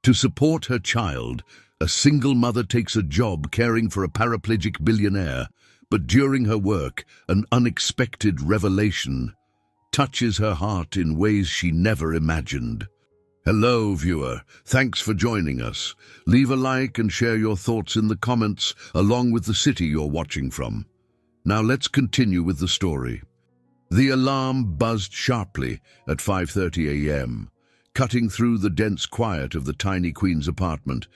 To support her child, a single mother takes a job caring for a paraplegic billionaire, but during her work, an unexpected revelation touches her heart in ways she never imagined. Hello, viewer. Thanks for joining us. Leave a like and share your thoughts in the comments, along with the city you're watching from. Now let's continue with the story. The alarm buzzed sharply at 5:30 a.m., cutting through the dense quiet of the tiny Queen's apartment.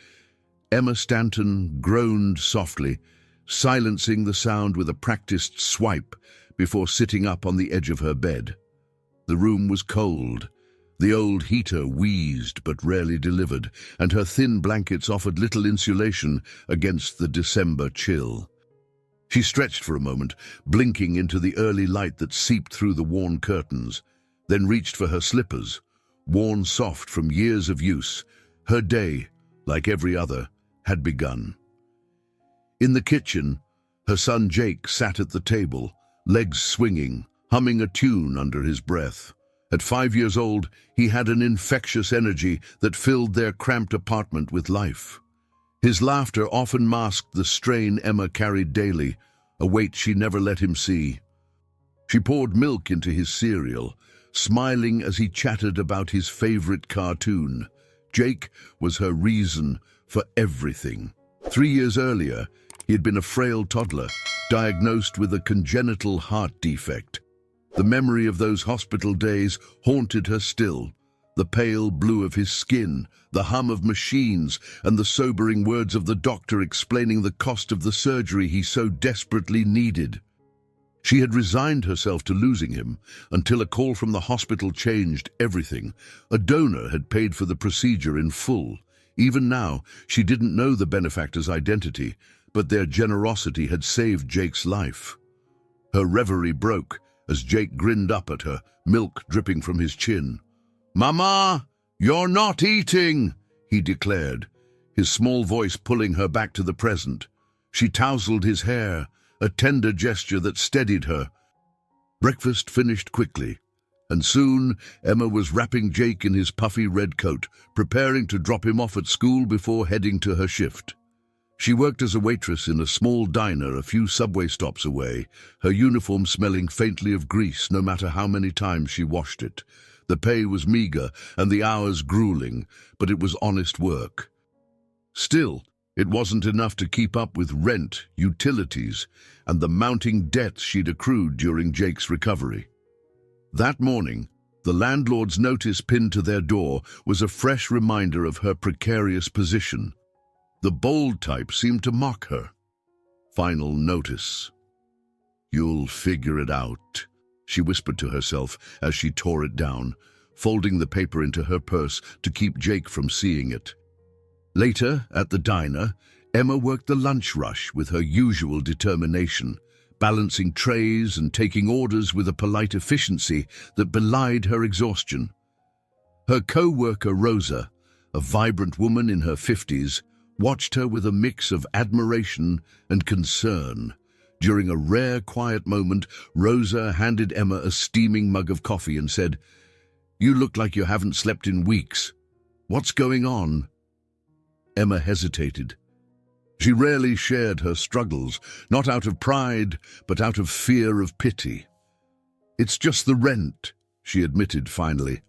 Emma Stanton groaned softly, silencing the sound with a practiced swipe before sitting up on the edge of her bed. The room was cold. The old heater wheezed but rarely delivered, and her thin blankets offered little insulation against the December chill. She stretched for a moment, blinking into the early light that seeped through the worn curtains, then reached for her slippers, worn soft from years of use. Her day, like every other, had begun. In the kitchen, her son Jake sat at the table, legs swinging, humming a tune under his breath. At 5 years old, he had an infectious energy that filled their cramped apartment with life. His laughter often masked the strain Emma carried daily, a weight she never let him see. She poured milk into his cereal, smiling as he chattered about his favorite cartoon. Jake was her reason for everything. 3 years earlier, he had been a frail toddler, diagnosed with a congenital heart defect. The memory of those hospital days haunted her still. The pale blue of his skin, the hum of machines, and the sobering words of the doctor explaining the cost of the surgery he so desperately needed. She had resigned herself to losing him until a call from the hospital changed everything. A donor had paid for the procedure in full. Even now, she didn't know the benefactor's identity, but their generosity had saved Jake's life. Her reverie broke as Jake grinned up at her, milk dripping from his chin. "Mama, you're not eating," he declared, his small voice pulling her back to the present. She tousled his hair, a tender gesture that steadied her. Breakfast finished quickly, and soon Emma was wrapping Jake in his puffy red coat, preparing to drop him off at school before heading to her shift. She worked as a waitress in a small diner a few subway stops away, her uniform smelling faintly of grease no matter how many times she washed it. The pay was meager and the hours grueling, but it was honest work. Still, it wasn't enough to keep up with rent, utilities, and the mounting debts she'd accrued during Jake's recovery. That morning, the landlord's notice pinned to their door was a fresh reminder of her precarious position. The bold type seemed to mock her. Final notice. "You'll figure it out," she whispered to herself as she tore it down, folding the paper into her purse to keep Jake from seeing it. Later, at the diner, Emma worked the lunch rush with her usual determination, balancing trays and taking orders with a polite efficiency that belied her exhaustion. Her co-worker Rosa, a vibrant woman in her 50s, watched her with a mix of admiration and concern. During a rare quiet moment, Rosa handed Emma a steaming mug of coffee and said, "You look like you haven't slept in weeks. What's going on?" Emma hesitated. She rarely shared her struggles, not out of pride, but out of fear of pity. "It's just the rent," she admitted finally.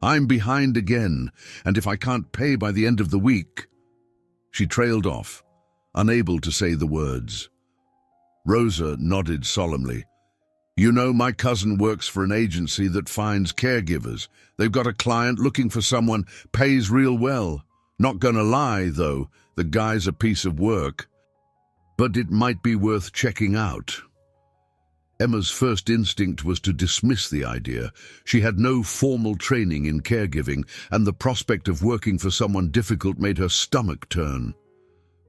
"I'm behind again, and if I can't pay by the end of the week—" She trailed off, unable to say the words. Rosa nodded solemnly. "You know, my cousin works for an agency that finds caregivers. They've got a client looking for someone, pays real well. Not gonna lie, though, the guy's a piece of work. But it might be worth checking out." Emma's first instinct was to dismiss the idea. She had no formal training in caregiving, and the prospect of working for someone difficult made her stomach turn.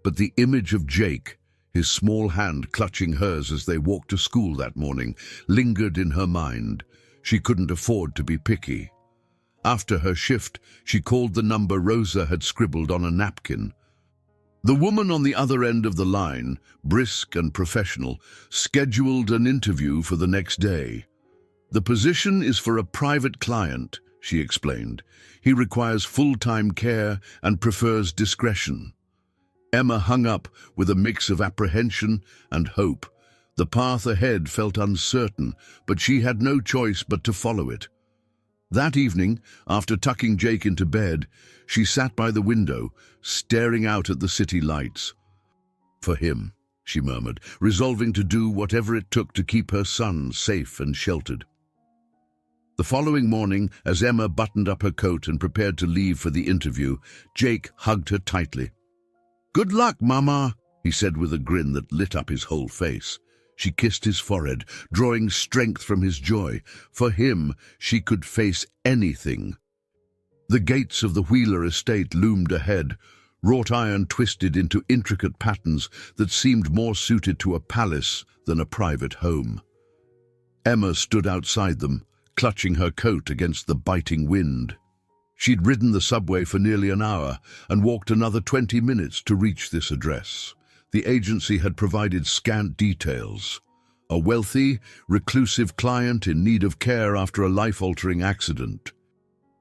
But the image of Jake, his small hand clutching hers as they walked to school that morning, lingered in her mind. She couldn't afford to be picky. After her shift, she called the number Rosa had scribbled on a napkin. The woman on the other end of the line, brisk and professional, scheduled an interview for the next day. "The position is for a private client," she explained. "He requires full-time care and prefers discretion." Emma hung up with a mix of apprehension and hope. The path ahead felt uncertain, but she had no choice but to follow it. That evening, after tucking Jake into bed, she sat by the window, staring out at the city lights. "For him," she murmured, resolving to do whatever it took to keep her son safe and sheltered. The following morning, as Emma buttoned up her coat and prepared to leave for the interview, Jake hugged her tightly. "Good luck, Mama," he said with a grin that lit up his whole face. She kissed his forehead, drawing strength from his joy. For him, she could face anything. The gates of the Wheeler estate loomed ahead, wrought iron twisted into intricate patterns that seemed more suited to a palace than a private home. Emma stood outside them, clutching her coat against the biting wind. She'd ridden the subway for nearly an hour and walked another 20 minutes to reach this address. The agency had provided scant details. A wealthy, reclusive client in need of care after a life-altering accident.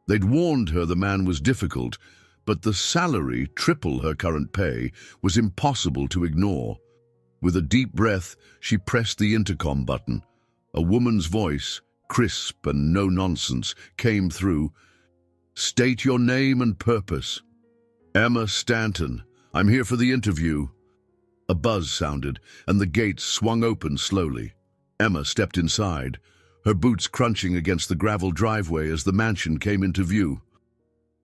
They'd warned her the man was difficult, but the salary, triple her current pay, was impossible to ignore. With a deep breath, she pressed the intercom button. A woman's voice, crisp and no-nonsense, came through. "State your name and purpose." "Emma Stanton. I'm here for the interview." A buzz sounded, and the gates swung open slowly. Emma stepped inside, her boots crunching against the gravel driveway as the mansion came into view.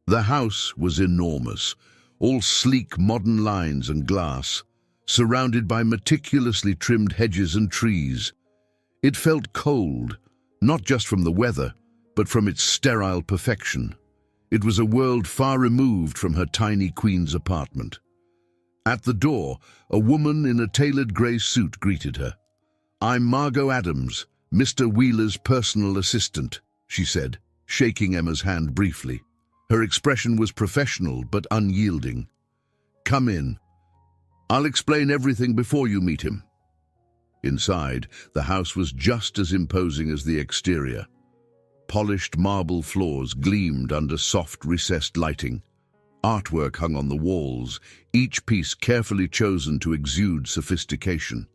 The house was enormous, all sleek modern lines and glass, surrounded by meticulously trimmed hedges and trees. It felt cold, not just from the weather, but from its sterile perfection. It was a world far removed from her tiny queen's apartment. At the door, a woman in a tailored grey suit greeted her. "I'm Margot Adams, Mr. Wheeler's personal assistant," she said, shaking Emma's hand briefly. Her expression was professional but unyielding. "Come in. I'll explain everything before you meet him." Inside, the house was just as imposing as the exterior. Polished marble floors gleamed under soft recessed lighting. Artwork hung on the walls, each piece carefully chosen to exude sophistication.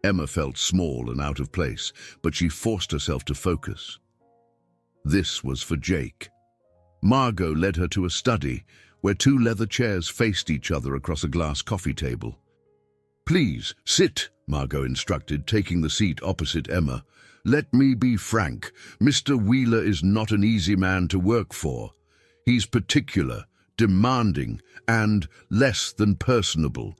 Emma felt small and out of place, but she forced herself to focus. This was for Jake. Margot led her to a study, where two leather chairs faced each other across a glass coffee table. "Please, sit," Margot instructed, taking the seat opposite Emma. "Let me be frank. Mr. Wheeler is not an easy man to work for. He's particular, demanding, and less than personable.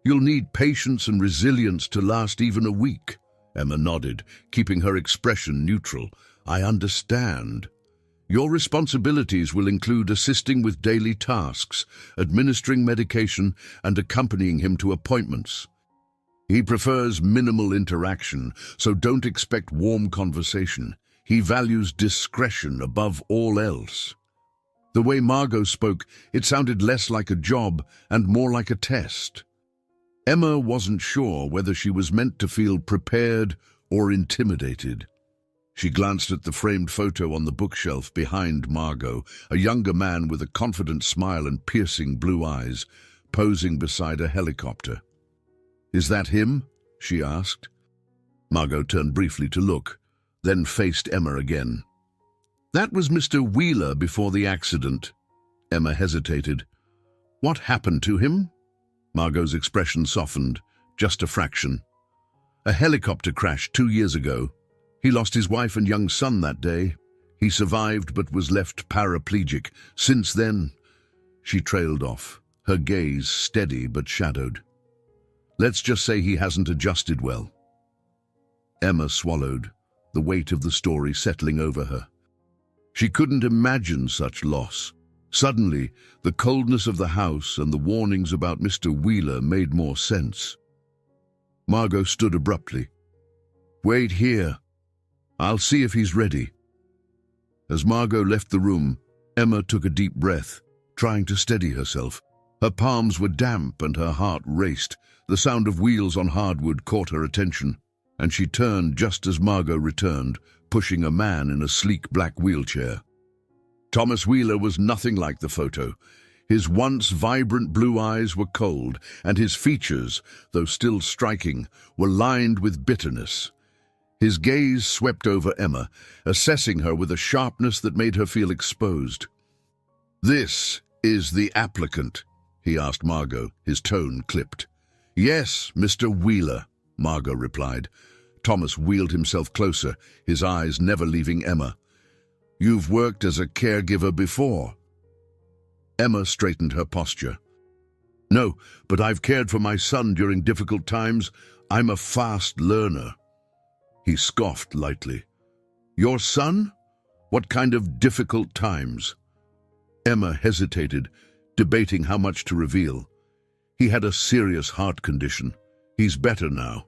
You'll need patience and resilience to last even a week." Emma nodded, keeping her expression neutral. "I understand. Your responsibilities will include assisting with daily tasks, administering medication, and accompanying him to appointments. He prefers minimal interaction, so don't expect warm conversation. He values discretion above all else." The way Margot spoke, it sounded less like a job and more like a test. Emma wasn't sure whether she was meant to feel prepared or intimidated. She glanced at the framed photo on the bookshelf behind Margot, a younger man with a confident smile and piercing blue eyes, posing beside a helicopter. "Is that him?" she asked. Margot turned briefly to look, then faced Emma again. "That was Mr. Wheeler before the accident." Emma hesitated. "What happened to him?" Margot's expression softened, just a fraction. "A helicopter crash 2 years ago. He lost his wife and young son that day. He survived but was left paraplegic. Since then—" She trailed off, her gaze steady but shadowed. "Let's just say he hasn't adjusted well." Emma swallowed, the weight of the story settling over her. She couldn't imagine such loss. Suddenly, the coldness of the house and the warnings about Mr. Wheeler made more sense. Margot stood abruptly. "Wait here. I'll see if he's ready." As Margot left the room, Emma took a deep breath, trying to steady herself. Her palms were damp and her heart raced. The sound of wheels on hardwood caught her attention, and she turned just as Margot returned, pushing a man in a sleek black wheelchair. Thomas Wheeler was nothing like the photo. His once vibrant blue eyes were cold, and his features, though still striking, were lined with bitterness. His gaze swept over Emma, assessing her with a sharpness that made her feel exposed. "This is the applicant?" he asked Margot, his tone clipped. "Yes, Mr. Wheeler," Margot replied. Thomas wheeled himself closer, his eyes never leaving Emma. "You've worked as a caregiver before?" Emma straightened her posture. "No, but I've cared for my son during difficult times. I'm a fast learner." He scoffed lightly. "Your son? What kind of difficult times?" Emma hesitated, debating how much to reveal. "He had a serious heart condition. He's better now,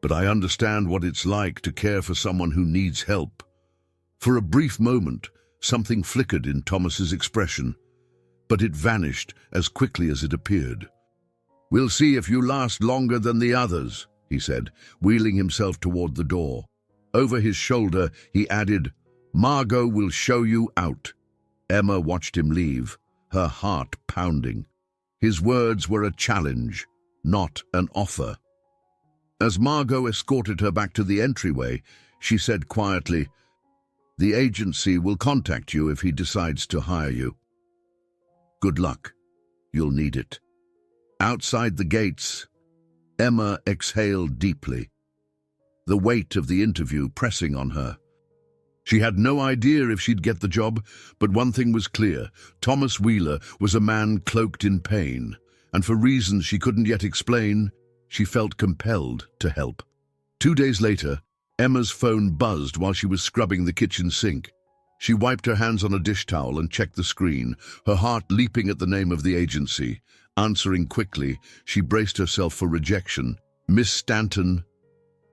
but I understand what it's like to care for someone who needs help." For a brief moment, something flickered in Thomas's expression, but it vanished as quickly as it appeared. "We'll see if you last longer than the others," he said, wheeling himself toward the door. Over his shoulder, he added, "Margot will show you out." Emma watched him leave, her heart pounding. His words were a challenge, not an offer. As Margot escorted her back to the entryway, she said quietly, "The agency will contact you if he decides to hire you. Good luck. You'll need it." Outside the gates, Emma exhaled deeply, the weight of the interview pressing on her. She had no idea if she'd get the job, but one thing was clear. Thomas Wheeler was a man cloaked in pain, and for reasons she couldn't yet explain, she felt compelled to help. 2 days later, Emma's phone buzzed while she was scrubbing the kitchen sink. She wiped her hands on a dish towel and checked the screen, her heart leaping at the name of the agency. Answering quickly, she braced herself for rejection. "Miss Stanton."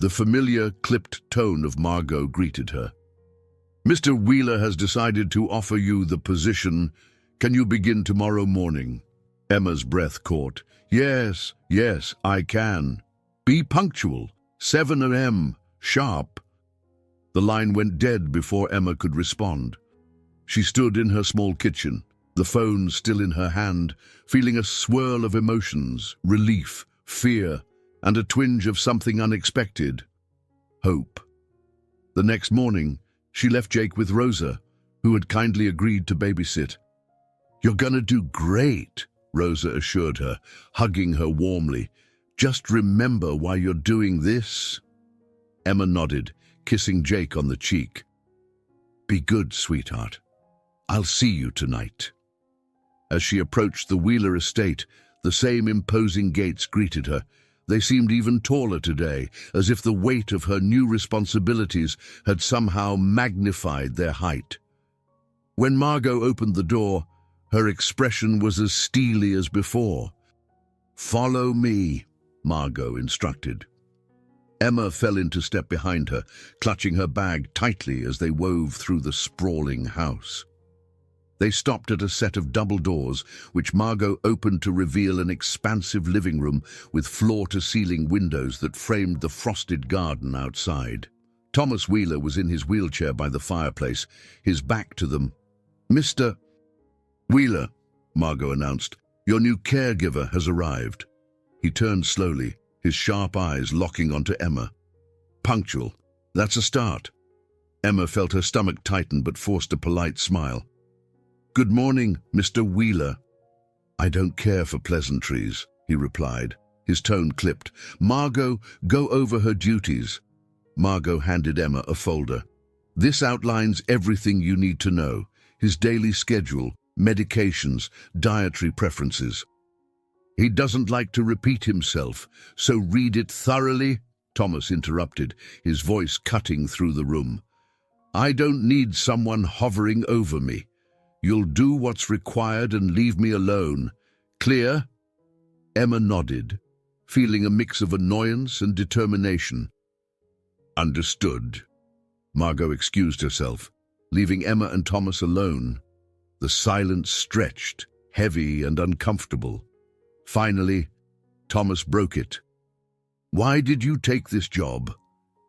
The familiar, clipped tone of Margot greeted her. "Mr. Wheeler has decided to offer you the position. Can you begin tomorrow morning?" Emma's breath caught. Yes, I can. Be punctual. 7 a.m. sharp." The line went dead before Emma could respond. She stood in her small kitchen, the phone still in her hand, feeling a swirl of emotions, relief, fear, and a twinge of something unexpected. Hope. The next morning, she left Jake with Rosa, who had kindly agreed to babysit. "You're gonna do great," Rosa assured her, hugging her warmly. "Just remember why you're doing this." Emma nodded, kissing Jake on the cheek. "Be good, sweetheart. I'll see you tonight." As she approached the Wheeler estate, the same imposing gates greeted her. They seemed even taller today, as if the weight of her new responsibilities had somehow magnified their height. When Margot opened the door, her expression was as steely as before. "Follow me," Margot instructed. Emma fell into step behind her, clutching her bag tightly as they wove through the sprawling house. They stopped at a set of double doors, which Margot opened to reveal an expansive living room with floor-to-ceiling windows that framed the frosted garden outside. Thomas Wheeler was in his wheelchair by the fireplace, his back to them. "Mr. Wheeler," Margot announced, "your new caregiver has arrived." He turned slowly, his sharp eyes locking onto Emma. "Punctual. That's a start." Emma felt her stomach tighten but forced a polite smile. "Good morning, Mr. Wheeler." "I don't care for pleasantries," he replied, his tone clipped. "Margot, go over her duties." Margot handed Emma a folder. "This outlines everything you need to know: his daily schedule, medications, dietary preferences. He doesn't like to repeat himself, so read it thoroughly," Thomas interrupted, his voice cutting through the room. "I don't need someone hovering over me. You'll do what's required and leave me alone. Clear?" Emma nodded, feeling a mix of annoyance and determination. "Understood." Margot excused herself, leaving Emma and Thomas alone. The silence stretched, heavy and uncomfortable. Finally, Thomas broke it. "Why did you take this job?"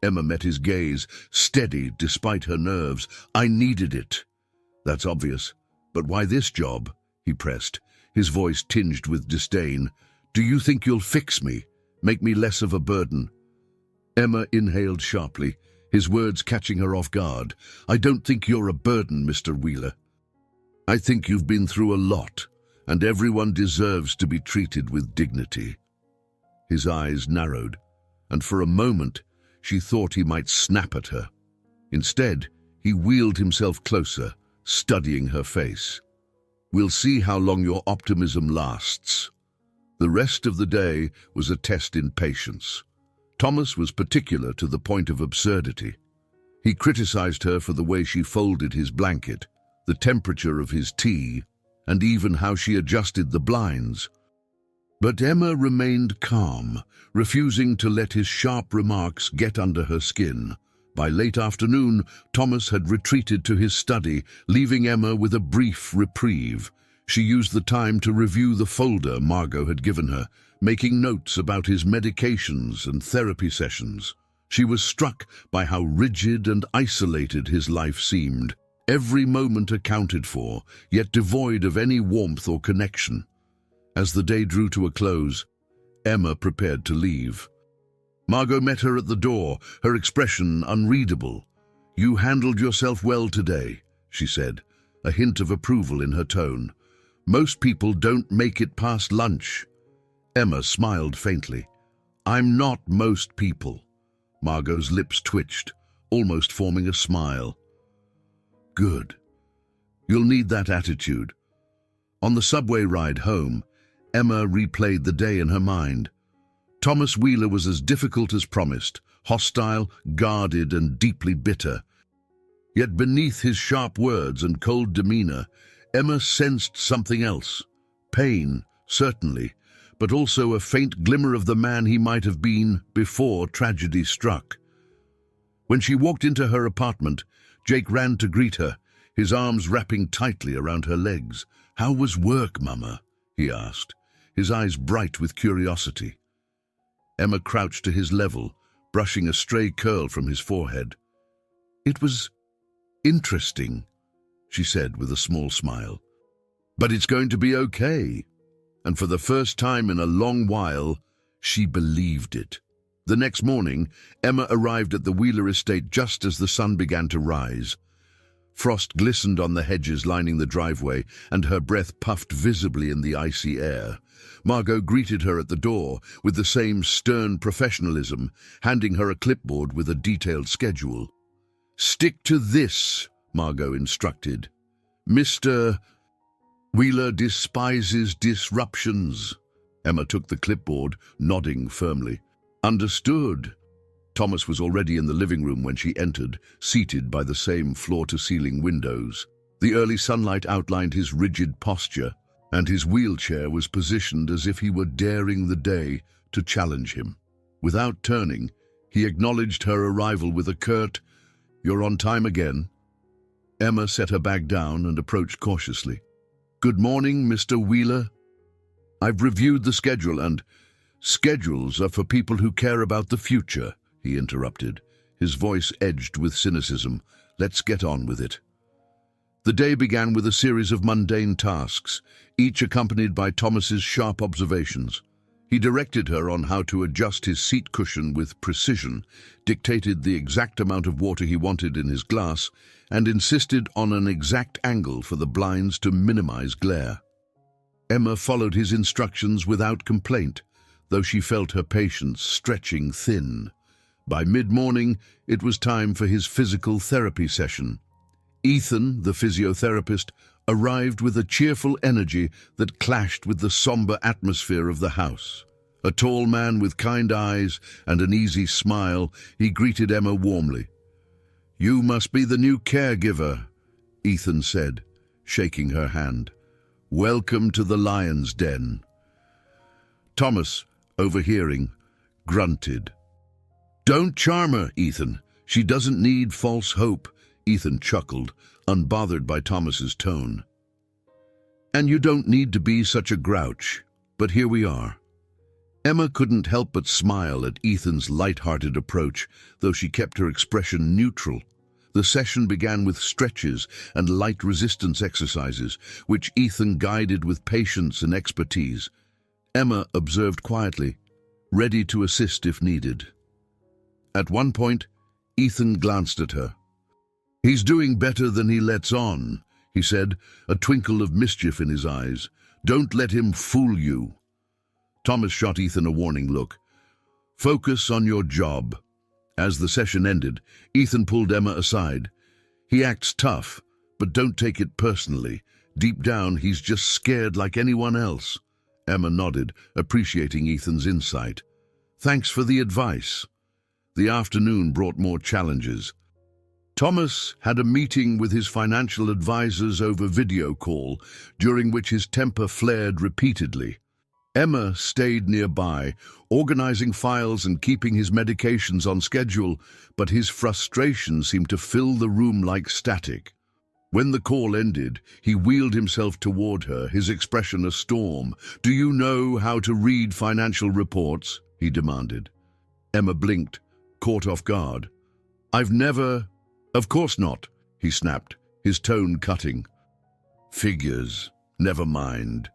Emma met his gaze, steady despite her nerves. "I needed it." That's obvious. But why this job? He pressed, his voice tinged with disdain. Do you think you'll fix me? Make me less of a burden? Emma inhaled sharply, his words catching her off guard. I don't think you're a burden, Mr. Wheeler. I think you've been through a lot, and everyone deserves to be treated with dignity. His eyes narrowed, and for a moment she thought he might snap at her. Instead, he wheeled himself closer, studying her face. We'll see how long your optimism lasts. The rest of the day was a test in patience. Thomas was particular to the point of absurdity. He criticized her for the way she folded his blanket, the temperature of his tea, and even how she adjusted the blinds. But Emma remained calm, refusing to let his sharp remarks get under her skin. By late afternoon, Thomas had retreated to his study, leaving Emma with a brief reprieve. She used the time to review the folder Margot had given her, making notes about his medications and therapy sessions. She was struck by how rigid and isolated his life seemed, every moment accounted for, yet devoid of any warmth or connection. As the day drew to a close, Emma prepared to leave. Margot met her at the door, her expression unreadable. You handled yourself well today, she said, a hint of approval in her tone. Most people don't make it past lunch. Emma smiled faintly. I'm not most people. Margot's lips twitched, almost forming a smile. Good. You'll need that attitude. On the subway ride home, Emma replayed the day in her mind. Thomas Wheeler was as difficult as promised, hostile, guarded, and deeply bitter. Yet beneath his sharp words and cold demeanor, Emma sensed something else. Pain, certainly, but also a faint glimmer of the man he might have been before tragedy struck. When she walked into her apartment, Jake ran to greet her, his arms wrapping tightly around her legs. How was work, Mama? He asked, his eyes bright with curiosity. Emma crouched to his level, brushing a stray curl from his forehead. It was interesting, she said with a small smile. But it's going to be okay. And for the first time in a long while, she believed it. The next morning, Emma arrived at the Wheeler estate just as the sun began to rise. Frost glistened on the hedges lining the driveway, and her breath puffed visibly in the icy air. Margot greeted her at the door with the same stern professionalism, handing her a clipboard with a detailed schedule. Stick to this, Margot instructed. Mr. Wheeler despises disruptions. Emma took the clipboard, nodding firmly. Understood. Thomas was already in the living room when she entered, seated by the same floor-to-ceiling windows. The early sunlight outlined his rigid posture, and his wheelchair was positioned as if he were daring the day to challenge him. Without turning, he acknowledged her arrival with a curt, "You're on time again." Emma set her bag down and approached cautiously. "Good morning, Mr. Wheeler. I've reviewed the schedule and—" "Schedules are for people who care about the future," he interrupted, his voice edged with cynicism. "Let's get on with it." The day began with a series of mundane tasks, each accompanied by Thomas's sharp observations. He directed her on how to adjust his seat cushion with precision, dictated the exact amount of water he wanted in his glass, and insisted on an exact angle for the blinds to minimize glare. Emma followed his instructions without complaint, though she felt her patience stretching thin. By mid-morning, it was time for his physical therapy session. Ethan, the physiotherapist, arrived with a cheerful energy that clashed with the somber atmosphere of the house. A tall man with kind eyes and an easy smile, he greeted Emma warmly. "You must be the new caregiver," Ethan said, shaking her hand. "Welcome to the lion's den." Thomas, overhearing, grunted. "Don't charm her, Ethan. She doesn't need false hope," Ethan chuckled, unbothered by Thomas's tone. "And you don't need to be such a grouch, but here we are." Emma couldn't help but smile at Ethan's light-hearted approach, though she kept her expression neutral. The session began with stretches and light resistance exercises, which Ethan guided with patience and expertise. Emma observed quietly, ready to assist if needed. At one point, Ethan glanced at her. "He's doing better than he lets on," he said, a twinkle of mischief in his eyes. "Don't let him fool you." Thomas shot Ethan a warning look. "Focus on your job." As the session ended, Ethan pulled Emma aside. "He acts tough, but don't take it personally. Deep down, he's just scared like anyone else." Emma nodded, appreciating Ethan's insight. "Thanks for the advice." The afternoon brought more challenges. Thomas had a meeting with his financial advisors over video call, during which his temper flared repeatedly. Emma stayed nearby, organizing files and keeping his medications on schedule, but his frustration seemed to fill the room like static. When the call ended, he wheeled himself toward her, his expression a storm. "Do you know how to read financial reports?" he demanded. Emma blinked, caught off guard. "I've never—" "Of course not," he snapped, his tone cutting. "Figures, never mind."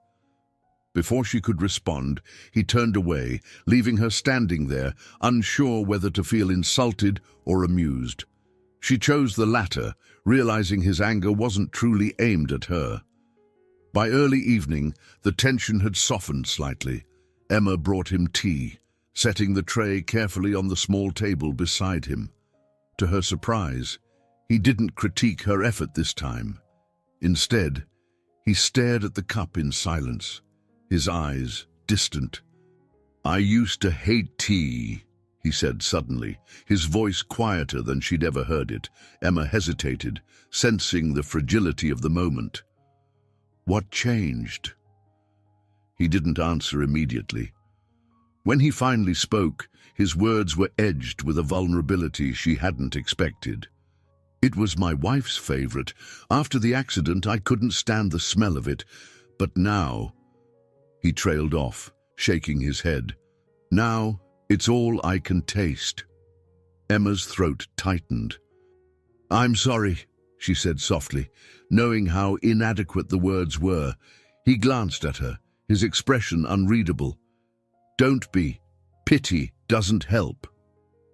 Before she could respond, he turned away, leaving her standing there, unsure whether to feel insulted or amused. She chose the latter, realizing his anger wasn't truly aimed at her. By early evening, the tension had softened slightly. Emma brought him tea, setting the tray carefully on the small table beside him. To her surprise, he didn't critique her effort this time. Instead, he stared at the cup in silence, his eyes distant. "I used to hate tea," he said suddenly, his voice quieter than she'd ever heard it. Emma hesitated, sensing the fragility of the moment. "What changed?" He didn't answer immediately. When he finally spoke, his words were edged with a vulnerability she hadn't expected. "It was my wife's favorite. After the accident, I couldn't stand the smell of it. But now—" He trailed off, shaking his head. "Now, it's all I can taste." Emma's throat tightened. "I'm sorry," she said softly, knowing how inadequate the words were. He glanced at her, his expression unreadable. "Don't be. Pity doesn't help."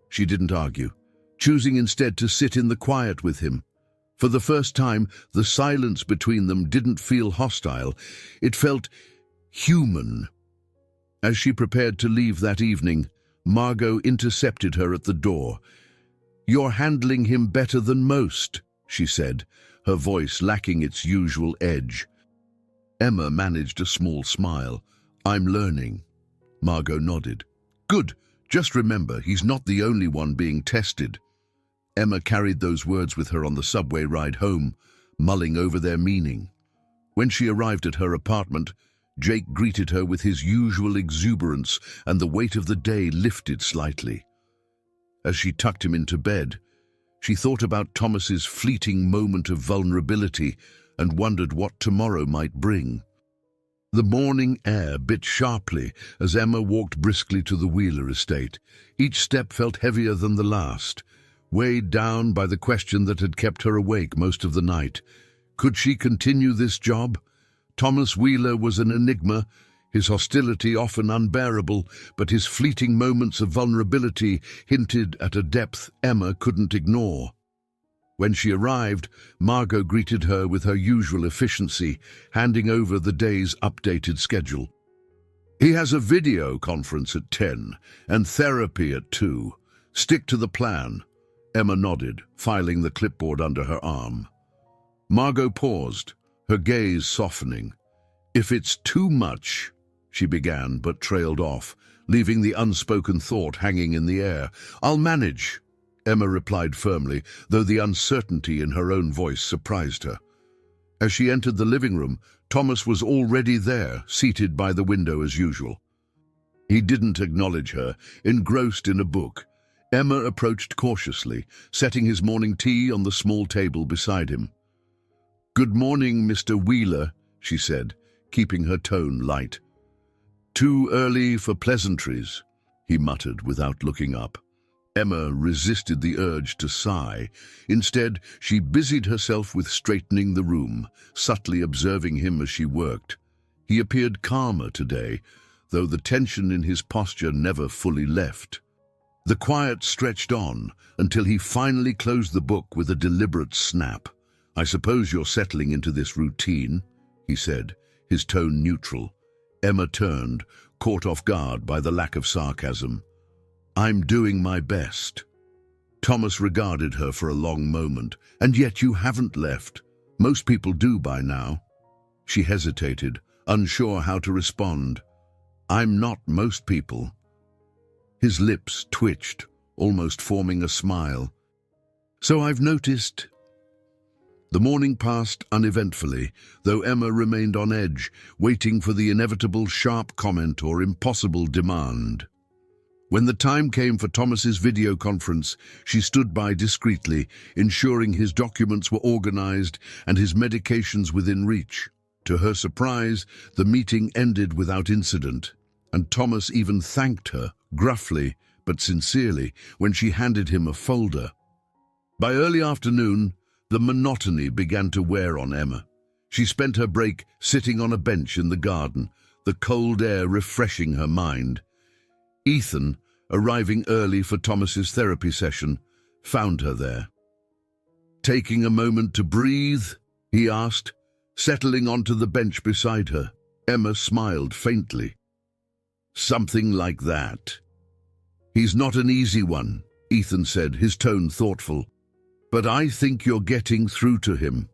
She didn't argue, choosing instead to sit in the quiet with him. For the first time, the silence between them didn't feel hostile. It felt human. As she prepared to leave that evening, Margot intercepted her at the door. "You're handling him better than most," she said, her voice lacking its usual edge. Emma managed a small smile. "I'm learning." Margot nodded. "Good. Just remember, he's not the only one being tested." Emma carried those words with her on the subway ride home, mulling over their meaning. When she arrived at her apartment, Jake greeted her with his usual exuberance, and the weight of the day lifted slightly. As she tucked him into bed, she thought about Thomas's fleeting moment of vulnerability and wondered what tomorrow might bring. The morning air bit sharply as Emma walked briskly to the Wheeler estate. Each step felt heavier than the last, weighed down by the question that had kept her awake most of the night. Could she continue this job? Thomas Wheeler was an enigma, his hostility often unbearable, but his fleeting moments of vulnerability hinted at a depth Emma couldn't ignore. When she arrived, Margot greeted her with her usual efficiency, handing over the day's updated schedule. "He has a video conference at 10 and therapy at 2. Stick to the plan." Emma nodded, filing the clipboard under her arm. Margot paused, her gaze softening. "If it's too much," she began, but trailed off, leaving the unspoken thought hanging in the air. "I'll manage," Emma replied firmly, though the uncertainty in her own voice surprised her. As she entered the living room, Thomas was already there, seated by the window as usual. He didn't acknowledge her, engrossed in a book. Emma approached cautiously, setting his morning tea on the small table beside him. "Good morning, Mr. Wheeler," she said, keeping her tone light. "Too early for pleasantries," he muttered without looking up. Emma resisted the urge to sigh. Instead, she busied herself with straightening the room, subtly observing him as she worked. He appeared calmer today, though the tension in his posture never fully left. The quiet stretched on until he finally closed the book with a deliberate snap. "I suppose you're settling into this routine," he said, his tone neutral. Emma turned, caught off guard by the lack of sarcasm. "I'm doing my best." Thomas regarded her for a long moment. "And yet you haven't left. Most people do by now." She hesitated, unsure how to respond. "I'm not most people." His lips twitched, almost forming a smile. "So I've noticed." The morning passed uneventfully, though Emma remained on edge, waiting for the inevitable sharp comment or impossible demand. When the time came for Thomas's video conference, she stood by discreetly, ensuring his documents were organized and his medications within reach. To her surprise, the meeting ended without incident, and Thomas even thanked her, gruffly but sincerely, when she handed him a folder. By early afternoon, the monotony began to wear on Emma. She spent her break sitting on a bench in the garden, the cold air refreshing her mind. Ethan, arriving early for Thomas's therapy session, found her there. "Taking a moment to breathe?" he asked, settling onto the bench beside her. Emma smiled faintly. "Something like that." "He's not an easy one," Ethan said, his tone thoughtful. "But I think you're getting through to him."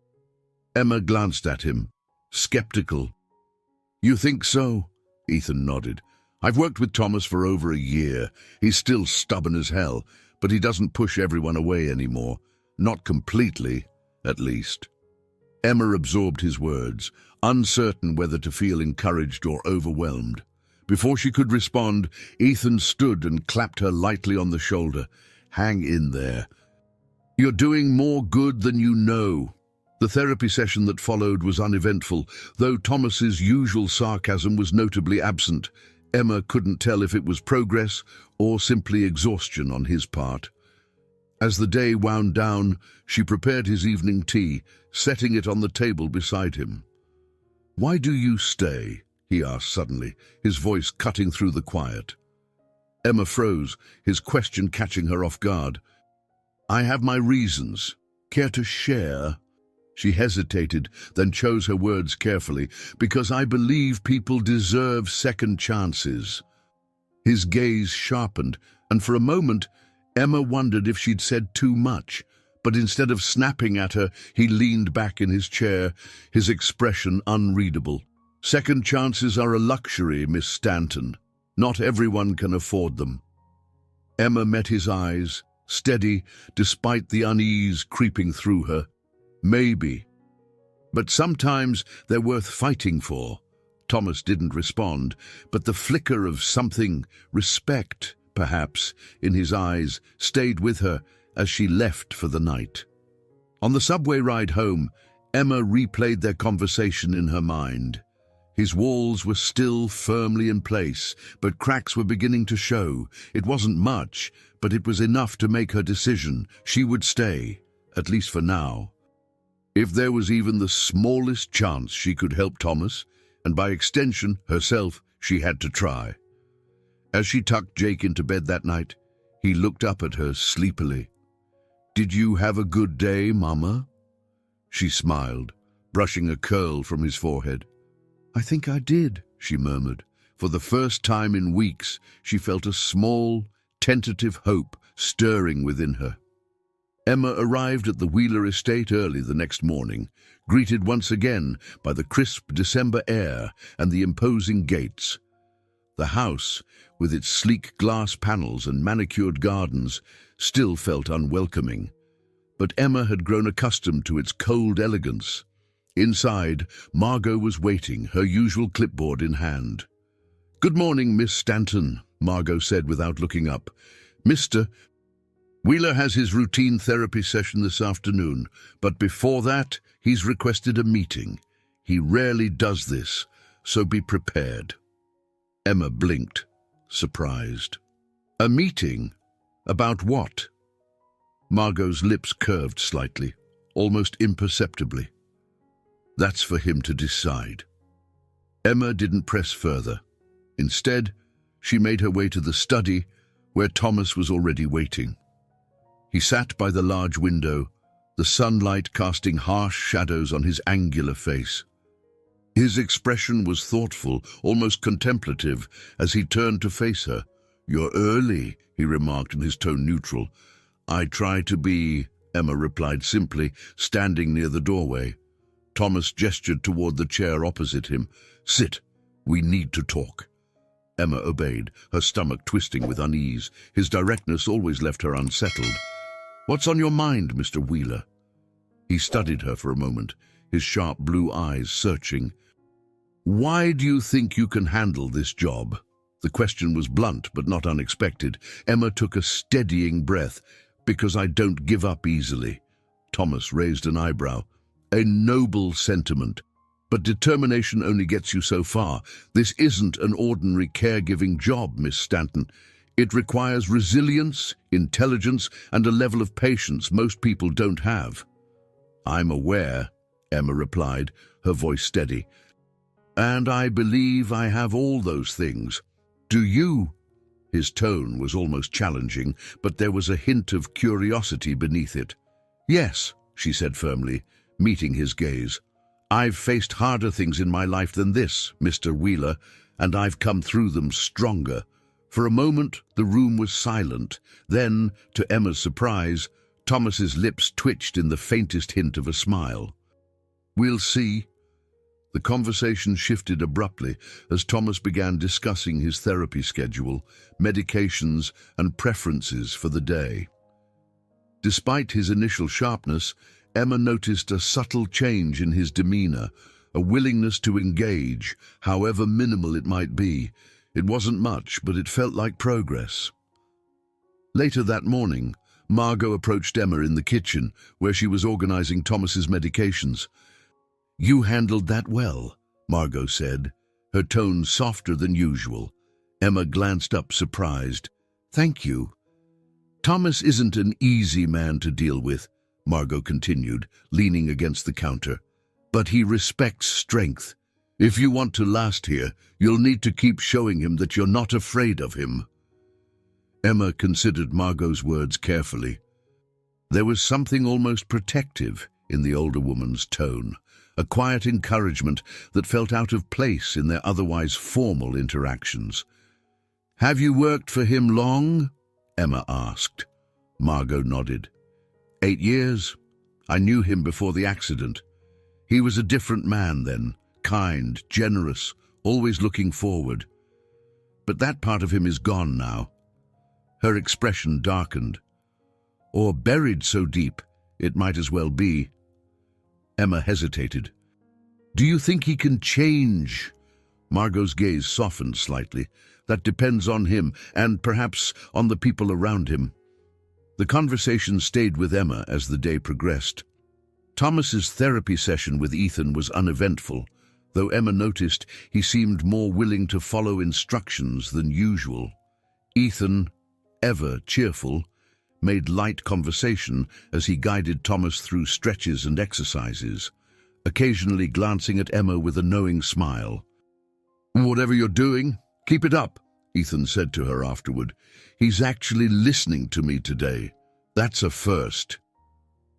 Emma glanced at him, skeptical. "You think so?" Ethan nodded. "I've worked with Thomas for over a year. He's still stubborn as hell, but he doesn't push everyone away anymore. Not completely, at least." Emma absorbed his words, uncertain whether to feel encouraged or overwhelmed. Before she could respond, Ethan stood and clapped her lightly on the shoulder. "Hang in there. You're doing more good than you know." The therapy session that followed was uneventful, though Thomas's usual sarcasm was notably absent. Emma couldn't tell if it was progress or simply exhaustion on his part. As the day wound down, she prepared his evening tea, setting it on the table beside him. "Why do you stay?" he asked suddenly, his voice cutting through the quiet. Emma froze, his question catching her off guard. "I have my reasons. Care to share?" She hesitated, then chose her words carefully. "Because I believe people deserve second chances." His gaze sharpened, and for a moment, Emma wondered if she'd said too much. But instead of snapping at her, he leaned back in his chair, his expression unreadable. "Second chances are a luxury, Miss Stanton. Not everyone can afford them." Emma met his eyes, steady despite the unease creeping through her. "Maybe. But sometimes they're worth fighting for." Thomas didn't respond, but the flicker of something, respect, perhaps, in his eyes stayed with her as she left for the night. On the subway ride home, Emma replayed their conversation in her mind. His walls were still firmly in place, but cracks were beginning to show. It wasn't much, but it was enough to make her decision. She would stay, at least for now. If there was even the smallest chance she could help Thomas, and by extension herself, she had to try. As she tucked Jake into bed that night, he looked up at her sleepily. "Did you have a good day, Mama?" She smiled, brushing a curl from his forehead. "I think I did," she murmured. For the first time in weeks, she felt a small, tentative hope stirring within her. Emma arrived at the Wheeler estate early the next morning, greeted once again by the crisp December air and the imposing gates. The house, with its sleek glass panels and manicured gardens, still felt unwelcoming. But Emma had grown accustomed to its cold elegance. Inside, Margot was waiting, her usual clipboard in hand. "Good morning, Miss Stanton," Margot said without looking up. "Mr. Wheeler has his routine therapy session this afternoon, but before that, he's requested a meeting. He rarely does this, so be prepared." Emma blinked, surprised. "A meeting?" About what? Margot's lips curved slightly, almost imperceptibly. That's for him to decide. Emma didn't press further. Instead, she made her way to the study where Thomas was already waiting. He sat by the large window, the sunlight casting harsh shadows on his angular face. His expression was thoughtful, almost contemplative, as he turned to face her. "You're early," he remarked in his tone neutral. "I try to be," Emma replied simply, standing near the doorway. Thomas gestured toward the chair opposite him. "Sit. We need to talk." Emma obeyed, her stomach twisting with unease. His directness always left her unsettled. "What's on your mind, Mr. Wheeler?" He studied her for a moment, his sharp blue eyes searching. "Why do you think you can handle this job?" The question was blunt but not unexpected. Emma took a steadying breath. "Because I don't give up easily." Thomas raised an eyebrow. "A noble sentiment. But determination only gets you so far. This isn't an ordinary caregiving job, Miss Stanton. It requires resilience, intelligence, and a level of patience most people don't have." "I'm aware," Emma replied, her voice steady. "And I believe I have all those things. Do you?" His tone was almost challenging, but there was a hint of curiosity beneath it. "Yes," she said firmly, meeting his gaze. "I've faced harder things in my life than this, Mr. Wheeler, and I've come through them stronger." For a moment, the room was silent. Then, to Emma's surprise, Thomas's lips twitched in the faintest hint of a smile. "We'll see." The conversation shifted abruptly as Thomas began discussing his therapy schedule, medications, and preferences for the day. Despite his initial sharpness, Emma noticed a subtle change in his demeanor, a willingness to engage, however minimal it might be. It wasn't much, but it felt like progress. Later that morning, Margot approached Emma in the kitchen, where she was organizing Thomas's medications. "You handled that well," Margot said, her tone softer than usual. Emma glanced up, surprised. "Thank you." "Thomas isn't an easy man to deal with," Margot continued, leaning against the counter. "But he respects strength. If you want to last here, you'll need to keep showing him that you're not afraid of him." Emma considered Margot's words carefully. There was something almost protective in the older woman's tone, a quiet encouragement that felt out of place in their otherwise formal interactions. "Have you worked for him long?" Emma asked. Margot nodded. 8 years. I knew him before the accident. He was a different man then, kind, generous, always looking forward. But that part of him is gone now." Her expression darkened. "Or buried so deep, it might as well be." Emma hesitated. "Do you think he can change?" Margot's gaze softened slightly. "That depends on him, and perhaps on the people around him." The conversation stayed with Emma as the day progressed. Thomas's therapy session with Ethan was uneventful, though Emma noticed he seemed more willing to follow instructions than usual. Ethan, ever cheerful, made light conversation as he guided Thomas through stretches and exercises, occasionally glancing at Emma with a knowing smile. "Whatever you're doing, keep it up," Ethan said to her afterward. "He's actually listening to me today. That's a first."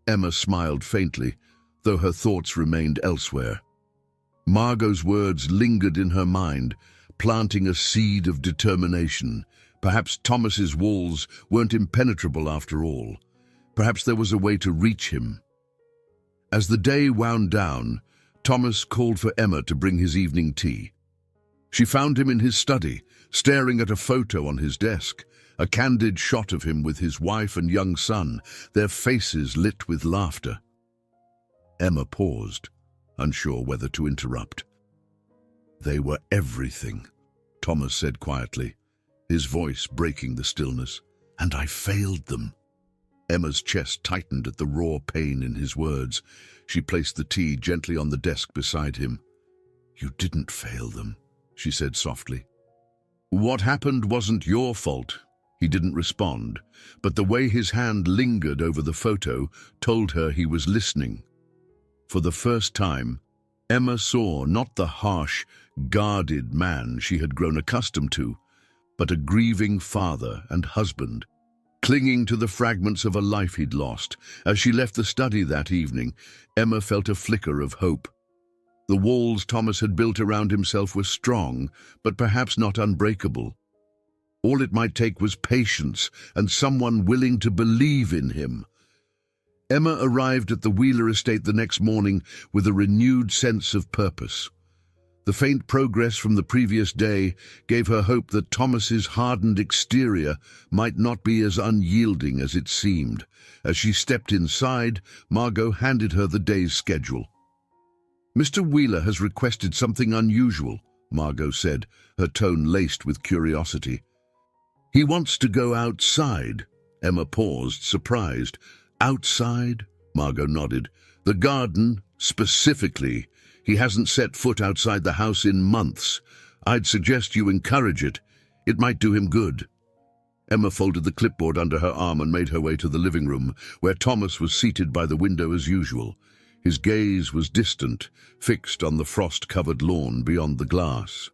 Emma smiled faintly, though her thoughts remained elsewhere. Margot's words lingered in her mind, planting a seed of determination. Perhaps Thomas's walls weren't impenetrable after all. Perhaps there was a way to reach him. As the day wound down, Thomas called for Emma to bring his evening tea. She found him in his study, staring at a photo on his desk, a candid shot of him with his wife and young son, their faces lit with laughter. Emma paused, unsure whether to interrupt. "They were everything," Thomas said quietly, his voice breaking the stillness. "And I failed them." Emma's chest tightened at the raw pain in his words. She placed the tea gently on the desk beside him. "You didn't fail them," she said softly. "What happened wasn't your fault," He didn't respond, but the way his hand lingered over the photo told her he was listening. For the first time, Emma saw not the harsh, guarded man she had grown accustomed to, but a grieving father and husband, clinging to the fragments of a life he'd lost. As she left the study that evening, Emma felt a flicker of hope. The walls Thomas had built around himself were strong, but perhaps not unbreakable. All it might take was patience and someone willing to believe in him. Emma arrived at the Wheeler estate the next morning with a renewed sense of purpose. The faint progress from the previous day gave her hope that Thomas's hardened exterior might not be as unyielding as it seemed. As she stepped inside, Margot handed her the day's schedule. "Mr. Wheeler has requested something unusual," Margot said, her tone laced with curiosity. "He wants to go outside." Emma paused, surprised. "Outside?" Margot nodded. "The garden, specifically. He hasn't set foot outside the house in months. I'd suggest you encourage it. It might do him good." Emma folded the clipboard under her arm and made her way to the living room, where Thomas was seated by the window as usual. His gaze was distant, fixed on the frost-covered lawn beyond the glass.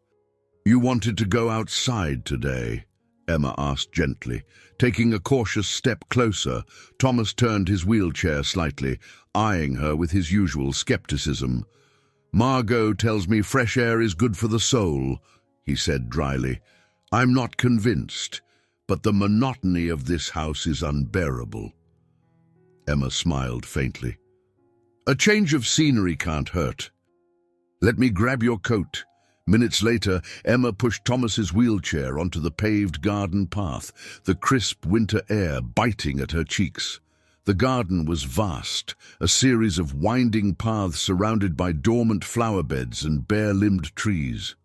"You wanted to go outside today?" Emma asked gently. Taking a cautious step closer, Thomas turned his wheelchair slightly, eyeing her with his usual skepticism. "Margot tells me fresh air is good for the soul," he said dryly. "I'm not convinced, but the monotony of this house is unbearable." Emma smiled faintly. "A change of scenery can't hurt. Let me grab your coat." Minutes later, Emma pushed Thomas's wheelchair onto the paved garden path, the crisp winter air biting at her cheeks. The garden was vast, a series of winding paths surrounded by dormant flower beds and bare-limbed trees.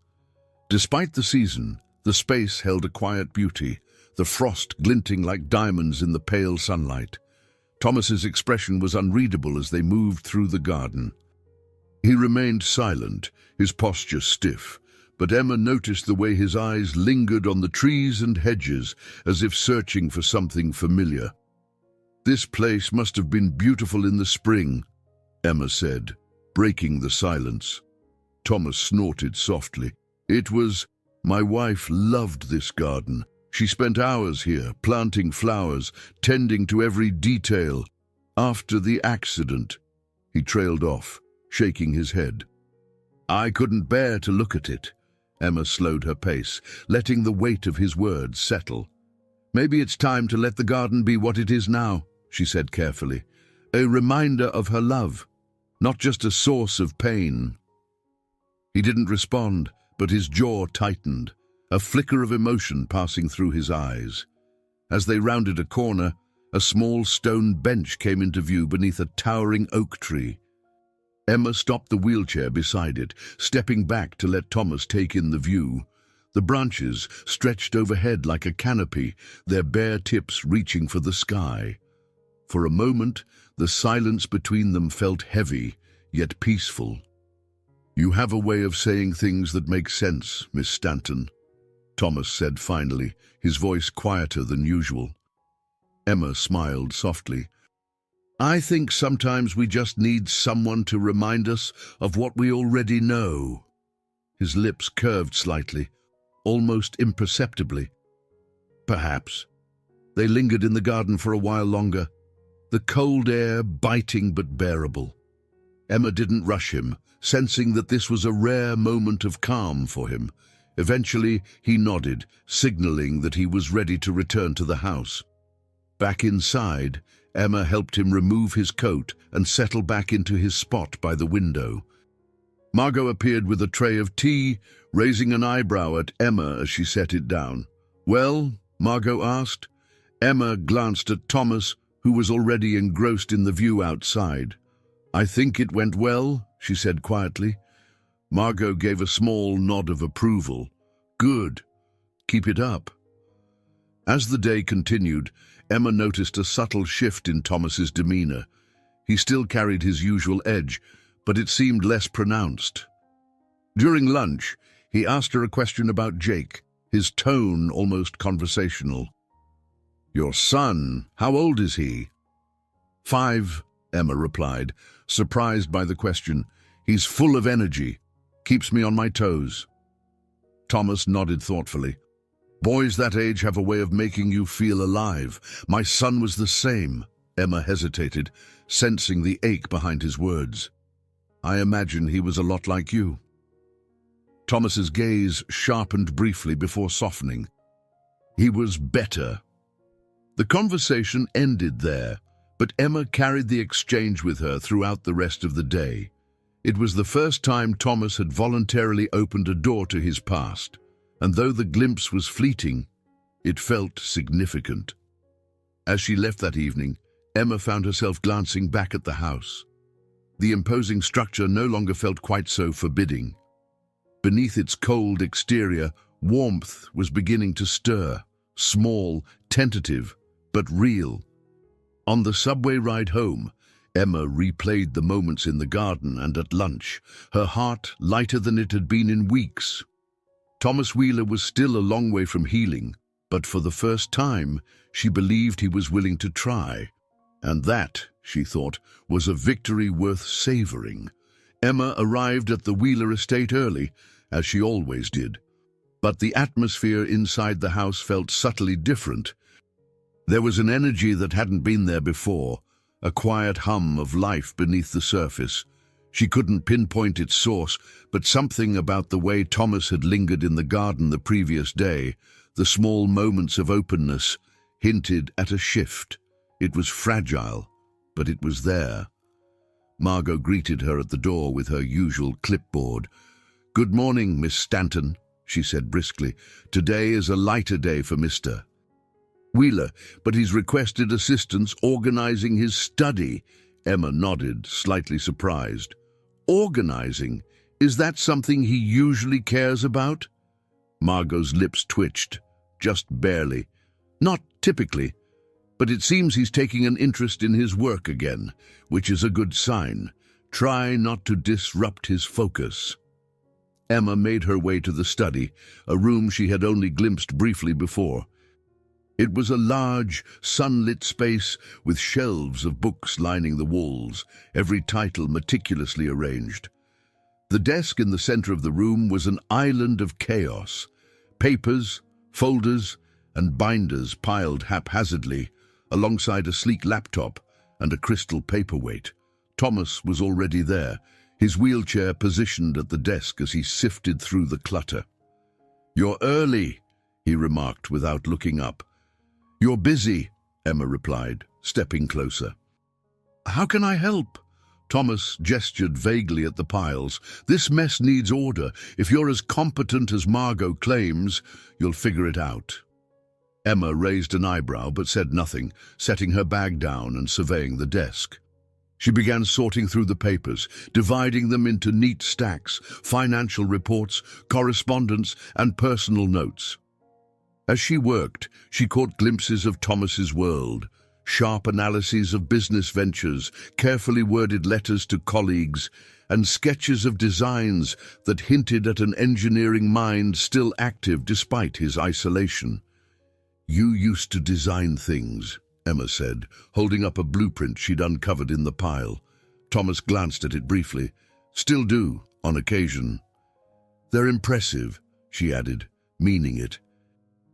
Despite the season, the space held a quiet beauty, the frost glinting like diamonds in the pale sunlight. Thomas's expression was unreadable as they moved through the garden. He remained silent, his posture stiff, but Emma noticed the way his eyes lingered on the trees and hedges, as if searching for something familiar. "This place must have been beautiful in the spring," Emma said, breaking the silence. Thomas snorted softly. "It was. My wife loved this garden. She spent hours here, planting flowers, tending to every detail. After the accident," he trailed off, shaking his head. "I couldn't bear to look at it." Emma slowed her pace, letting the weight of his words settle. "Maybe it's time to let the garden be what it is now," she said carefully. "A reminder of her love, not just a source of pain." He didn't respond, but his jaw tightened, a flicker of emotion passing through his eyes. As they rounded a corner, a small stone bench came into view beneath a towering oak tree. Emma stopped the wheelchair beside it, stepping back to let Thomas take in the view. The branches stretched overhead like a canopy, their bare tips reaching for the sky. For a moment, the silence between them felt heavy, yet peaceful. "You have a way of saying things that make sense, Miss Stanton," Thomas said finally, his voice quieter than usual. Emma smiled softly. "I think sometimes we just need someone to remind us of what we already know." His lips curved slightly, almost imperceptibly. "Perhaps." They lingered in the garden for a while longer, the cold air biting but bearable. Emma didn't rush him, sensing that this was a rare moment of calm for him. Eventually, he nodded, signaling that he was ready to return to the house. Back inside, Emma helped him remove his coat and settle back into his spot by the window. Margot appeared with a tray of tea, raising an eyebrow at Emma as she set it down. "Well?" Margot asked. Emma glanced at Thomas, who was already engrossed in the view outside. "I think it went well," she said quietly. Margot gave a small nod of approval. "Good. Keep it up." As the day continued, Emma noticed a subtle shift in Thomas's demeanor. He still carried his usual edge, but it seemed less pronounced. During lunch, he asked her a question about Jake, his tone almost conversational. Your son? How old is he? 5, Emma replied, surprised by the question. He's full of energy. Keeps me on my toes. Thomas nodded thoughtfully. Boys that age have a way of making you feel alive. My son was the same. Emma hesitated, sensing the ache behind his words. I imagine he was a lot like you. Thomas's gaze sharpened briefly before softening. He was better. The conversation ended there, but Emma carried the exchange with her throughout the rest of the day. It was the first time Thomas had voluntarily opened a door to his past, and though the glimpse was fleeting, it felt significant. As she left that evening, Emma found herself glancing back at the house. The imposing structure no longer felt quite so forbidding. Beneath its cold exterior, warmth was beginning to stir, small, tentative, but real. On the subway ride home, Emma replayed the moments in the garden and at lunch, her heart lighter than it had been in weeks. Thomas Wheeler was still a long way from healing, but for the first time, she believed he was willing to try. And that, she thought, was a victory worth savoring. Emma arrived at the Wheeler estate early, as she always did. But the atmosphere inside the house felt subtly different. There was an energy that hadn't been there before, a quiet hum of life beneath the surface. She couldn't pinpoint its source, but something about the way Thomas had lingered in the garden the previous day, the small moments of openness, hinted at a shift. It was fragile, but it was there. Margot greeted her at the door with her usual clipboard. "Good morning, Miss Stanton," she said briskly. "Today is a lighter day for Mr. Wheeler, but he's requested assistance organizing his study." Emma nodded, slightly surprised. "Organizing? Is that something he usually cares about?" Margot's lips twitched, just barely. "Not typically, but it seems he's taking an interest in his work again, which is a good sign. Try not to disrupt his focus." Emma made her way to the study, a room she had only glimpsed briefly before. It was a large, sunlit space with shelves of books lining the walls, every title meticulously arranged. The desk in the center of the room was an island of chaos. Papers, folders, and binders piled haphazardly, alongside a sleek laptop and a crystal paperweight. Thomas was already there, his wheelchair positioned at the desk as he sifted through the clutter. "You're early," he remarked without looking up. "You're busy," Emma replied, stepping closer. "How can I help?" Thomas gestured vaguely at the piles. "This mess needs order. If you're as competent as Margot claims, you'll figure it out." Emma raised an eyebrow but said nothing, setting her bag down and surveying the desk. She began sorting through the papers, dividing them into neat stacks, financial reports, correspondence, and personal notes. As she worked, she caught glimpses of Thomas's world, sharp analyses of business ventures, carefully worded letters to colleagues, and sketches of designs that hinted at an engineering mind still active despite his isolation. "You used to design things," Emma said, holding up a blueprint she'd uncovered in the pile. Thomas glanced at it briefly. "Still do, on occasion." "They're impressive," she added, meaning it.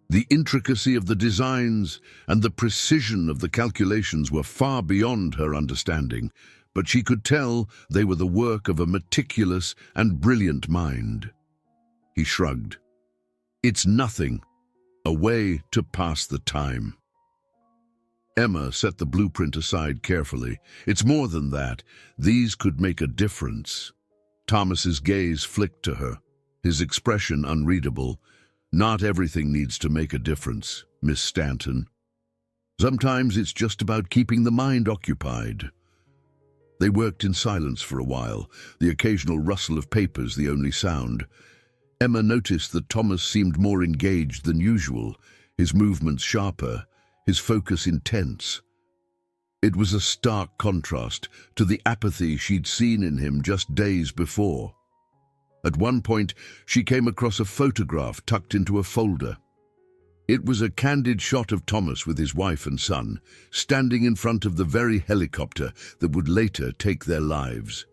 The intricacy of the designs and the precision of the calculations were far beyond her understanding, but she could tell they were the work of a meticulous and brilliant mind. He shrugged. "It's nothing. A way to pass the time." Emma set the blueprint aside carefully. "It's more than that. These could make a difference." Thomas's gaze flicked to her, his expression unreadable. "Not everything needs to make a difference, Miss Stanton. Sometimes it's just about keeping the mind occupied." They worked in silence for a while, the occasional rustle of papers the only sound. Emma noticed that Thomas seemed more engaged than usual, his movements sharper, his focus intense. It was a stark contrast to the apathy she'd seen in him just days before. At one point, she came across a photograph tucked into a folder. It was a candid shot of Thomas with his wife and son, standing in front of the very helicopter that would later take their lives.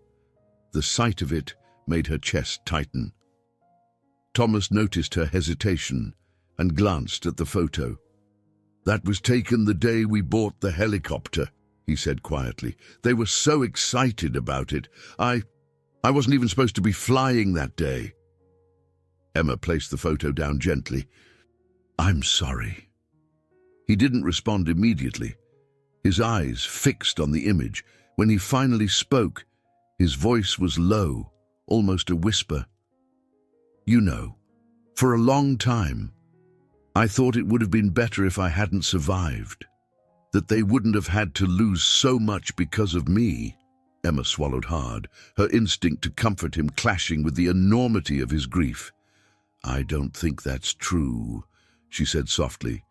The sight of it made her chest tighten. Thomas noticed her hesitation and glanced at the photo. "That was taken the day we bought the helicopter," he said quietly. "They were so excited about it. I wasn't even supposed to be flying that day." Emma placed the photo down gently. "I'm sorry." He didn't respond immediately, his eyes fixed on the image. When he finally spoke, his voice was low, almost a whisper. "You know, for a long time, I thought it would have been better if I hadn't survived, that they wouldn't have had to lose so much because of me." Emma swallowed hard, her instinct to comfort him clashing with the enormity of his grief. "I don't think that's true," she said softly.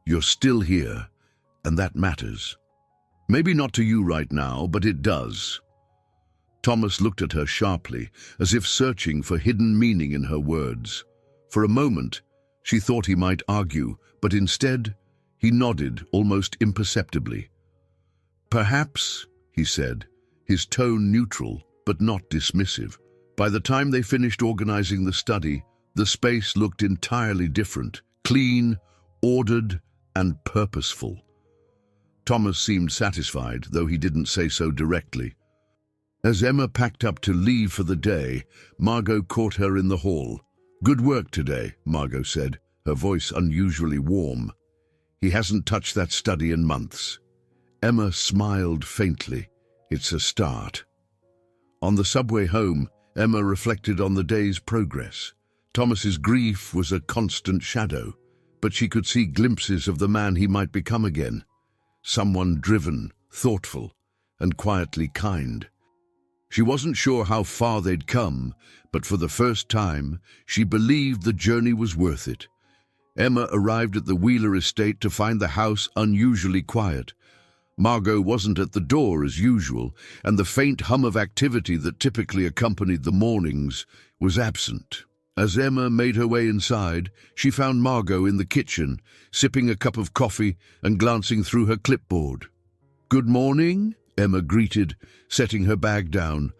"You're still here, and that matters. Maybe not to you right now, but it does." Thomas looked at her sharply, as if searching for hidden meaning in her words. For a moment, she thought he might argue, but instead, he nodded almost imperceptibly. "Perhaps," he said, his tone neutral but not dismissive. By the time they finished organizing the study, the space looked entirely different, clean, ordered, and purposeful. Thomas seemed satisfied, though he didn't say so directly. As Emma packed up to leave for the day, Margot caught her in the hall. "Good work today," Margot said, her voice unusually warm. "He hasn't touched that study in months." Emma smiled faintly. "It's a start." On the subway home, Emma reflected on the day's progress. Thomas's grief was a constant shadow, but she could see glimpses of the man he might become again. Someone driven, thoughtful, and quietly kind. She wasn't sure how far they'd come, but for the first time, she believed the journey was worth it. Emma arrived at the Wheeler estate to find the house unusually quiet. Margot wasn't at the door as usual, and the faint hum of activity that typically accompanied the mornings was absent. As Emma made her way inside, she found Margot in the kitchen, sipping a cup of coffee and glancing through her clipboard. "Good morning," Emma greeted, setting her bag down.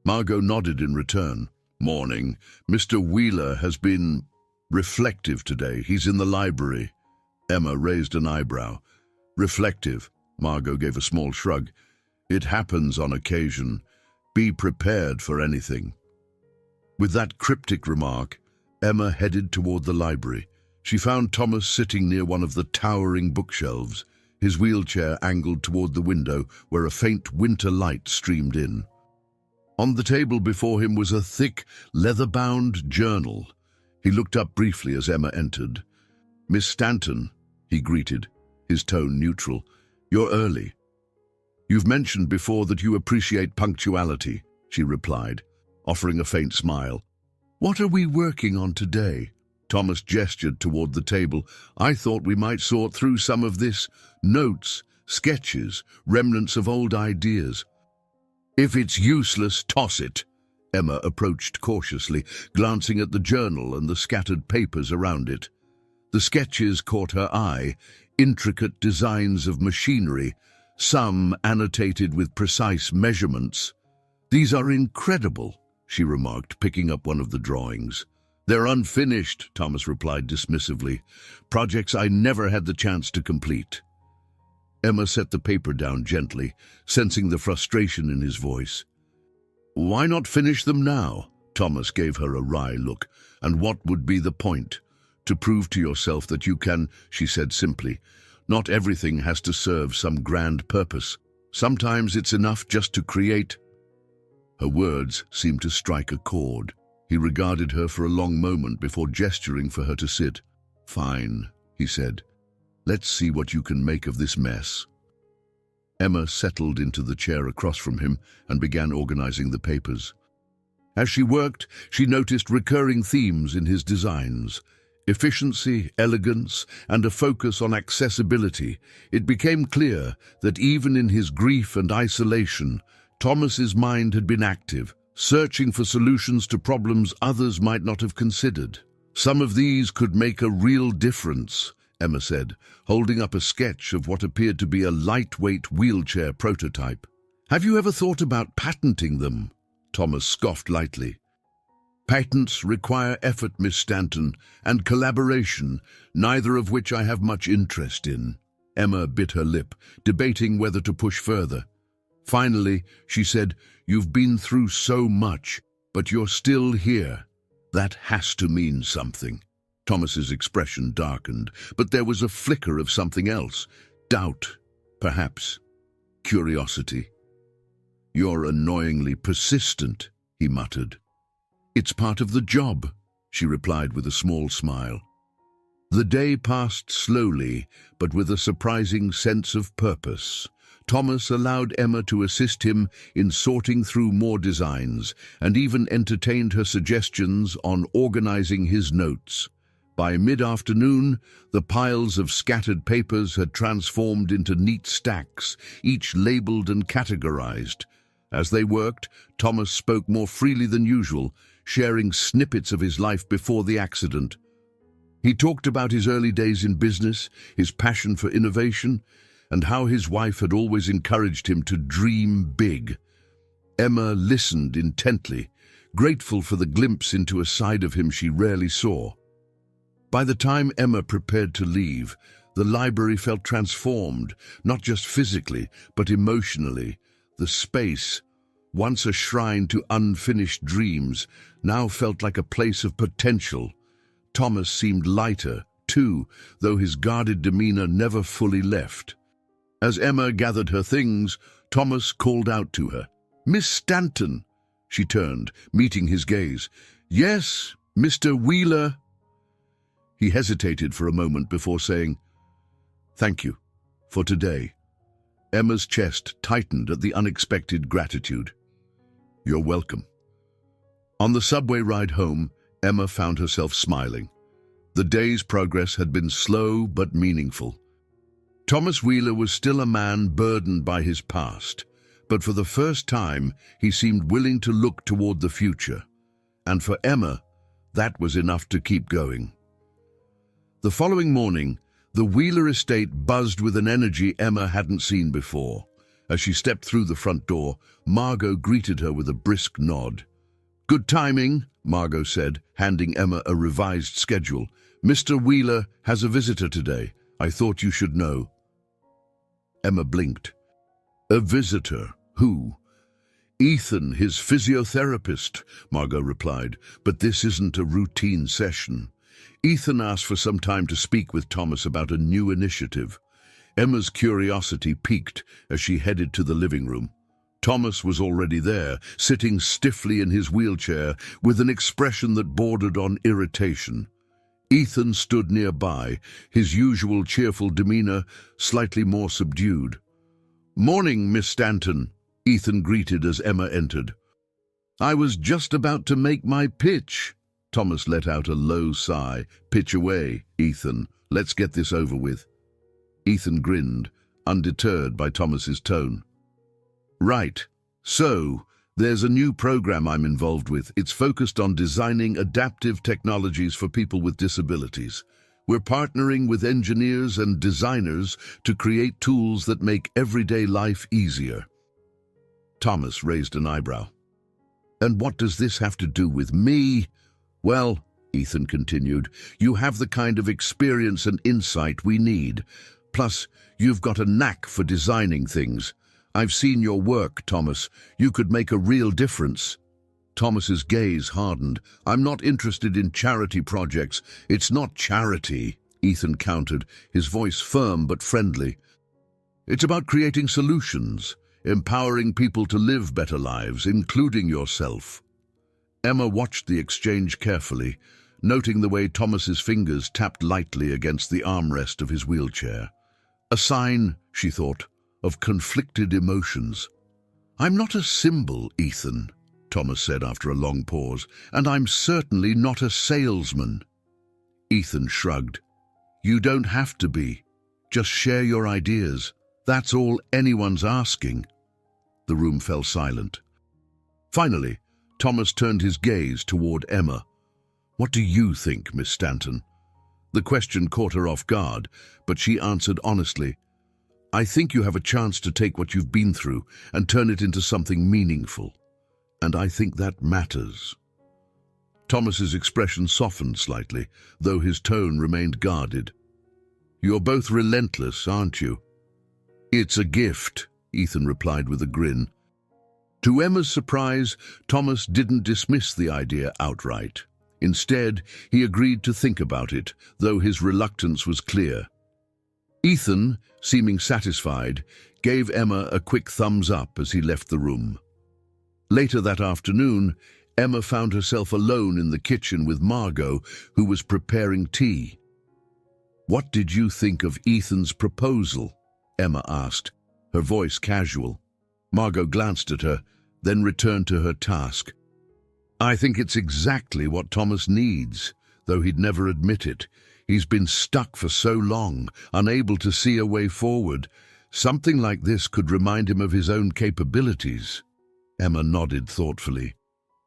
Margot nodded in return. "Morning. Mr. Wheeler has been reflective today. He's in the library." Emma raised an eyebrow. "Reflective?" Margot gave a small shrug. "It happens on occasion. Be prepared for anything." With that cryptic remark, Emma headed toward the library. She found Thomas sitting near one of the towering bookshelves, his wheelchair angled toward the window where a faint winter light streamed in. On the table before him was a thick, leather-bound journal. He looked up briefly as Emma entered. "Miss Stanton," he greeted, his tone neutral. "You're early." "You've mentioned before that you appreciate punctuality," she replied, offering a faint smile. "What are we working on today?" Thomas gestured toward the table. "I thought we might sort through some of this. Notes, sketches, remnants of old ideas." "If it's useless, toss it." Emma approached cautiously, glancing at the journal and the scattered papers around it. The sketches caught her eye, intricate designs of machinery, some annotated with precise measurements. "These are incredible," she remarked, picking up one of the drawings. "They're unfinished," Thomas replied dismissively. "Projects I never had the chance to complete." Emma set the paper down gently, sensing the frustration in his voice. "Why not finish them now?" Thomas gave her a wry look. "And what would be the point? To prove to yourself that you can," she said simply. "Not everything has to serve some grand purpose. Sometimes it's enough just to create." Her words seemed to strike a chord. He regarded her for a long moment before gesturing for her to sit. "Fine," he said. "Let's see what you can make of this mess." Emma settled into the chair across from him and began organizing the papers. As she worked, she noticed recurring themes in his designs: efficiency, elegance, and a focus on accessibility. It became clear that even in his grief and isolation, Thomas's mind had been active, searching for solutions to problems others might not have considered. Some of these could make a real difference, Emma said, holding up a sketch of what appeared to be a lightweight wheelchair prototype. Have you ever thought about patenting them? Thomas scoffed lightly. Patents require effort, Miss Stanton, and collaboration, neither of which I have much interest in. Emma bit her lip, debating whether to push further. Finally, she said, You've been through so much, but you're still here. That has to mean something. Thomas's expression darkened, but there was a flicker of something else. Doubt, perhaps. Curiosity. You're annoyingly persistent, he muttered. It's part of the job, she replied with a small smile. The day passed slowly, but with a surprising sense of purpose. Thomas allowed Emma to assist him in sorting through more designs, and even entertained her suggestions on organizing his notes. By mid-afternoon, the piles of scattered papers had transformed into neat stacks, each labeled and categorized. As they worked, Thomas spoke more freely than usual, sharing snippets of his life before the accident. He talked about his early days in business, his passion for innovation, and how his wife had always encouraged him to dream big. Emma listened intently, grateful for the glimpse into a side of him she rarely saw. By the time Emma prepared to leave, the library felt transformed, not just physically, but emotionally. The space, once a shrine to unfinished dreams, now felt like a place of potential. Thomas seemed lighter, too, though his guarded demeanor never fully left. As Emma gathered her things, Thomas called out to her. "Miss Stanton!" She turned, meeting his gaze. "Yes, Mr. Wheeler." He hesitated for a moment before saying, "Thank you, for today." Emma's chest tightened at the unexpected gratitude. "You're welcome." On the subway ride home, Emma found herself smiling. The day's progress had been slow but meaningful. Thomas Wheeler was still a man burdened by his past, but for the first time he seemed willing to look toward the future. And for Emma, that was enough to keep going. The following morning, the Wheeler estate buzzed with an energy Emma hadn't seen before. As she stepped through the front door, Margot greeted her with a brisk nod. "Good timing," Margot said, handing Emma a revised schedule. "Mr. Wheeler has a visitor today. I thought you should know." Emma blinked. "A visitor? Who?" "Ethan, his physiotherapist," Margot replied, "but this isn't a routine session. Ethan asked for some time to speak with Thomas about a new initiative." Emma's curiosity piqued as she headed to the living room. Thomas was already there, sitting stiffly in his wheelchair with an expression that bordered on irritation. Ethan stood nearby, his usual cheerful demeanor slightly more subdued. "Morning, Miss Stanton," Ethan greeted as Emma entered. "I was just about to make my pitch." Thomas let out a low sigh. "Pitch away, Ethan. Let's get this over with." Ethan grinned, undeterred by Thomas's tone. "Right. So, there's a new program I'm involved with. It's focused on designing adaptive technologies for people with disabilities. We're partnering with engineers and designers to create tools that make everyday life easier." Thomas raised an eyebrow. "And what does this have to do with me?" "Well," Ethan continued, "you have the kind of experience and insight we need. Plus, you've got a knack for designing things. I've seen your work, Thomas. You could make a real difference." Thomas's gaze hardened. "I'm not interested in charity projects." "It's not charity," Ethan countered, his voice firm but friendly. "It's about creating solutions, empowering people to live better lives, including yourself." Emma watched the exchange carefully, noting the way Thomas's fingers tapped lightly against the armrest of his wheelchair. A sign, she thought, of conflicted emotions. "I'm not a symbol, Ethan," Thomas said after a long pause, "and I'm certainly not a salesman." Ethan shrugged. "You don't have to be. Just share your ideas. That's all anyone's asking." The room fell silent. Finally, Thomas turned his gaze toward Emma. "What do you think, Miss Stanton?" The question caught her off guard, but she answered honestly, "I think you have a chance to take what you've been through and turn it into something meaningful. And I think that matters." Thomas's expression softened slightly, though his tone remained guarded. "You're both relentless, aren't you?" "It's a gift," Ethan replied with a grin. To Emma's surprise, Thomas didn't dismiss the idea outright. Instead, he agreed to think about it, though his reluctance was clear. Ethan, seeming satisfied, gave Emma a quick thumbs up as he left the room. Later that afternoon, Emma found herself alone in the kitchen with Margot, who was preparing tea. "What did you think of Ethan's proposal?" Emma asked, her voice casual. Margot glanced at her, then returned to her task. "I think it's exactly what Thomas needs, though he'd never admit it. He's been stuck for so long, unable to see a way forward. Something like this could remind him of his own capabilities." Emma nodded thoughtfully.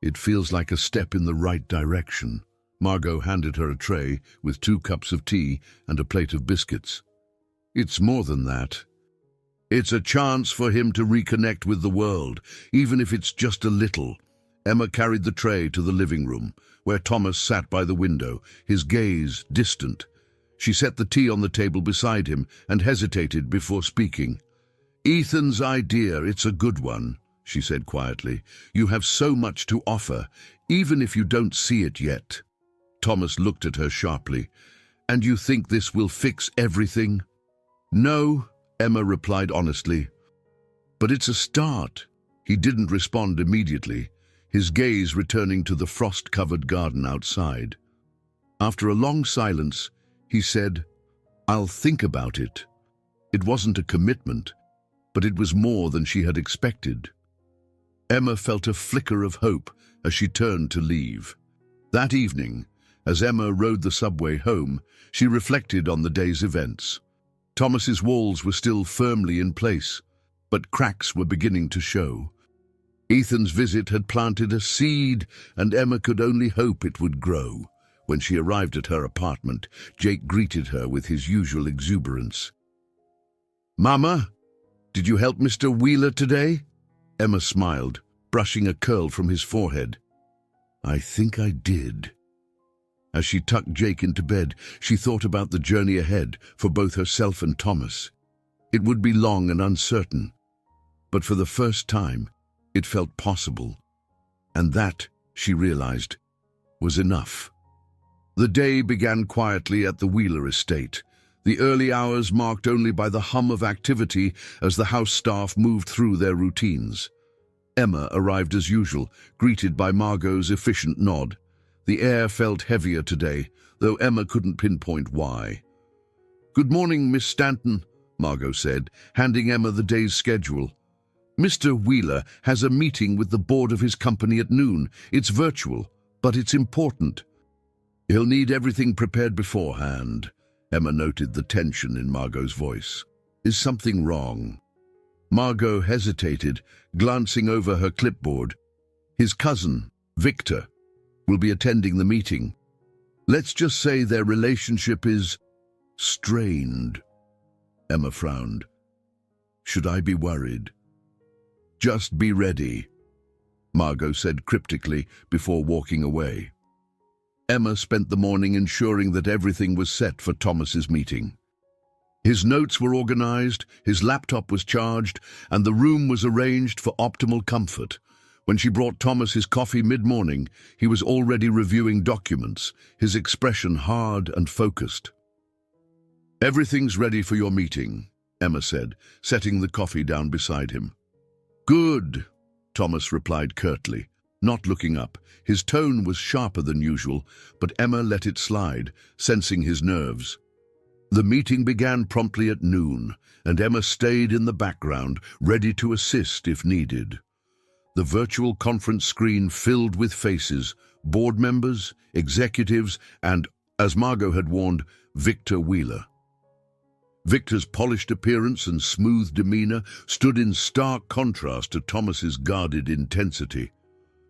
"It feels like a step in the right direction." Margot handed her a tray with 2 cups of tea and a plate of biscuits. "It's more than that. It's a chance for him to reconnect with the world, even if it's just a little." Emma carried the tray to the living room, where Thomas sat by the window, his gaze distant. She set the tea on the table beside him and hesitated before speaking. "Ethan's idea, it's a good one," she said quietly. "You have so much to offer, even if you don't see it yet." Thomas looked at her sharply. "And you think this will fix everything?" "No," Emma replied honestly. "But it's a start." He didn't respond immediately, his gaze returning to the frost-covered garden outside. After a long silence, he said, "I'll think about it." It wasn't a commitment, but it was more than she had expected. Emma felt a flicker of hope as she turned to leave. That evening, as Emma rode the subway home, she reflected on the day's events. Thomas's walls were still firmly in place, but cracks were beginning to show. Ethan's visit had planted a seed, and Emma could only hope it would grow. When she arrived at her apartment, Jake greeted her with his usual exuberance. "Mama, did you help Mr. Wheeler today?" Emma smiled, brushing a curl from his forehead. "I think I did." As she tucked Jake into bed, she thought about the journey ahead for both herself and Thomas. It would be long and uncertain, but for the first time, it felt possible. And that, she realized, was enough. The day began quietly at the Wheeler estate, the early hours marked only by the hum of activity as the house staff moved through their routines. Emma arrived as usual, greeted by Margot's efficient nod. The air felt heavier today, though Emma couldn't pinpoint why. "Good morning, Miss Stanton," Margot said, handing Emma the day's schedule. "Mr. Wheeler has a meeting with the board of his company at noon. It's virtual, but it's important." "He'll need everything prepared beforehand." Emma noted the tension in Margot's voice. "Is something wrong?" Margot hesitated, glancing over her clipboard. "His cousin, Victor, will be attending the meeting. Let's just say their relationship is strained." Emma frowned. "Should I be worried?" "Just be ready," Margot said cryptically before walking away. Emma spent the morning ensuring that everything was set for Thomas's meeting. His notes were organized, his laptop was charged, and the room was arranged for optimal comfort. When she brought Thomas his coffee mid-morning, he was already reviewing documents, his expression hard and focused. "Everything's ready for your meeting," Emma said, setting the coffee down beside him. "Good," Thomas replied curtly, not looking up. His tone was sharper than usual, but Emma let it slide, sensing his nerves. The meeting began promptly at noon, and Emma stayed in the background, ready to assist if needed. The virtual conference screen filled with faces, board members, executives, and, as Margot had warned, Victor Wheeler. Victor's polished appearance and smooth demeanor stood in stark contrast to Thomas's guarded intensity.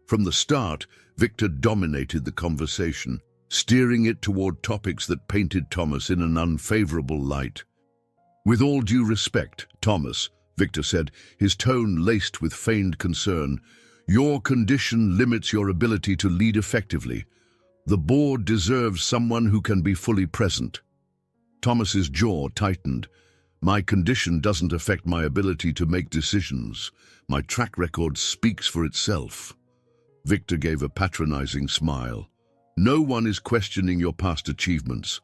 From the start, Victor dominated the conversation, steering it toward topics that painted Thomas in an unfavorable light. "With all due respect, Thomas," Victor said, his tone laced with feigned concern, "your condition limits your ability to lead effectively. The board deserves someone who can be fully present." Thomas's jaw tightened. "My condition doesn't affect my ability to make decisions. My track record speaks for itself." Victor gave a patronizing smile. "No one is questioning your past achievements.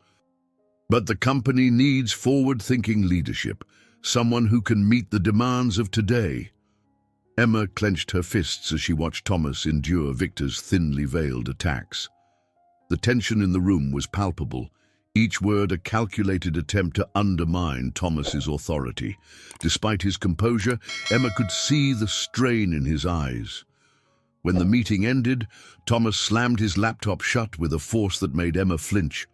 But the company needs forward-thinking leadership, someone who can meet the demands of today." Emma clenched her fists as she watched Thomas endure Victor's thinly veiled attacks. The tension in the room was palpable, each word a calculated attempt to undermine Thomas's authority. Despite his composure, Emma could see the strain in his eyes. When the meeting ended, Thomas slammed his laptop shut with a force that made Emma flinch.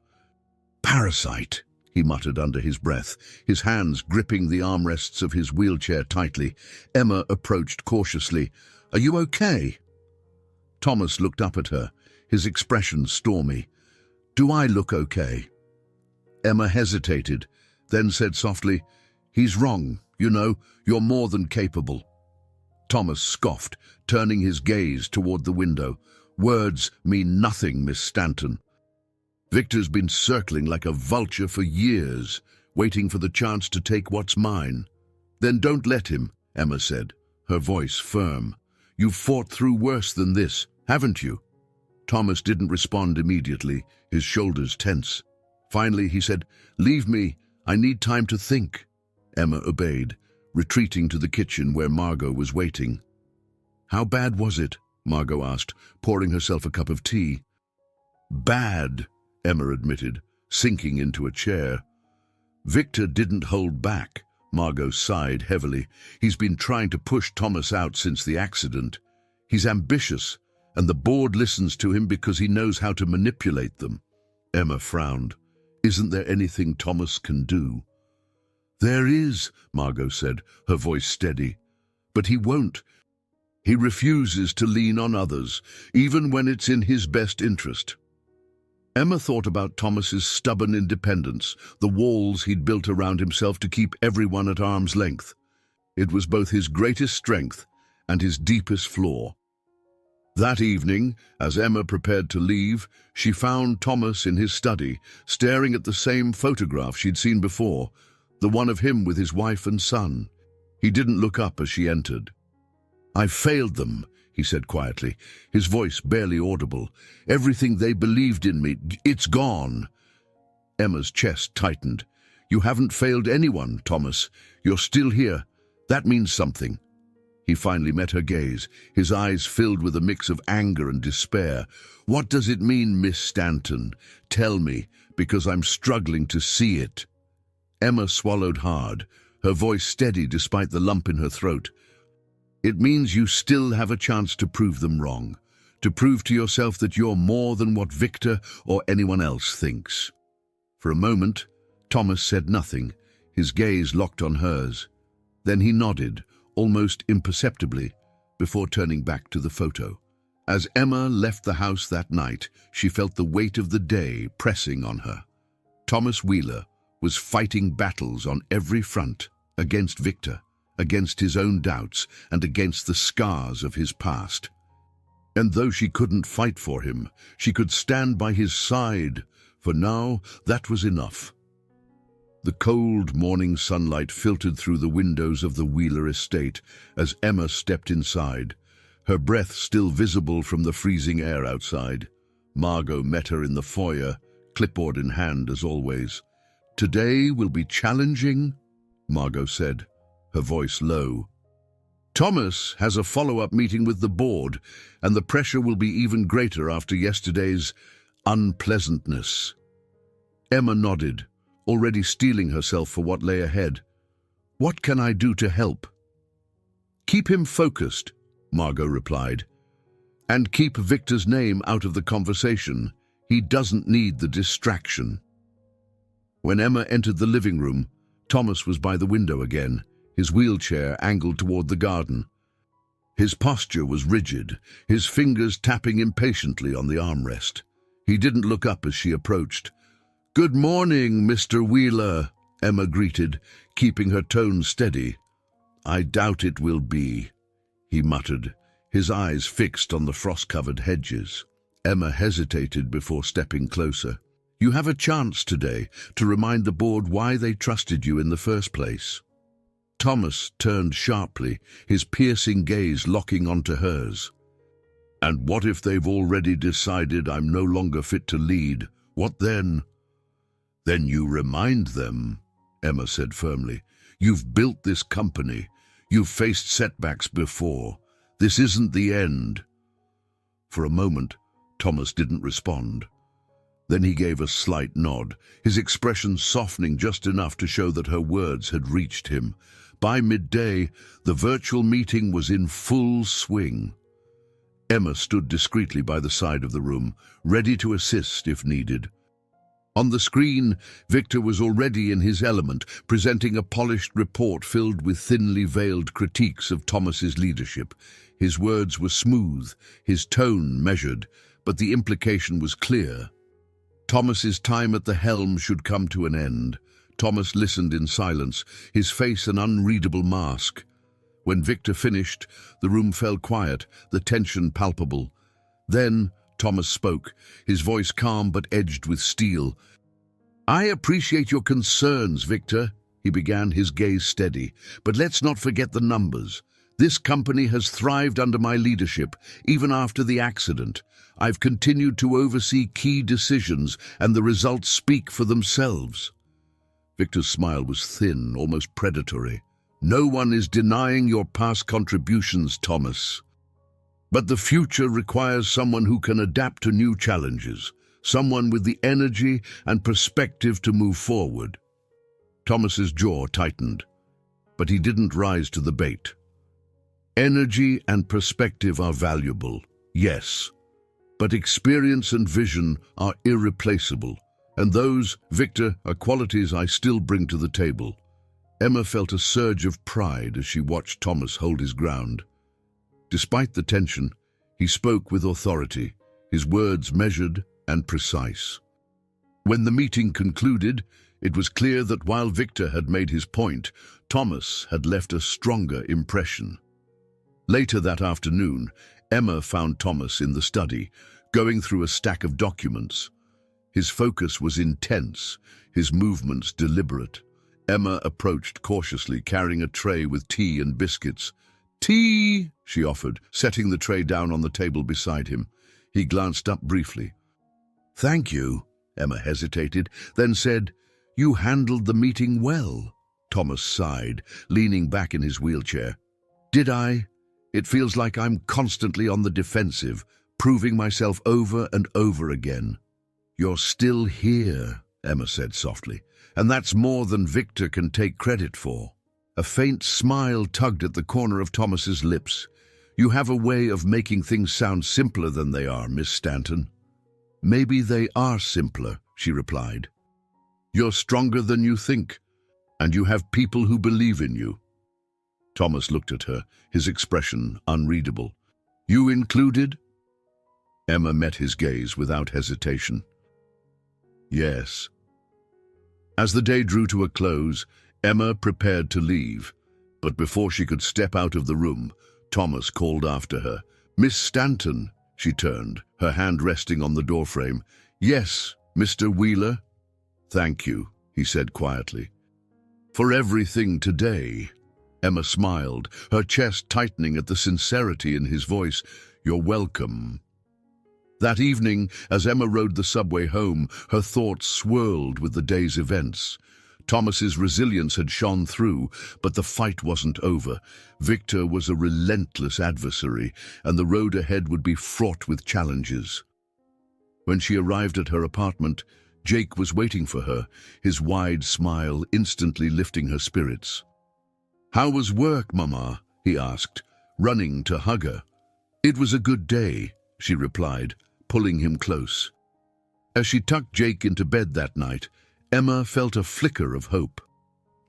"Parasite," he muttered under his breath, his hands gripping the armrests of his wheelchair tightly. Emma approached cautiously. "Are you okay?" Thomas looked up at her, his expression stormy. "Do I look okay?" Emma hesitated, then said softly, "He's wrong. You know, you're more than capable." Thomas scoffed, turning his gaze toward the window. "Words mean nothing, Miss Stanton. Victor's been circling like a vulture for years, waiting for the chance to take what's mine." "Then don't let him," Emma said, her voice firm. "You've fought through worse than this, haven't you?" Thomas didn't respond immediately, his shoulders tense. Finally, he said, "Leave me. I need time to think." Emma obeyed, retreating to the kitchen where Margot was waiting. "How bad was it?" Margot asked, pouring herself a cup of tea. "Bad," Emma admitted, sinking into a chair. "Victor didn't hold back," Margot sighed heavily. "He's been trying to push Thomas out since the accident. He's ambitious, and the board listens to him because he knows how to manipulate them." Emma frowned. "Isn't there anything Thomas can do?" "There is," Margot said, her voice steady. "But he won't. He refuses to lean on others, even when it's in his best interest." Emma thought about Thomas's stubborn independence, the walls he'd built around himself to keep everyone at arm's length. It was both his greatest strength and his deepest flaw. That evening, as Emma prepared to leave, she found Thomas in his study, staring at the same photograph she'd seen before, the one of him with his wife and son. He didn't look up as she entered. "I failed them," he said quietly, his voice barely audible. "Everything they believed in me, it's gone." Emma's chest tightened. "You haven't failed anyone, Thomas. You're still here. That means something." He finally met her gaze, his eyes filled with a mix of anger and despair. "What does it mean, Miss Stanton? Tell me, because I'm struggling to see it." Emma swallowed hard, her voice steady despite the lump in her throat. "It means you still have a chance to prove them wrong, to prove to yourself that you're more than what Victor or anyone else thinks." For a moment, Thomas said nothing, his gaze locked on hers. Then he nodded, almost imperceptibly, before turning back to the photo. As Emma left the house that night, she felt the weight of the day pressing on her. Thomas Wheeler was fighting battles on every front, against Victor, against his own doubts, and against the scars of his past. And though she couldn't fight for him, she could stand by his side. For now, that was enough. The cold morning sunlight filtered through the windows of the Wheeler estate as Emma stepped inside, her breath still visible from the freezing air outside. Margot met her in the foyer, clipboard in hand as always. "Today will be challenging," Margot said, her voice low. "Thomas has a follow-up meeting with the board, and the pressure will be even greater after yesterday's unpleasantness." Emma nodded, already steeling herself for what lay ahead. "What can I do to help?" "Keep him focused," Margot replied. "And keep Victor's name out of the conversation. He doesn't need the distraction." When Emma entered the living room, Thomas was by the window again, his wheelchair angled toward the garden. His posture was rigid, his fingers tapping impatiently on the armrest. He didn't look up as she approached. "Good morning, Mr. Wheeler," Emma greeted, keeping her tone steady. "I doubt it will be," he muttered, his eyes fixed on the frost-covered hedges. Emma hesitated before stepping closer. "You have a chance today to remind the board why they trusted you in the first place." Thomas turned sharply, his piercing gaze locking onto hers. "And what if they've already decided I'm no longer fit to lead? What then?" "Then you remind them," Emma said firmly. "You've built this company. You've faced setbacks before. This isn't the end." For a moment, Thomas didn't respond. Then he gave a slight nod, his expression softening just enough to show that her words had reached him. By midday, the virtual meeting was in full swing. Emma stood discreetly by the side of the room, ready to assist if needed. On the screen, Victor was already in his element, presenting a polished report filled with thinly veiled critiques of Thomas's leadership. His words were smooth, his tone measured, but the implication was clear. Thomas's time at the helm should come to an end. Thomas listened in silence, his face an unreadable mask. When Victor finished, the room fell quiet, the tension palpable. Then Thomas spoke, his voice calm but edged with steel. "I appreciate your concerns, Victor," he began, his gaze steady. "But let's not forget the numbers. This company has thrived under my leadership, even after the accident. I've continued to oversee key decisions, and the results speak for themselves." Victor's smile was thin, almost predatory. "No one is denying your past contributions, Thomas. But the future requires someone who can adapt to new challenges, someone with the energy and perspective to move forward." Thomas's jaw tightened, but he didn't rise to the bait. "Energy and perspective are valuable, yes, but experience and vision are irreplaceable, and those, Victor, are qualities I still bring to the table." Emma felt a surge of pride as she watched Thomas hold his ground. Despite the tension, he spoke with authority, his words measured and precise. When the meeting concluded, it was clear that while Victor had made his point, Thomas had left a stronger impression. Later that afternoon, Emma found Thomas in the study, going through a stack of documents. His focus was intense, his movements deliberate. Emma approached cautiously, carrying a tray with tea and biscuits. "Tea," she offered, setting the tray down on the table beside him. He glanced up briefly. "Thank you," Emma hesitated, then said, "You handled the meeting well." Thomas sighed, leaning back in his wheelchair. "Did I? It feels like I'm constantly on the defensive, proving myself over and over again." "You're still here," Emma said softly, "and that's more than Victor can take credit for." A faint smile tugged at the corner of Thomas's lips. "You have a way of making things sound simpler than they are, Miss Stanton." "Maybe they are simpler," she replied. "You're stronger than you think, and you have people who believe in you." Thomas looked at her, his expression unreadable. "You included?" Emma met his gaze without hesitation. "Yes." As the day drew to a close, Emma prepared to leave, but before she could step out of the room, Thomas called after her. "Miss Stanton," she turned, her hand resting on the doorframe. "Yes, Mr. Wheeler?" "Thank you," he said quietly. "For everything today." Emma smiled, her chest tightening at the sincerity in his voice. "You're welcome." That evening, as Emma rode the subway home, her thoughts swirled with the day's events. Thomas's resilience had shone through, but the fight wasn't over. Victor was a relentless adversary, and the road ahead would be fraught with challenges. When she arrived at her apartment, Jake was waiting for her, his wide smile instantly lifting her spirits. "How was work, Mama?" he asked, running to hug her. "It was a good day," she replied, pulling him close. As she tucked Jake into bed that night, Emma felt a flicker of hope.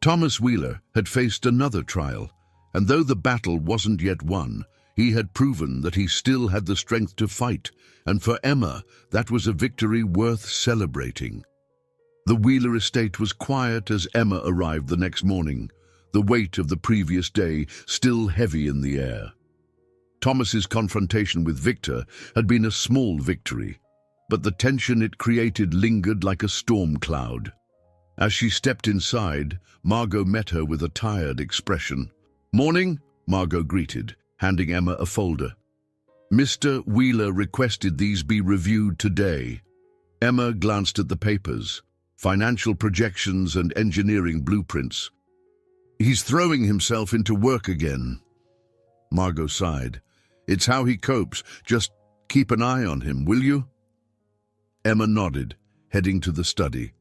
Thomas Wheeler had faced another trial, and though the battle wasn't yet won, He had proven that he still had the strength to fight, and for Emma, that was a victory worth celebrating. The Wheeler estate was quiet as Emma arrived the next morning, the weight of the previous day still heavy in the air. Thomas's confrontation with Victor had been a small victory, but the tension it created lingered like a storm cloud. As she stepped inside, Margot met her with a tired expression. "Morning," Margot greeted, handing Emma a folder. "Mr. Wheeler requested these be reviewed today." Emma glanced at the papers, financial projections and engineering blueprints. "He's throwing himself into work again." Margot sighed. "It's how he copes. Just keep an eye on him, will you?" Emma nodded, heading to the study.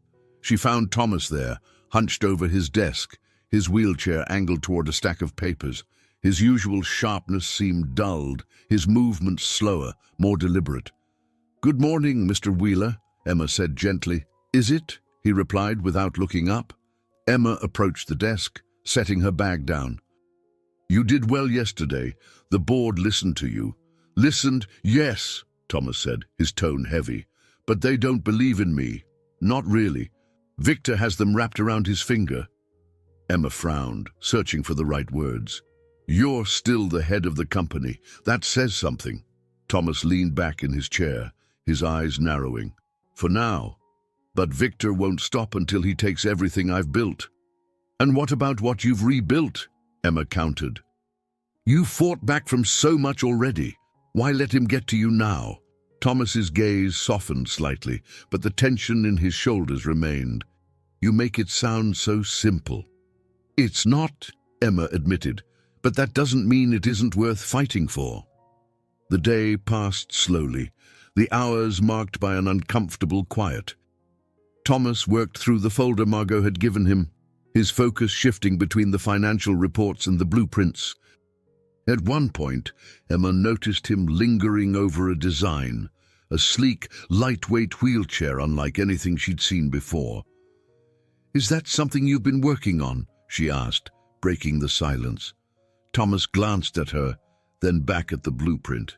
She found Thomas there, hunched over his desk, his wheelchair angled toward a stack of papers. His usual sharpness seemed dulled, his movements slower, more deliberate. "Good morning, Mr. Wheeler," Emma said gently. "Is it?" he replied without looking up. Emma approached the desk, setting her bag down. "You did well yesterday. The board listened to you." "Listened? Yes," Thomas said, his tone heavy. "But they don't believe in me. Not really. Victor has them wrapped around his finger." Emma frowned, searching for the right words. "You're still the head of the company. That says something." Thomas leaned back in his chair, his eyes narrowing. "For now. But Victor won't stop until he takes everything I've built." "And what about what you've rebuilt?" Emma countered. "You fought back from so much already. Why let him get to you now?" Thomas's gaze softened slightly, but the tension in his shoulders remained. "You make it sound so simple." "It's not," Emma admitted, "but that doesn't mean it isn't worth fighting for." The day passed slowly, the hours marked by an uncomfortable quiet. Thomas worked through the folder Margot had given him, his focus shifting between the financial reports and the blueprints. At one point, Emma noticed him lingering over a design, a sleek, lightweight wheelchair unlike anything she'd seen before. "Is that something you've been working on?" she asked, breaking the silence. Thomas glanced at her, then back at the blueprint.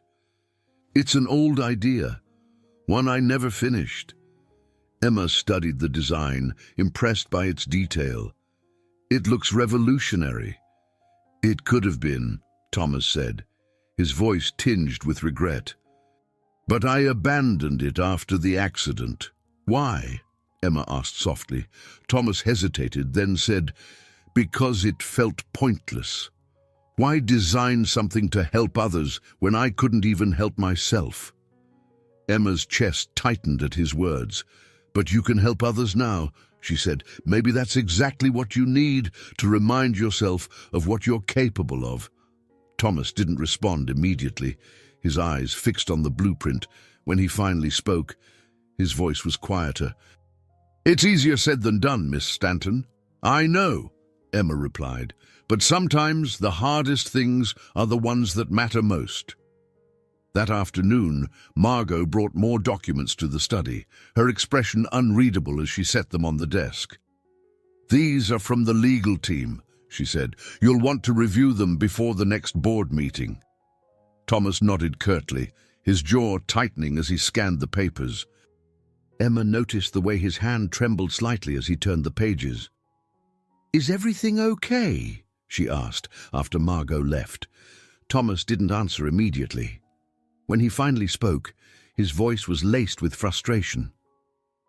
"It's an old idea, one I never finished." Emma studied the design, impressed by its detail. "It looks revolutionary." "It could have been," Thomas said, his voice tinged with regret. "But I abandoned it after the accident." "Why?" Emma asked softly. Thomas hesitated, then said, "Because it felt pointless. Why design something to help others when I couldn't even help myself?" Emma's chest tightened at his words. "But you can help others now," she said. "Maybe that's exactly what you need to remind yourself of what you're capable of." Thomas didn't respond immediately, his eyes fixed on the blueprint. When he finally spoke, his voice was quieter. "It's easier said than done, Miss Stanton." "I know," Emma replied, "but sometimes the hardest things are the ones that matter most." That afternoon, Margot brought more documents to the study, her expression unreadable as she set them on the desk. "These are from the legal team," she said. "You'll want to review them before the next board meeting." Thomas nodded curtly, his jaw tightening as he scanned the papers. Emma noticed the way his hand trembled slightly as he turned the pages. "Is everything okay?" she asked after Margot left. Thomas didn't answer immediately. When he finally spoke, his voice was laced with frustration.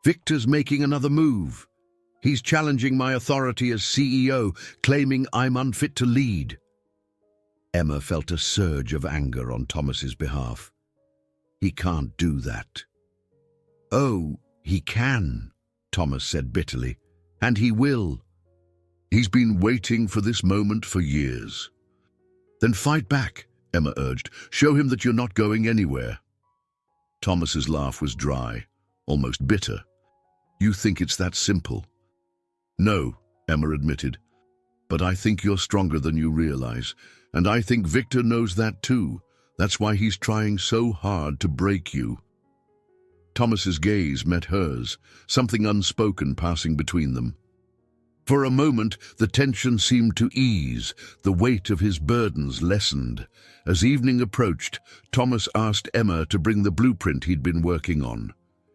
"Victor's making another move. He's challenging my authority as CEO, claiming I'm unfit to lead." Emma felt a surge of anger on Thomas's behalf. "He can't do that." "Oh, he can," Thomas said bitterly, "and he will. He's been waiting for this moment for years." "Then fight back," Emma urged. "Show him that you're not going anywhere." Thomas's laugh was dry, almost bitter. "You think it's that simple?" "No," Emma admitted, "but I think you're stronger than you realize, and I think Victor knows that too. That's why he's trying so hard to break you." Thomas's gaze met hers, something unspoken passing between them. For a moment, the tension seemed to ease, the weight of his burdens lessened. As evening approached, Thomas asked Emma to bring the blueprint he'd been working on.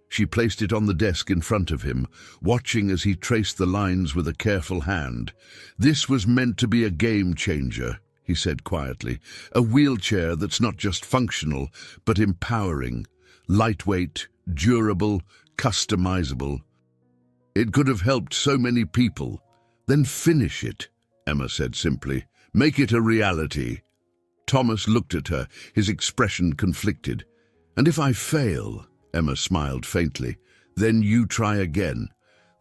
She placed it on the desk in front of him, watching as he traced the lines with a careful hand. "This was meant to be a game changer," he said quietly. "A wheelchair that's not just functional, but empowering. Lightweight, durable, customizable. It could have helped so many people." "Then finish it," Emma said simply. "Make it a reality." Thomas looked at her, his expression conflicted. "And if I fail," Emma smiled faintly, "then you try again.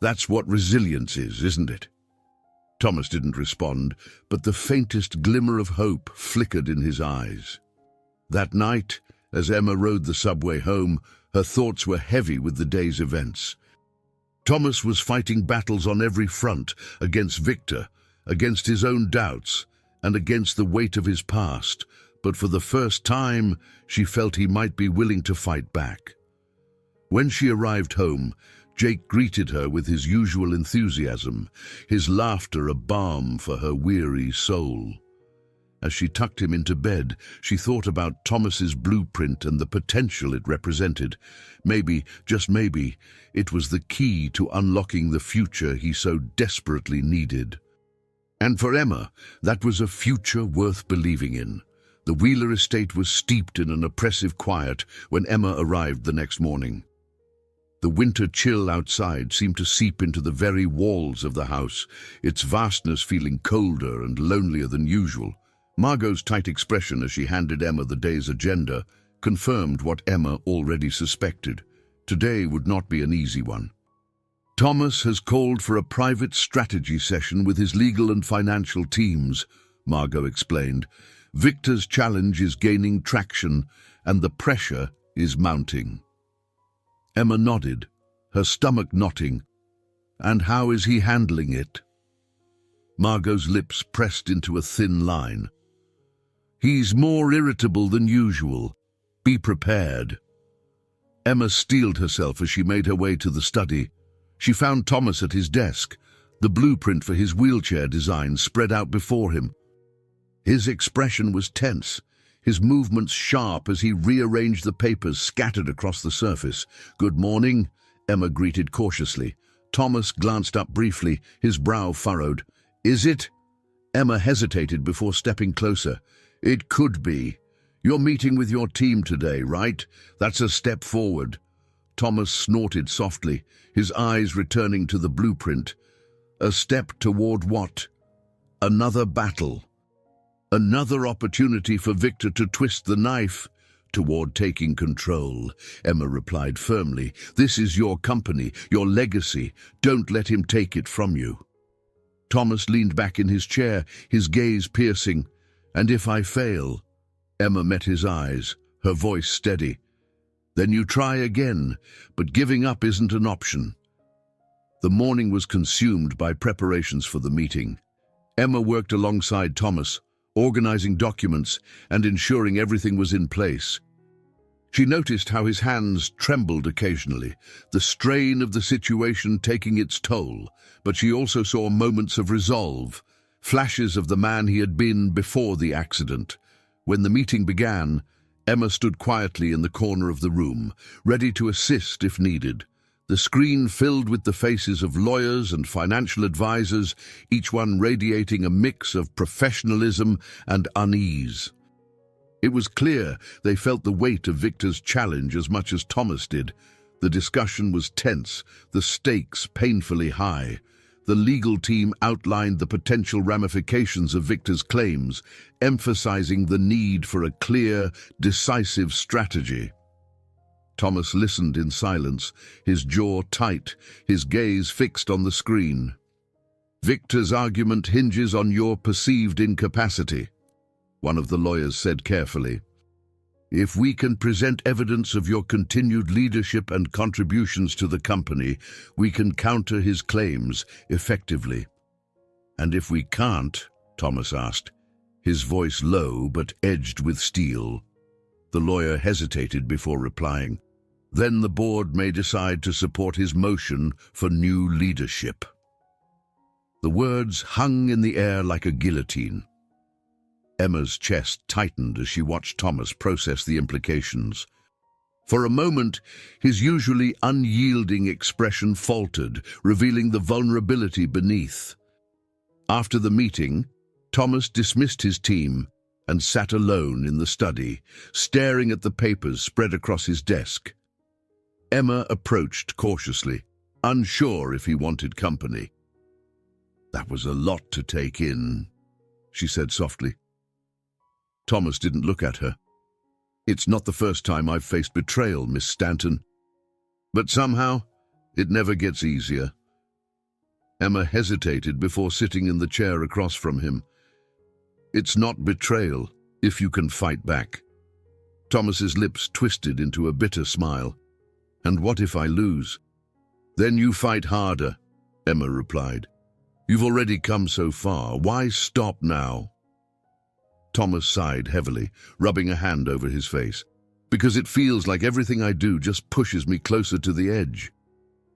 That's what resilience is, isn't it?" Thomas didn't respond, but the faintest glimmer of hope flickered in his eyes. That night, as Emma rode the subway home, her thoughts were heavy with the day's events. Thomas was fighting battles on every front, against Victor, against his own doubts, and against the weight of his past, but for the first time, she felt he might be willing to fight back. When she arrived home, Jake greeted her with his usual enthusiasm, his laughter a balm for her weary soul. As she tucked him into bed, she thought about Thomas's blueprint and the potential it represented. Maybe, just maybe, it was the key to unlocking the future he so desperately needed. And for Emma, that was a future worth believing in. The Wheeler estate was steeped in an oppressive quiet when Emma arrived the next morning. The winter chill outside seemed to seep into the very walls of the house, its vastness feeling colder and lonelier than usual. Margot's tight expression as she handed Emma the day's agenda confirmed what Emma already suspected. Today would not be an easy one. "Thomas has called for a private strategy session with his legal and financial teams," Margot explained. "Victor's challenge is gaining traction, and the pressure is mounting." Emma nodded, her stomach knotting. "And how is he handling it?" Margot's lips pressed into a thin line. "He's more irritable than usual. Be prepared." Emma steeled herself as she made her way to the study. She found Thomas at his desk, the blueprint for his wheelchair design spread out before him. His expression was tense, his movements sharp as he rearranged the papers scattered across the surface. "Good morning," Emma greeted cautiously. Thomas glanced up briefly, his brow furrowed. "Is it?" Emma hesitated before stepping closer. "It could be. You're meeting with your team today, right? That's a step forward." Thomas snorted softly, his eyes returning to the blueprint. "A step toward what?" "Another battle. Another opportunity for Victor to twist the knife." "Toward taking control," Emma replied firmly. "This is your company, your legacy. Don't let him take it from you." Thomas leaned back in his chair, his gaze piercing. "And if I fail?" Emma met his eyes, her voice steady. "Then you try again, but giving up isn't an option." The morning was consumed by preparations for the meeting. Emma worked alongside Thomas, organizing documents and ensuring everything was in place. She noticed how his hands trembled occasionally, the strain of the situation taking its toll, but she also saw moments of resolve, flashes of the man he had been before the accident. When the meeting began, Emma stood quietly in the corner of the room, ready to assist if needed. The screen filled with the faces of lawyers and financial advisors, each one radiating a mix of professionalism and unease. It was clear they felt the weight of Victor's challenge as much as Thomas did. The discussion was tense, the stakes painfully high. The legal team outlined the potential ramifications of Victor's claims, emphasizing the need for a clear, decisive strategy. Thomas listened in silence, his jaw tight, his gaze fixed on the screen. "Victor's argument hinges on your perceived incapacity," one of the lawyers said carefully. "If we can present evidence of your continued leadership and contributions to the company, we can counter his claims effectively." "And if we can't?" Thomas asked, his voice low but edged with steel. The lawyer hesitated before replying. "Then the board may decide to support his motion for new leadership." The words hung in the air like a guillotine. Emma's chest tightened as she watched Thomas process the implications. For a moment, his usually unyielding expression faltered, revealing the vulnerability beneath. After the meeting, Thomas dismissed his team and sat alone in the study, staring at the papers spread across his desk. Emma approached cautiously, unsure if he wanted company. "That was a lot to take in," she said softly. Thomas didn't look at her. "It's not the first time I've faced betrayal, Miss Stanton. But somehow, it never gets easier." Emma hesitated before sitting in the chair across from him. "It's not betrayal, if you can fight back." Thomas's lips twisted into a bitter smile. "And what if I lose?" "Then you fight harder," Emma replied. "You've already come so far. Why stop now?" Thomas sighed heavily, rubbing a hand over his face. "Because it feels like everything I do just pushes me closer to the edge.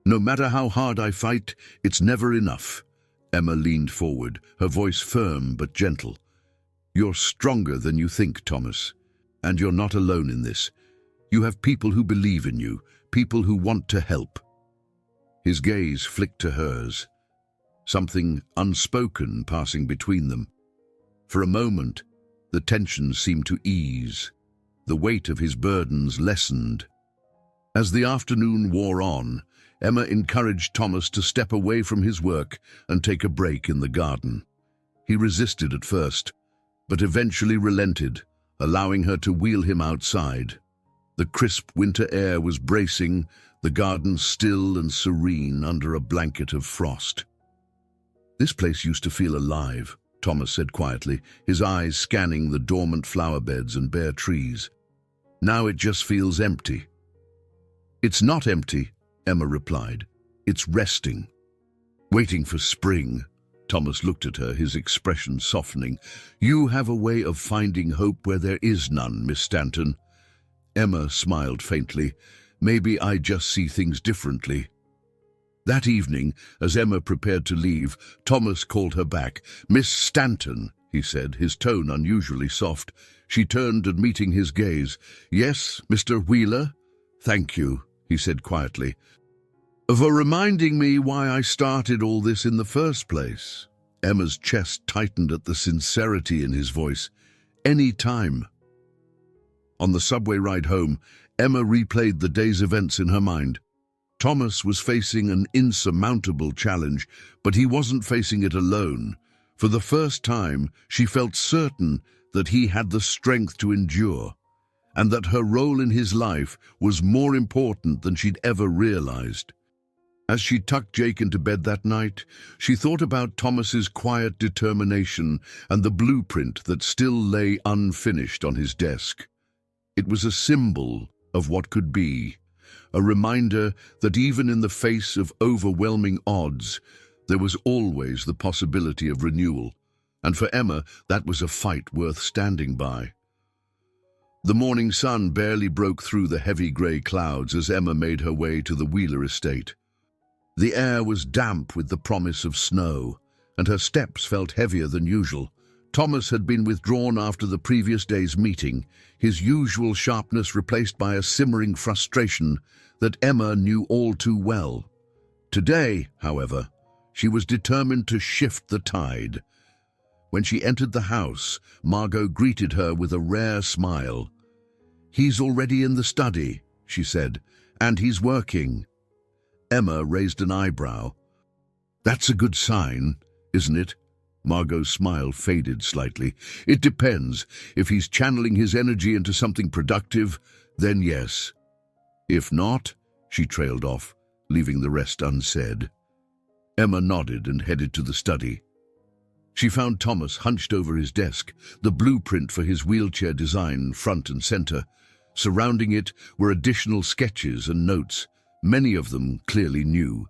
No matter how hard I fight, it's never enough." Emma leaned forward, her voice firm but gentle. "You're stronger than you think, Thomas. And you're not alone in this. You have people who believe in you, people who want to help." His gaze flicked to hers, something unspoken passing between them. For a moment, the tension seemed to ease. The weight of his burdens lessened. As the afternoon wore on, Emma encouraged Thomas to step away from his work and take a break in the garden. He resisted at first, but eventually relented, allowing her to wheel him outside. The crisp winter air was bracing, the garden still and serene under a blanket of frost. "This place used to feel alive," Thomas said quietly, his eyes scanning the dormant flower beds and bare trees. "Now it just feels empty." "It's not empty," Emma replied. "It's resting. Waiting for spring." Thomas looked at her, his expression softening. "You have a way of finding hope where there is none, Miss Stanton." Emma smiled faintly. "Maybe I just see things differently." That evening, as Emma prepared to leave, Thomas called her back. "Miss Stanton," he said, his tone unusually soft. She turned and meeting his gaze. "Yes, Mr. Wheeler?" "Thank you," he said quietly, "for reminding me why I started all this in the first place." Emma's chest tightened at the sincerity in his voice. "Any time." On the subway ride home, Emma replayed the day's events in her mind. Thomas was facing an insurmountable challenge, but he wasn't facing it alone. For the first time, she felt certain that he had the strength to endure, and that her role in his life was more important than she'd ever realized. As she tucked Jake into bed that night, she thought about Thomas's quiet determination and the blueprint that still lay unfinished on his desk. It was a symbol of what could be, a reminder that even in the face of overwhelming odds, there was always the possibility of renewal, and for Emma, that was a fight worth standing by. The morning sun barely broke through the heavy grey clouds as Emma made her way to the Wheeler estate. The air was damp with the promise of snow, and her steps felt heavier than usual. Thomas had been withdrawn after the previous day's meeting, his usual sharpness replaced by a simmering frustration that Emma knew all too well. Today, however, she was determined to shift the tide. When she entered the house, Margot greeted her with a rare smile. "He's already in the study," she said, "and he's working." Emma raised an eyebrow. "That's a good sign, isn't it?" Margot's smile faded slightly. "It depends. If he's channeling his energy into something productive, then yes. If not," she trailed off, leaving the rest unsaid. Emma nodded and headed to the study. She found Thomas hunched over his desk, the blueprint for his wheelchair design front and center. Surrounding it were additional sketches and notes, many of them clearly new.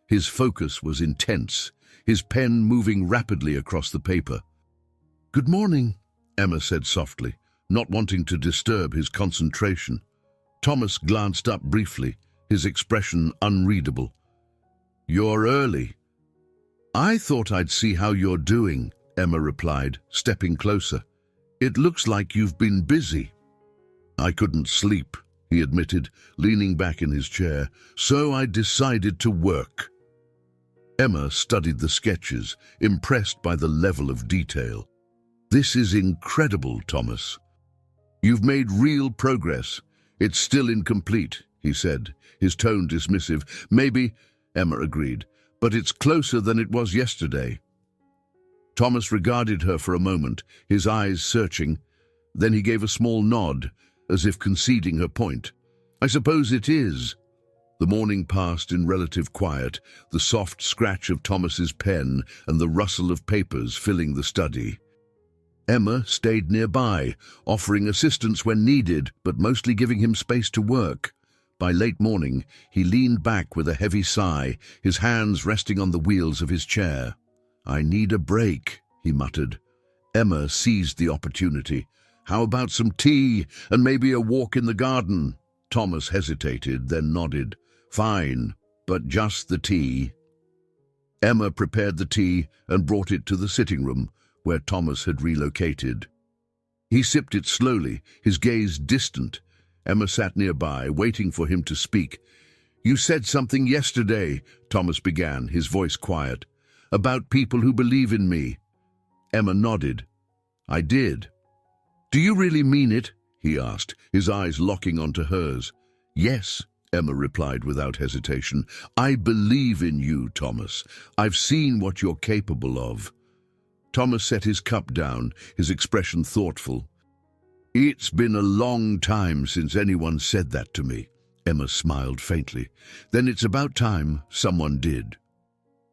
His focus was intense, his pen moving rapidly across the paper. "Good morning," Emma said softly, not wanting to disturb his concentration. Thomas glanced up briefly, his expression unreadable. "You're early." "I thought I'd see how you're doing," Emma replied, stepping closer. "It looks like you've been busy." "I couldn't sleep," he admitted, leaning back in his chair, "so I decided to work." Emma studied the sketches, impressed by the level of detail. "This is incredible, Thomas. You've made real progress. It's still incomplete," he said, his tone dismissive. "Maybe," Emma agreed, "but it's closer than it was yesterday." Thomas regarded her for a moment, his eyes searching. Then he gave a small nod, as if conceding her point. "I suppose it is." The morning passed in relative quiet, the soft scratch of Thomas's pen and the rustle of papers filling the study. Emma stayed nearby, offering assistance when needed, but mostly giving him space to work. By late morning, he leaned back with a heavy sigh, his hands resting on the wheels of his chair. "I need a break," he muttered. Emma seized the opportunity. "How about some tea and maybe a walk in the garden?" Thomas hesitated, then nodded. "Fine, but just the tea." Emma prepared the tea and brought it to the sitting room, where Thomas had relocated. He sipped it slowly, his gaze distant. Emma sat nearby, waiting for him to speak. "You said something yesterday," Thomas began, his voice quiet, "about people who believe in me." Emma nodded. "I did." "Do you really mean it?" he asked, his eyes locking onto hers. "Yes," Emma replied without hesitation. "I believe in you, Thomas. I've seen what you're capable of." Thomas set his cup down, his expression thoughtful. "It's been a long time since anyone said that to me," Emma smiled faintly. "Then it's about time someone did."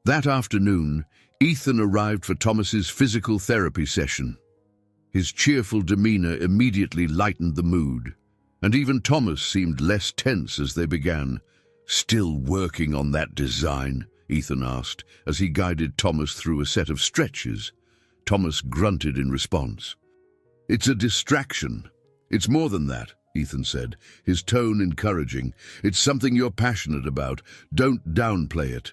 That afternoon, Ethan arrived for Thomas's physical therapy session. His cheerful demeanor immediately lightened the mood, and even Thomas seemed less tense as they began. "Still working on that design?" Ethan asked, as he guided Thomas through a set of stretches. Thomas grunted in response. "It's a distraction." "It's more than that," Ethan said, his tone encouraging. "It's something you're passionate about. Don't downplay it."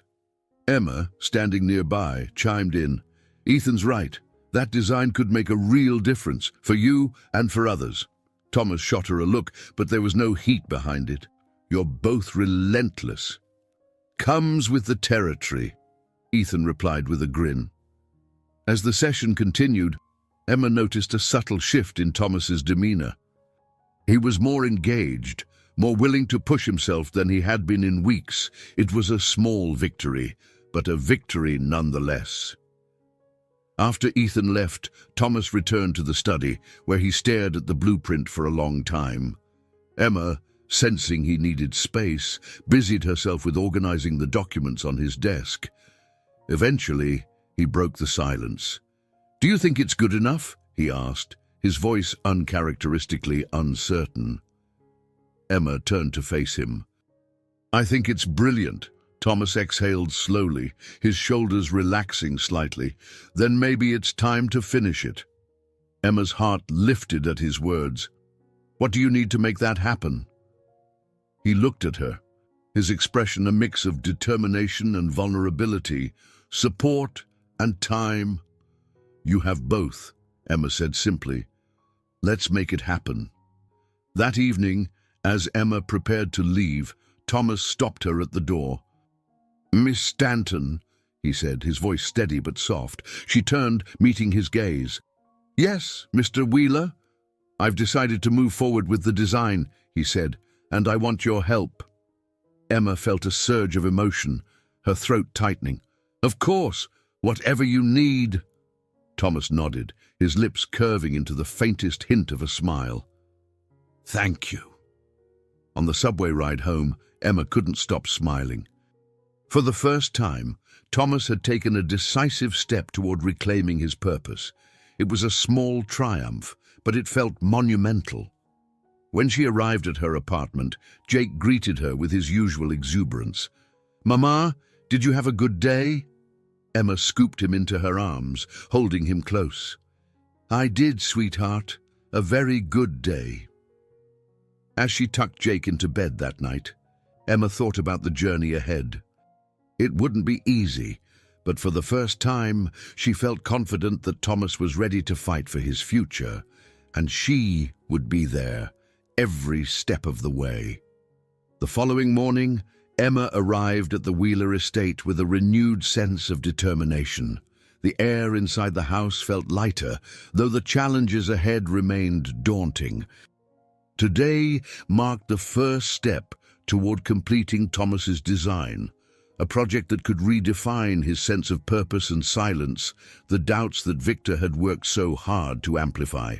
Emma, standing nearby, chimed in. "Ethan's right. That design could make a real difference, for you and for others." Thomas shot her a look, but there was no heat behind it. "You're both relentless." "Comes with the territory," Ethan replied with a grin. As the session continued, Emma noticed a subtle shift in Thomas's demeanor. He was more engaged, more willing to push himself than he had been in weeks. It was a small victory, but a victory nonetheless. After Ethan left, Thomas returned to the study, where he stared at the blueprint for a long time. Emma, sensing he needed space, busied herself with organizing the documents on his desk. Eventually, he broke the silence. "Do you think it's good enough?" he asked, his voice uncharacteristically uncertain. Emma turned to face him. "I think it's brilliant." Thomas exhaled slowly, his shoulders relaxing slightly. "Then maybe it's time to finish it." Emma's heart lifted at his words. "What do you need to make that happen?" He looked at her, his expression a mix of determination and vulnerability, support and time. "You have both," Emma said simply. "Let's make it happen." That evening, as Emma prepared to leave, Thomas stopped her at the door. "Miss Stanton," he said, his voice steady but soft. She turned, meeting his gaze. "Yes, Mr. Wheeler? I've decided to move forward with the design," he said, "and I want your help." Emma felt a surge of emotion, her throat tightening. "Of course, whatever you need." Thomas nodded, his lips curving into the faintest hint of a smile. "Thank you." On the subway ride home, Emma couldn't stop smiling. For the first time, Thomas had taken a decisive step toward reclaiming his purpose. It was a small triumph, but it felt monumental. When she arrived at her apartment, Jake greeted her with his usual exuberance. "Mama, did you have a good day?" Emma scooped him into her arms, holding him close. "I did, sweetheart. A very good day." As she tucked Jake into bed that night, Emma thought about the journey ahead. It wouldn't be easy, But for the first time, she felt confident that Thomas was ready to fight for his future, and she would be there every step of the way. The following morning, Emma arrived at the Wheeler estate with a renewed sense of determination. The air inside the house felt lighter, though the challenges ahead remained daunting. Today marked the first step toward completing Thomas's design, a project that could redefine his sense of purpose and silence the doubts that Victor had worked so hard to amplify.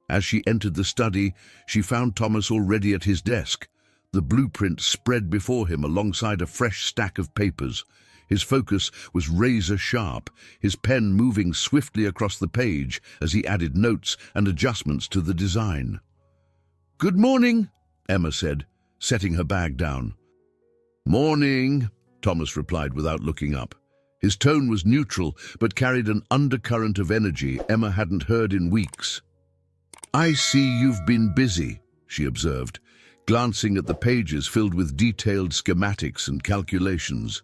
As she entered the study, she found Thomas already at his desk, the blueprint spread before him alongside a fresh stack of papers. His focus was razor-sharp, his pen moving swiftly across the page as he added notes and adjustments to the design. "Good morning," Emma said, setting her bag down. "Morning," Thomas replied without looking up. His tone was neutral, but carried an undercurrent of energy Emma hadn't heard in weeks. "I see you've been busy," she observed, glancing at the pages filled with detailed schematics and calculations.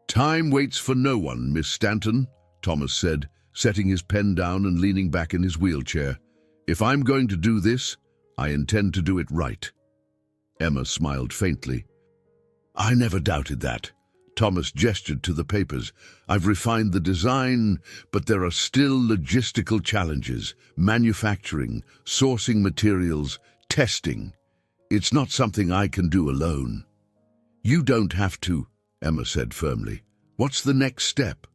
"Time waits for no one, Miss Stanton," Thomas said, setting his pen down and leaning back in his wheelchair. "If I'm going to do this, I intend to do it right." Emma smiled faintly. "I never doubted that." Thomas gestured to the papers. "I've refined the design, but there are still logistical challenges: manufacturing, sourcing materials, testing. It's not something I can do alone." "You don't have to," Emma said firmly. "What's the next step?"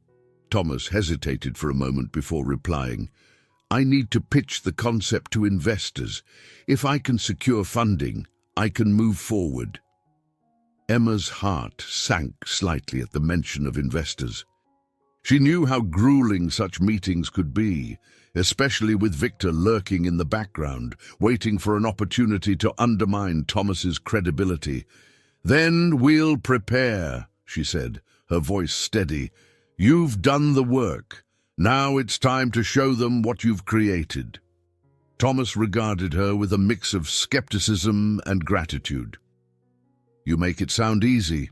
Thomas hesitated for a moment before replying. "I need to pitch the concept to investors. If I can secure funding, I can move forward." Emma's heart sank slightly at the mention of investors. She knew how grueling such meetings could be, especially with Victor lurking in the background, waiting for an opportunity to undermine Thomas's credibility. "Then we'll prepare," she said, her voice steady. "You've done the work. Now it's time to show them what you've created." Thomas regarded her with a mix of skepticism and gratitude. "You make it sound easy."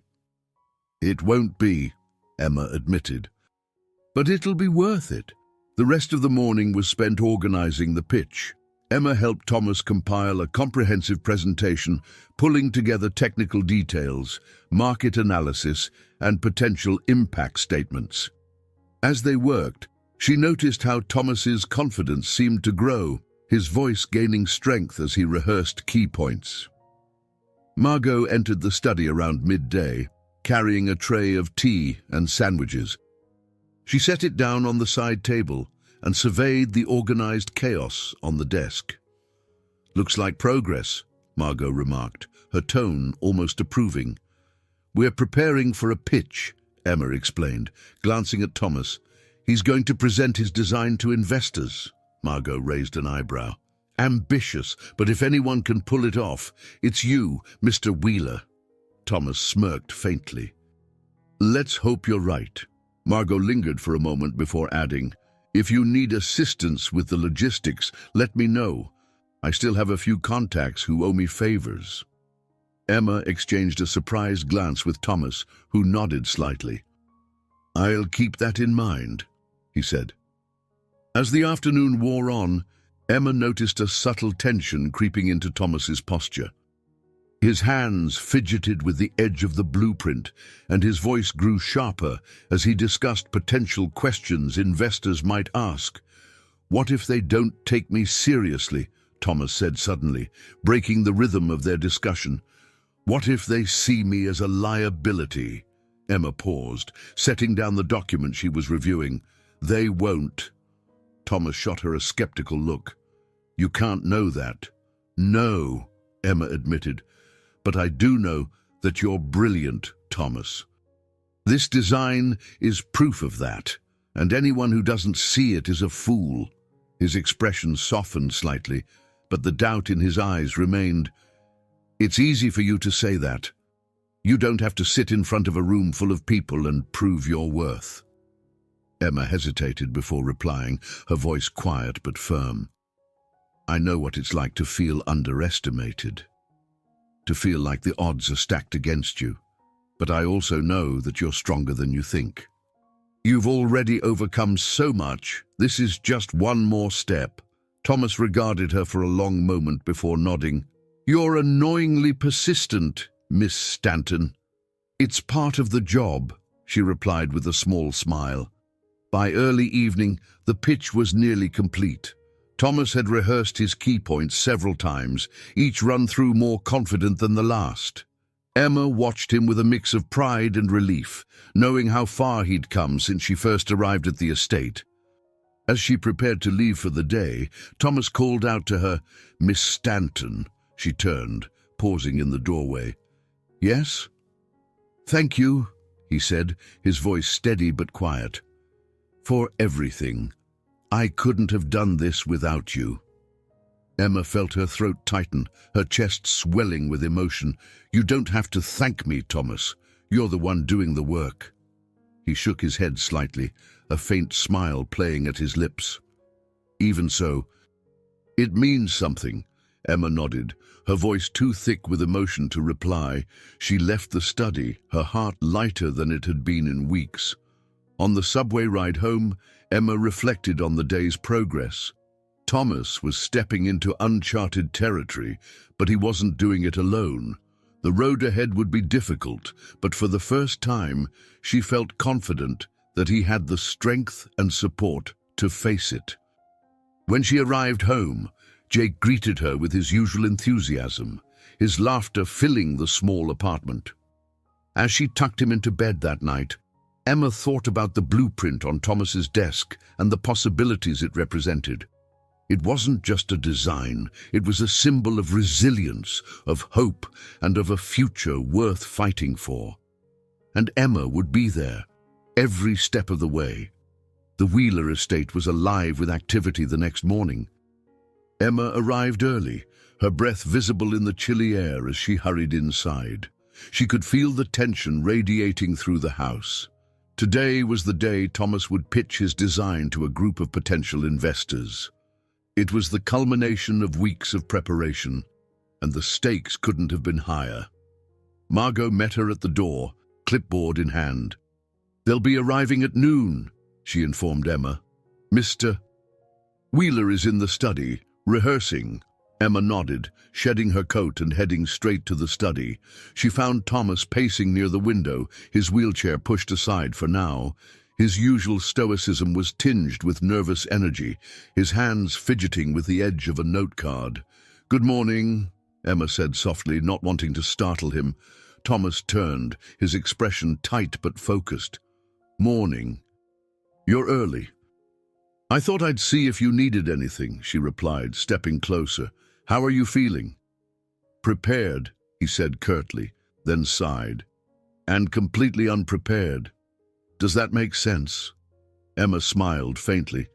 "It won't be," Emma admitted. "But it'll be worth it." The rest of the morning was spent organizing the pitch. Emma helped Thomas compile a comprehensive presentation, pulling together technical details, market analysis, and potential impact statements. As they worked, she noticed how Thomas's confidence seemed to grow, his voice gaining strength as he rehearsed key points. Margot entered the study around midday, carrying a tray of tea and sandwiches. She set it down on the side table and surveyed the organized chaos on the desk. "Looks like progress," Margot remarked, her tone almost approving. "We're preparing for a pitch," Emma explained, glancing at Thomas. "He's going to present his design to investors." Margot raised an eyebrow. "Ambitious, but if anyone can pull it off, it's you, Mr. Wheeler." Thomas smirked faintly. "Let's hope you're right." Margot lingered for a moment before adding, "If you need assistance with the logistics, let me know. I still have a few contacts who owe me favors." Emma exchanged a surprised glance with Thomas, who nodded slightly. "I'll keep that in mind," he said. As the afternoon wore on, Emma noticed a subtle tension creeping into Thomas's posture. His hands fidgeted with the edge of the blueprint, and his voice grew sharper as he discussed potential questions investors might ask. "What if they don't take me seriously?" Thomas said suddenly, breaking the rhythm of their discussion. "What if they see me as a liability?" Emma paused, setting down the document she was reviewing. "They won't." Thomas shot her a skeptical look. "You can't know that." "No," Emma admitted. "But I do know that you're brilliant, Thomas. This design is proof of that, and anyone who doesn't see it is a fool." His expression softened slightly, but the doubt in his eyes remained. "It's easy for you to say that. You don't have to sit in front of a room full of people and prove your worth." Emma hesitated before replying, her voice quiet but firm. "I know what it's like to feel underestimated, to feel like the odds are stacked against you, but I also know that you're stronger than you think." You've already overcome so much. This is just one more step. Thomas regarded her for a long moment before nodding. You're annoyingly persistent, Miss Stanton. It's part of the job, she replied with a small smile. By early evening, the pitch was nearly complete. Thomas had rehearsed his key points several times, each run-through more confident than the last. Emma watched him with a mix of pride and relief, knowing how far he'd come since she first arrived at the estate. As she prepared to leave for the day, Thomas called out to her, "Miss Stanton." She turned, pausing in the doorway. "Yes?" "Thank you," he said, his voice steady but quiet. "For everything. I couldn't have done this without you." Emma felt her throat tighten, her chest swelling with emotion. "You don't have to thank me, Thomas. You're the one doing the work." He shook his head slightly, a faint smile playing at his lips. "Even so, it means something." Emma nodded, her voice too thick with emotion to reply. She left the study, her heart lighter than it had been in weeks. On the subway ride home, Emma reflected on the day's progress. Thomas was stepping into uncharted territory, but he wasn't doing it alone. The road ahead would be difficult, but for the first time, she felt confident that he had the strength and support to face it. When she arrived home, Jake greeted her with his usual enthusiasm, his laughter filling the small apartment. As she tucked him into bed that night, Emma thought about the blueprint on Thomas's desk and the possibilities it represented. It wasn't just a design, it was a symbol of resilience, of hope, and of a future worth fighting for. And Emma would be there, every step of the way. The Wheeler estate was alive with activity the next morning. Emma arrived early, her breath visible in the chilly air as she hurried inside. She could feel the tension radiating through the house. Today was the day Thomas would pitch his design to a group of potential investors. It was the culmination of weeks of preparation, and the stakes couldn't have been higher. Margot met her at the door, clipboard in hand. "They'll be arriving at noon," she informed Emma. "Mr. Wheeler is in the study, rehearsing." Emma nodded, shedding her coat and heading straight to the study. She found Thomas pacing near the window, his wheelchair pushed aside for now. His usual stoicism was tinged with nervous energy, his hands fidgeting with the edge of a note card. "Good morning," Emma said softly, not wanting to startle him. Thomas turned, his expression tight but focused. "Morning. You're early." "I thought I'd see if you needed anything," she replied, stepping closer. "How are you feeling?" "Prepared," he said curtly, then sighed. "And completely unprepared. Does that make sense?" Emma smiled faintly.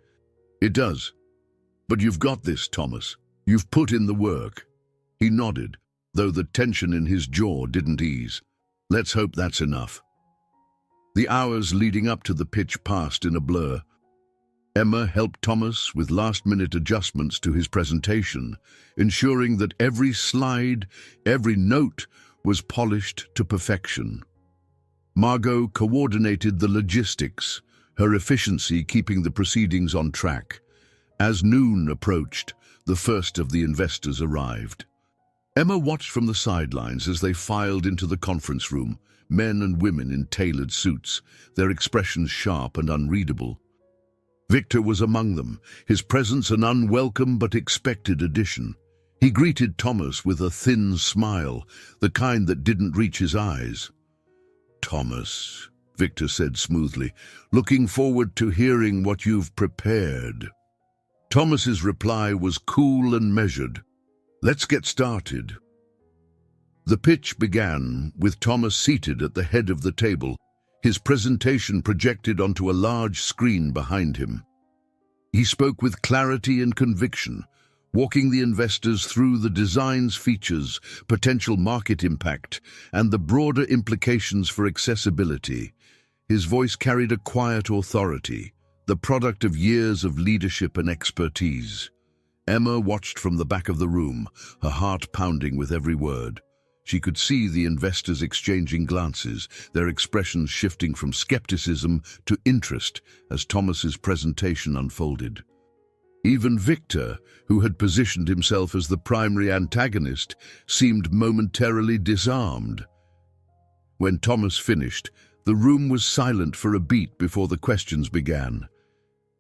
"It does. But you've got this, Thomas. You've put in the work." He nodded, though the tension in his jaw didn't ease. "Let's hope that's enough." The hours leading up to the pitch passed in a blur. Emma helped Thomas with last-minute adjustments to his presentation, ensuring that every slide, every note was polished to perfection. Margot coordinated the logistics, her efficiency keeping the proceedings on track. As noon approached, the first of the investors arrived. Emma watched from the sidelines as they filed into the conference room, men and women in tailored suits, their expressions sharp and unreadable. Victor was among them, his presence an unwelcome but expected addition. He greeted Thomas with a thin smile, the kind that didn't reach his eyes. "Thomas," Victor said smoothly, "looking forward to hearing what you've prepared." Thomas's reply was cool and measured. "Let's get started." The pitch began with Thomas seated at the head of the table, his presentation projected onto a large screen behind him. He spoke with clarity and conviction, walking the investors through the design's features, potential market impact, and the broader implications for accessibility. His voice carried a quiet authority, the product of years of leadership and expertise. Emma watched from the back of the room, her heart pounding with every word. She could see the investors exchanging glances, their expressions shifting from skepticism to interest as Thomas's presentation unfolded. Even Victor, who had positioned himself as the primary antagonist, seemed momentarily disarmed. When Thomas finished, the room was silent for a beat before the questions began.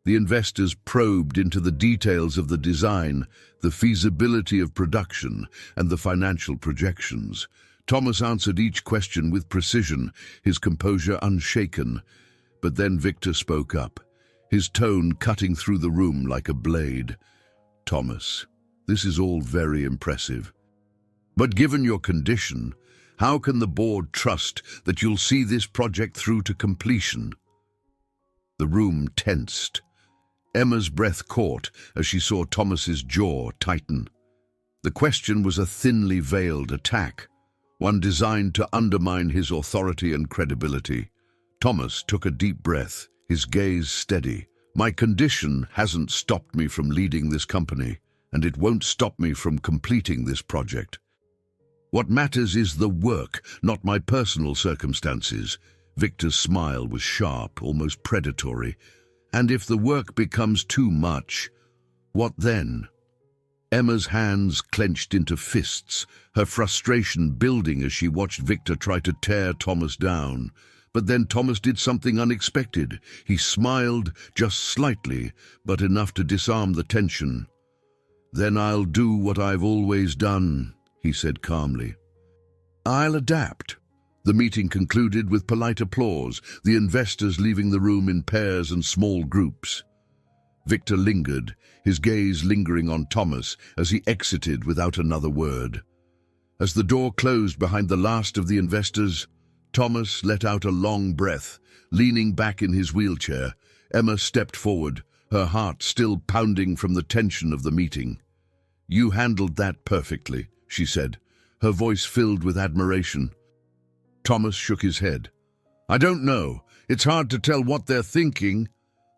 The investors probed into the details of the design, the feasibility of production, and the financial projections. Thomas answered each question with precision, his composure unshaken. But then Victor spoke up, his tone cutting through the room like a blade. "Thomas, this is all very impressive. But given your condition, how can the board trust that you'll see this project through to completion?" The room tensed. Emma's breath caught as she saw Thomas's jaw tighten. The question was a thinly veiled attack, one designed to undermine his authority and credibility. Thomas took a deep breath, his gaze steady. "My condition hasn't stopped me from leading this company, and it won't stop me from completing this project. What matters is the work, not my personal circumstances." Victor's smile was sharp, almost predatory. "And if the work becomes too much, what then?" Emma's hands clenched into fists, her frustration building as she watched Victor try to tear Thomas down. But then Thomas did something unexpected. He smiled, just slightly, but enough to disarm the tension. "Then I'll do what I've always done," he said calmly. "I'll adapt." The meeting concluded with polite applause, the investors leaving the room in pairs and small groups. Victor lingered, his gaze lingering on Thomas as he exited without another word. As the door closed behind the last of the investors, Thomas let out a long breath, leaning back in his wheelchair. Emma stepped forward, her heart still pounding from the tension of the meeting. "You handled that perfectly," she said, her voice filled with admiration. Thomas shook his head. "I don't know. It's hard to tell what they're thinking."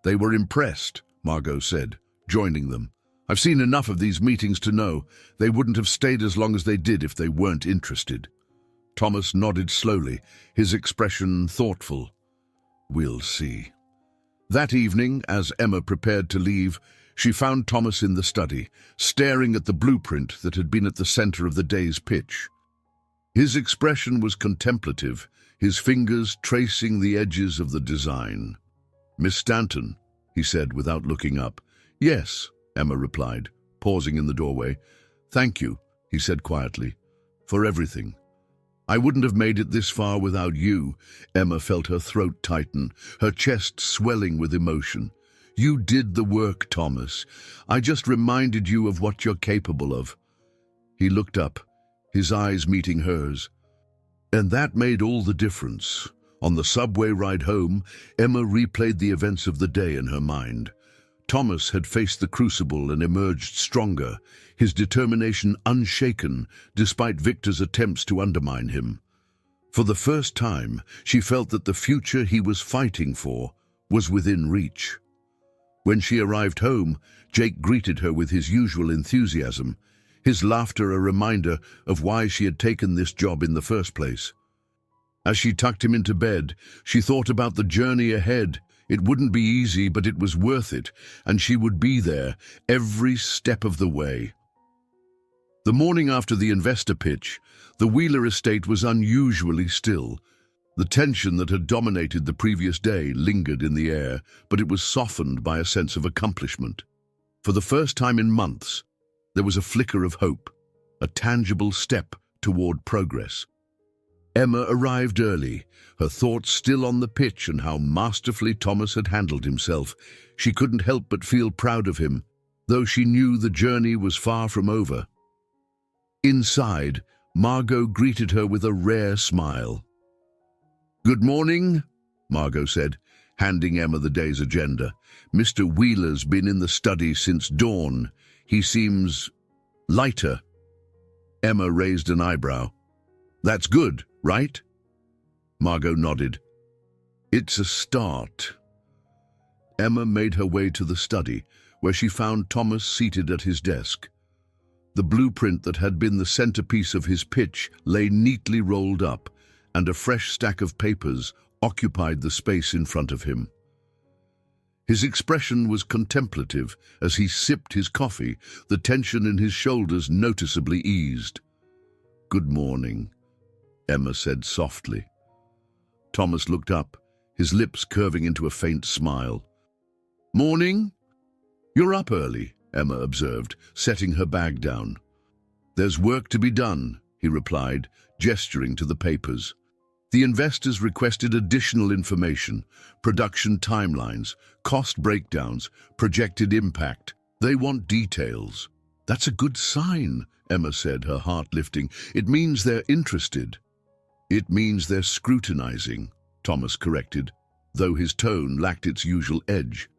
"They were impressed," Margot said, joining them. "I've seen enough of these meetings to know they wouldn't have stayed as long as they did if they weren't interested." Thomas nodded slowly, his expression thoughtful. "We'll see." That evening, as Emma prepared to leave, she found Thomas in the study, staring at the blueprint that had been at the center of the day's pitch. His expression was contemplative, his fingers tracing the edges of the design. "Miss Stanton," he said without looking up. "Yes," Emma replied, pausing in the doorway. "Thank you," he said quietly, "for everything. I wouldn't have made it this far without you." Emma felt her throat tighten, her chest swelling with emotion. "You did the work, Thomas. I just reminded you of what you're capable of." He looked up, his eyes meeting hers. And that made all the difference. On the subway ride home, Emma replayed the events of the day in her mind. Thomas had faced the crucible and emerged stronger, his determination unshaken despite Victor's attempts to undermine him. For the first time, she felt that the future he was fighting for was within reach. When she arrived home, Jake greeted her with his usual enthusiasm, his laughter a reminder of why she had taken this job in the first place. As she tucked him into bed, she thought about the journey ahead. It wouldn't be easy, but it was worth it, and she would be there every step of the way. The morning after the investor pitch, the Wheeler estate was unusually still. The tension that had dominated the previous day lingered in the air, but it was softened by a sense of accomplishment. For the first time in months, there was a flicker of hope, a tangible step toward progress. Emma arrived early, her thoughts still on the pitch and how masterfully Thomas had handled himself. She couldn't help but feel proud of him, though she knew the journey was far from over. Inside, Margot greeted her with a rare smile. "Good morning," Margot said, handing Emma the day's agenda. "Mr. Wheeler's been in the study since dawn. He seems lighter." Emma raised an eyebrow. "That's good, right?" Margot nodded. "It's a start." Emma made her way to the study, where she found Thomas seated at his desk. The blueprint that had been the centerpiece of his pitch lay neatly rolled up, and a fresh stack of papers occupied the space in front of him. His expression was contemplative as he sipped his coffee, the tension in his shoulders noticeably eased. "Good morning," Emma said softly. Thomas looked up, his lips curving into a faint smile. "Morning? You're up early," Emma observed, setting her bag down. "There's work to be done," he replied, gesturing to the papers. The investors requested additional information, production timelines, cost breakdowns, projected impact. They want details. "That's a good sign," Emma said, her heart lifting. "It means they're interested." "It means they're scrutinizing," Thomas corrected, though his tone lacked its usual edge.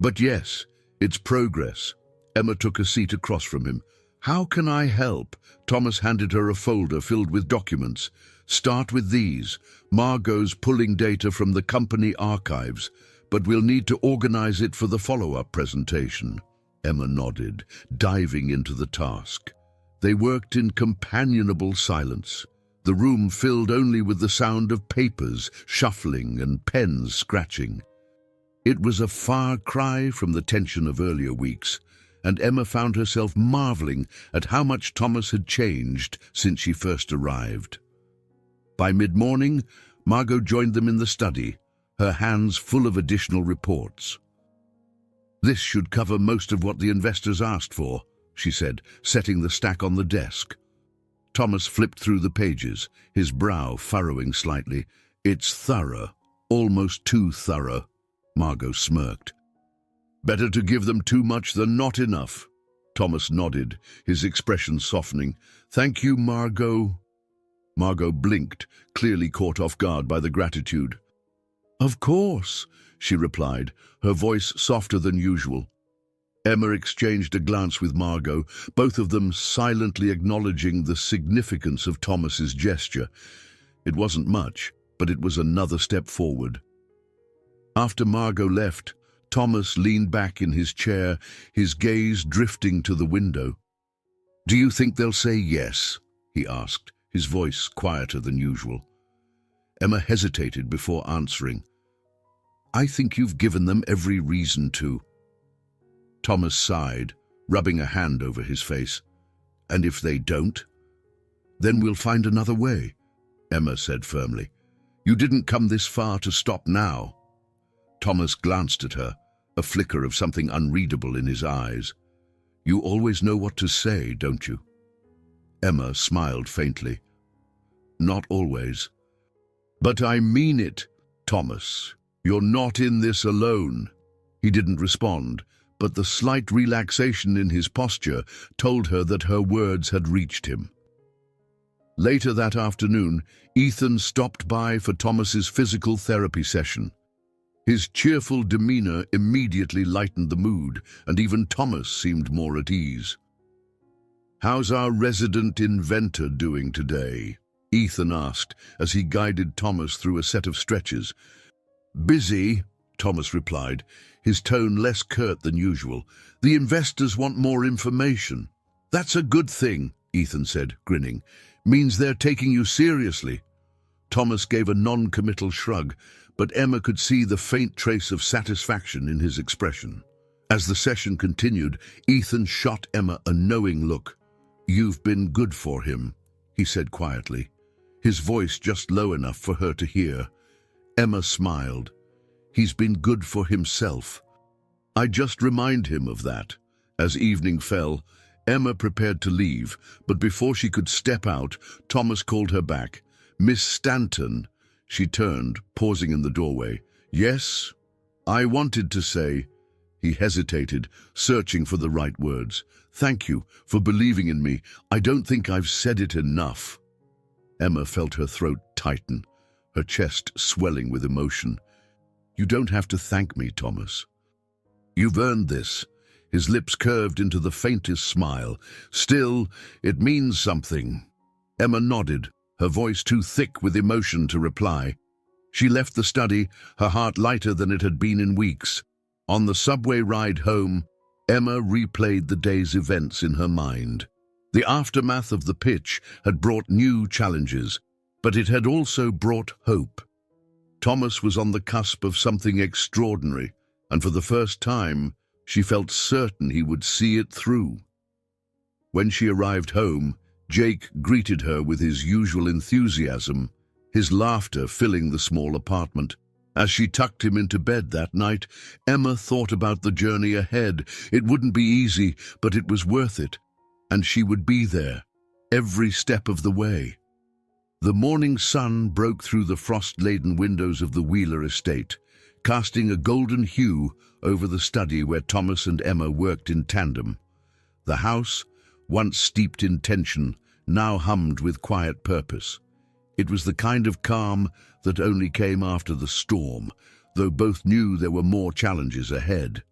"But yes, it's progress." Emma took a seat across from him. "How can I help?" Thomas handed her a folder filled with documents. "Start with these. Margot's pulling data from the company archives, but we'll need to organize it for the follow-up presentation." Emma nodded, diving into the task. They worked in companionable silence, the room filled only with the sound of papers shuffling and pens scratching. It was a far cry from the tension of earlier weeks, and Emma found herself marveling at how much Thomas had changed since she first arrived. By mid-morning, Margot joined them in the study, her hands full of additional reports. "This should cover most of what the investors asked for," she said, setting the stack on the desk. Thomas flipped through the pages, his brow furrowing slightly. "It's thorough, almost too thorough," Margot smirked. "Better to give them too much than not enough." Thomas nodded, his expression softening. "Thank you, Margot." Margot blinked, clearly caught off guard by the gratitude. "Of course," she replied, her voice softer than usual. Emma exchanged a glance with Margot, both of them silently acknowledging the significance of Thomas's gesture. It wasn't much, but it was another step forward. After Margot left, Thomas leaned back in his chair, his gaze drifting to the window. "Do you think they'll say yes?" he asked, his voice quieter than usual. Emma hesitated before answering. "I think you've given them every reason to." Thomas sighed, rubbing a hand over his face. "And if they don't?" "Then we'll find another way," Emma said firmly. "You didn't come this far to stop now." Thomas glanced at her, a flicker of something unreadable in his eyes. "You always know what to say, don't you?" Emma smiled faintly. "Not always." "But I mean it, Thomas. You're not in this alone." He didn't respond, but the slight relaxation in his posture told her that her words had reached him. Later that afternoon, Ethan stopped by for Thomas's physical therapy session. His cheerful demeanor immediately lightened the mood, and even Thomas seemed more at ease. "How's our resident inventor doing today?" Ethan asked as he guided Thomas through a set of stretches. "Busy," Thomas replied, his tone less curt than usual. "The investors want more information." "That's a good thing," Ethan said, grinning. "Means they're taking you seriously." Thomas gave a non-committal shrug, but Emma could see the faint trace of satisfaction in his expression. As the session continued, Ethan shot Emma a knowing look. "You've been good for him," he said quietly, his voice just low enough for her to hear. Emma smiled. "He's been good for himself." "I just remind him of that." As evening fell, Emma prepared to leave, but before she could step out, Thomas called her back. "Miss Stanton." She turned, pausing in the doorway. "Yes?" "I wanted to say—" He hesitated, searching for the right words. "Thank you for believing in me. I don't think I've said it enough." Emma felt her throat tighten, her chest swelling with emotion. "You don't have to thank me, Thomas. You've earned this." His lips curved into the faintest smile. "Still, it means something." Emma nodded, her voice too thick with emotion to reply. She left the study, her heart lighter than it had been in weeks. On the subway ride home, Emma replayed the day's events in her mind. The aftermath of the pitch had brought new challenges, but it had also brought hope. Thomas was on the cusp of something extraordinary, and for the first time, she felt certain he would see it through. When she arrived home, Jake greeted her with his usual enthusiasm, his laughter filling the small apartment. As she tucked him into bed that night, Emma thought about the journey ahead. It wouldn't be easy, but it was worth it, and she would be there, every step of the way. The morning sun broke through the frost-laden windows of the Wheeler estate, casting a golden hue over the study where Thomas and Emma worked in tandem. The house, once steeped in tension, now hummed with quiet purpose. It was the kind of calm that only came after the storm, though both knew there were more challenges ahead.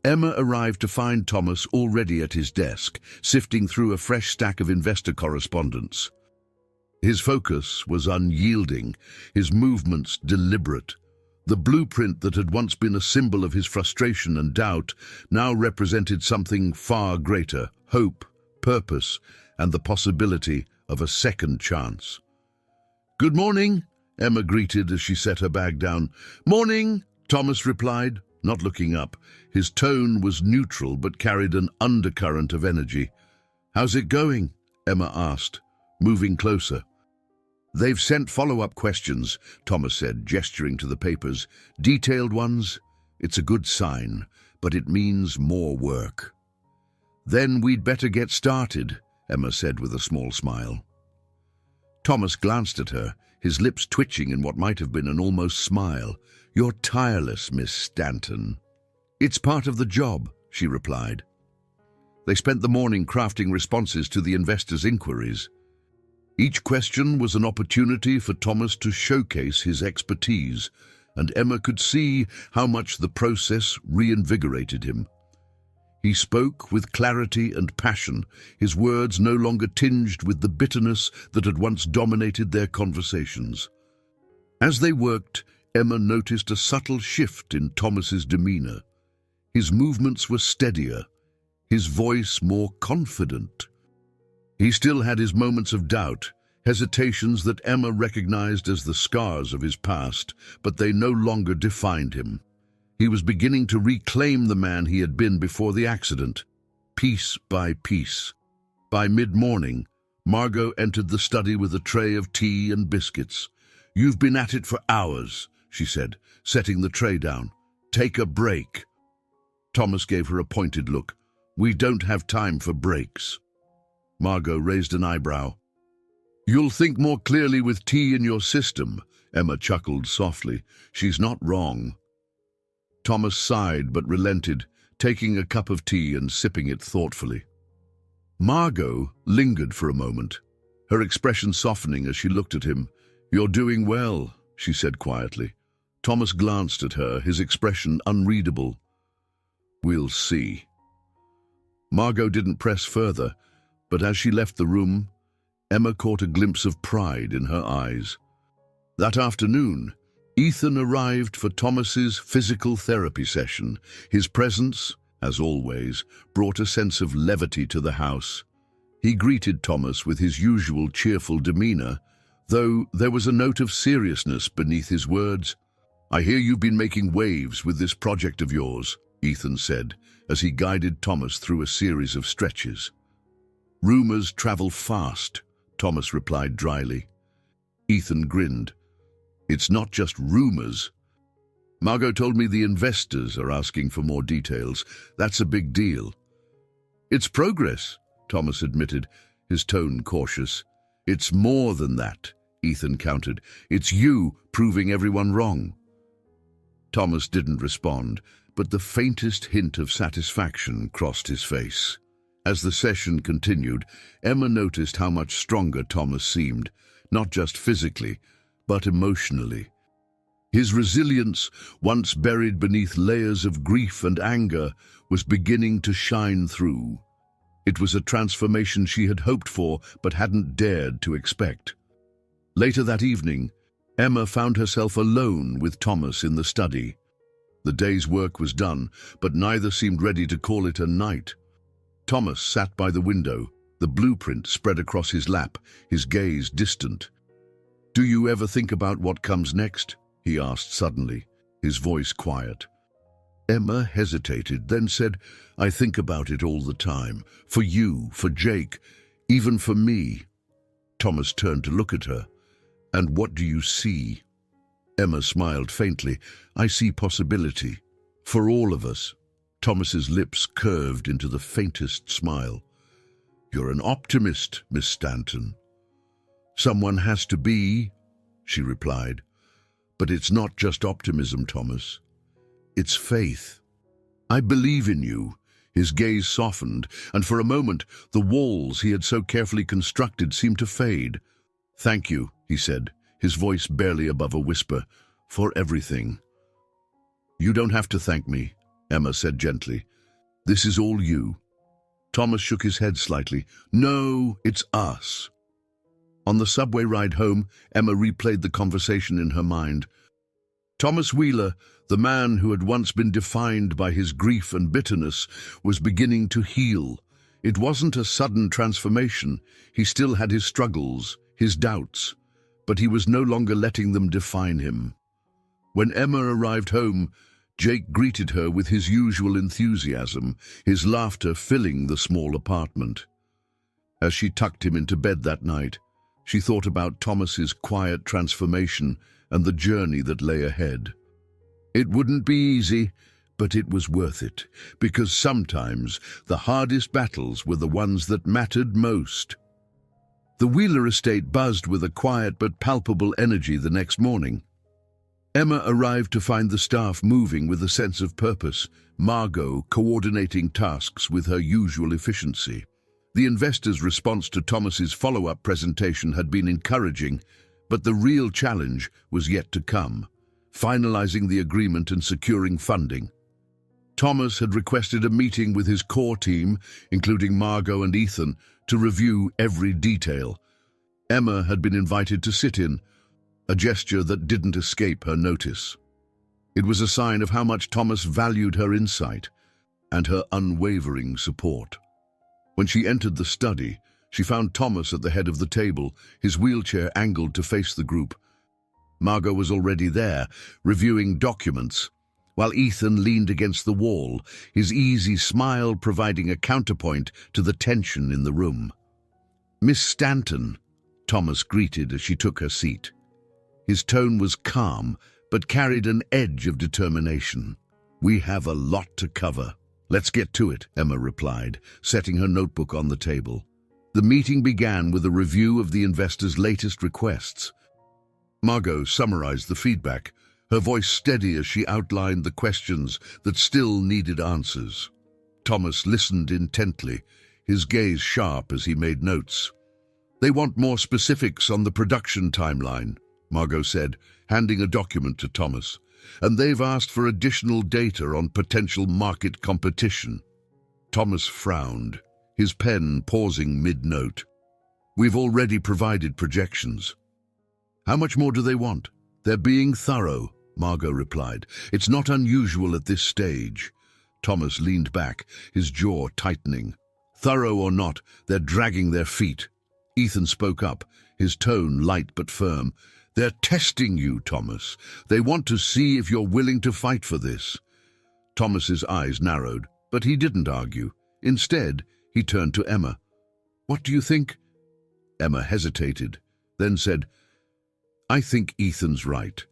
Emma arrived to find Thomas already at his desk, sifting through a fresh stack of investor correspondence. His focus was unyielding, his movements deliberate. The blueprint that had once been a symbol of his frustration and doubt now represented something far greater: hope, purpose, and the possibility of a second chance. "Good morning," Emma greeted as she set her bag down. "Morning," Thomas replied, not looking up. His tone was neutral but carried an undercurrent of energy. "How's it going?" Emma asked, moving closer. "They've sent follow-up questions," Thomas said, gesturing to the papers. "Detailed ones. It's a good sign, but it means more work." "Then we'd better get started," Emma said with a small smile. Thomas glanced at her, his lips twitching in what might have been an almost smile. "You're tireless, Miss Stanton." "It's part of the job," she replied. They spent the morning crafting responses to the investors' inquiries. Each question was an opportunity for Thomas to showcase his expertise, and Emma could see how much the process reinvigorated him. He spoke with clarity and passion, his words no longer tinged with the bitterness that had once dominated their conversations. As they worked, Emma noticed a subtle shift in Thomas's demeanor. His movements were steadier, his voice more confident. He still had his moments of doubt, hesitations that Emma recognized as the scars of his past, but they no longer defined him. He was beginning to reclaim the man he had been before the accident, piece by piece. By mid-morning, Margot entered the study with a tray of tea and biscuits. "You've been at it for hours," she said, setting the tray down. "Take a break." Thomas gave her a pointed look. "We don't have time for breaks." Margot raised an eyebrow. "You'll think more clearly with tea in your system," Emma chuckled softly. "She's not wrong." Thomas sighed but relented, taking a cup of tea and sipping it thoughtfully. Margot lingered for a moment, her expression softening as she looked at him. "You're doing well," she said quietly. Thomas glanced at her, his expression unreadable. "We'll see." Margot didn't press further, but as she left the room, Emma caught a glimpse of pride in her eyes. That afternoon, Ethan arrived for Thomas's physical therapy session. His presence, as always, brought a sense of levity to the house. He greeted Thomas with his usual cheerful demeanor, though there was a note of seriousness beneath his words. "I hear you've been making waves with this project of yours," Ethan said, as he guided Thomas through a series of stretches. "Rumors travel fast," Thomas replied dryly. Ethan grinned. "It's not just rumors. Margot told me the investors are asking for more details. That's a big deal." "It's progress," Thomas admitted, his tone cautious. "It's more than that," Ethan countered. "It's you proving everyone wrong." Thomas didn't respond, but the faintest hint of satisfaction crossed his face. As the session continued, Emma noticed how much stronger Thomas seemed, not just physically, but emotionally. His resilience, once buried beneath layers of grief and anger, was beginning to shine through. It was a transformation she had hoped for but hadn't dared to expect. Later that evening, Emma found herself alone with Thomas in the study. The day's work was done, but neither seemed ready to call it a night. Thomas sat by the window, The blueprint spread across his lap, his gaze distant. "Do you ever think about what comes next?" he asked suddenly, his voice quiet. Emma hesitated, then said, "I think about it all the time. For you, for Jake, even for me." Thomas turned to look at her. "And what do you see?" Emma smiled faintly. "I see possibility. For all of us." Thomas's lips curved into the faintest smile. "You're an optimist, Miss Stanton." "Someone has to be," she replied. "But it's not just optimism, Thomas. It's faith. I believe in you." His gaze softened, and for a moment the walls he had so carefully constructed seemed to fade. "Thank you," he said, his voice barely above a whisper, "for everything." "You don't have to thank me," Emma said gently. "This is all you." Thomas shook his head slightly. "No, it's us." On the subway ride home, Emma replayed the conversation in her mind. Thomas Wheeler, the man who had once been defined by his grief and bitterness, was beginning to heal. It wasn't a sudden transformation. He still had his struggles, his doubts, but he was no longer letting them define him. When Emma arrived home, Jake greeted her with his usual enthusiasm, his laughter filling the small apartment. As she tucked him into bed that night, she thought about Thomas's quiet transformation and the journey that lay ahead. It wouldn't be easy, but it was worth it, because sometimes the hardest battles were the ones that mattered most. The Wheeler estate buzzed with a quiet but palpable energy the next morning. Emma arrived to find the staff moving with a sense of purpose, Margot coordinating tasks with her usual efficiency. The investors' response to Thomas's follow-up presentation had been encouraging, but the real challenge was yet to come, finalizing the agreement and securing funding. Thomas had requested a meeting with his core team, including Margot and Ethan, to review every detail. Emma had been invited to sit in, a gesture that didn't escape her notice. It was a sign of how much Thomas valued her insight and her unwavering support. When she entered the study, she found Thomas at the head of the table, his wheelchair angled to face the group. Margot was already there, reviewing documents, while Ethan leaned against the wall, his easy smile providing a counterpoint to the tension in the room. "Miss Stanton," Thomas greeted as she took her seat. His tone was calm, but carried an edge of determination. "We have a lot to cover." "Let's get to it," Emma replied, setting her notebook on the table. The meeting began with a review of the investors' latest requests. Margot summarized the feedback, her voice steady as she outlined the questions that still needed answers. Thomas listened intently, his gaze sharp as he made notes. "They want more specifics on the production timeline," Margot said, handing a document to Thomas. "And they've asked for additional data on potential market competition." Thomas frowned, his pen pausing mid-note. "We've already provided projections." "How much more do they want?" "They're being thorough," Margot replied. "It's not unusual at this stage." Thomas leaned back, his jaw tightening. "Thorough or not, they're dragging their feet." Ethan spoke up, his tone light but firm. "They're testing you, Thomas. They want to see if you're willing to fight for this." Thomas's eyes narrowed, but he didn't argue. Instead, he turned to Emma. "What do you think?" Emma hesitated, then said, "I think Ethan's right.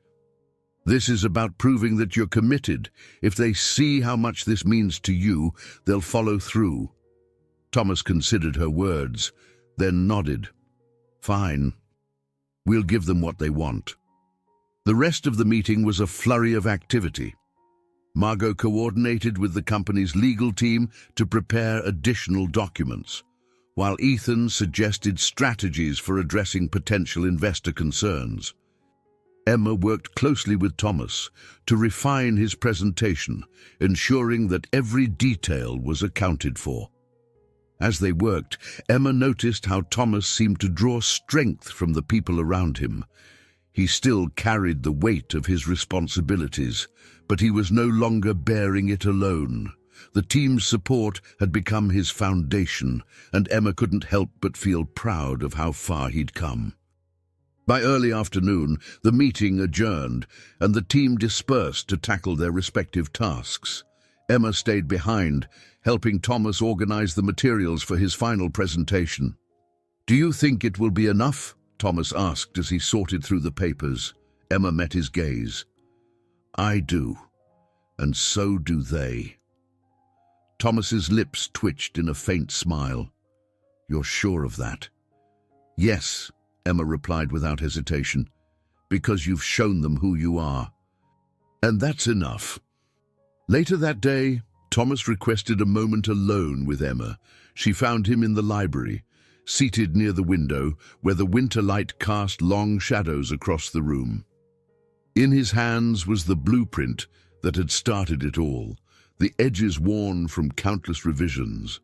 This is about proving that you're committed. If they see how much this means to you, they'll follow through." Thomas considered her words, then nodded. "Fine. We'll give them what they want." The rest of the meeting was a flurry of activity. Margot coordinated with the company's legal team to prepare additional documents, while Ethan suggested strategies for addressing potential investor concerns. Emma worked closely with Thomas to refine his presentation, ensuring that every detail was accounted for. As they worked, Emma noticed how Thomas seemed to draw strength from the people around him. He still carried the weight of his responsibilities, but he was no longer bearing it alone. The team's support had become his foundation, and Emma couldn't help but feel proud of how far he'd come. By early afternoon, the meeting adjourned, and the team dispersed to tackle their respective tasks. Emma stayed behind, helping Thomas organize the materials for his final presentation. "Do you think it will be enough?" Thomas asked as he sorted through the papers. Emma met his gaze. "I do, and so do they." Thomas's lips twitched in a faint smile. "You're sure of that?" "Yes," Emma replied without hesitation, "because you've shown them who you are. And that's enough." Later that day, Thomas requested a moment alone with Emma. She found him in the library, seated near the window, where the winter light cast long shadows across the room. In his hands was the blueprint that had started it all, the edges worn from countless revisions.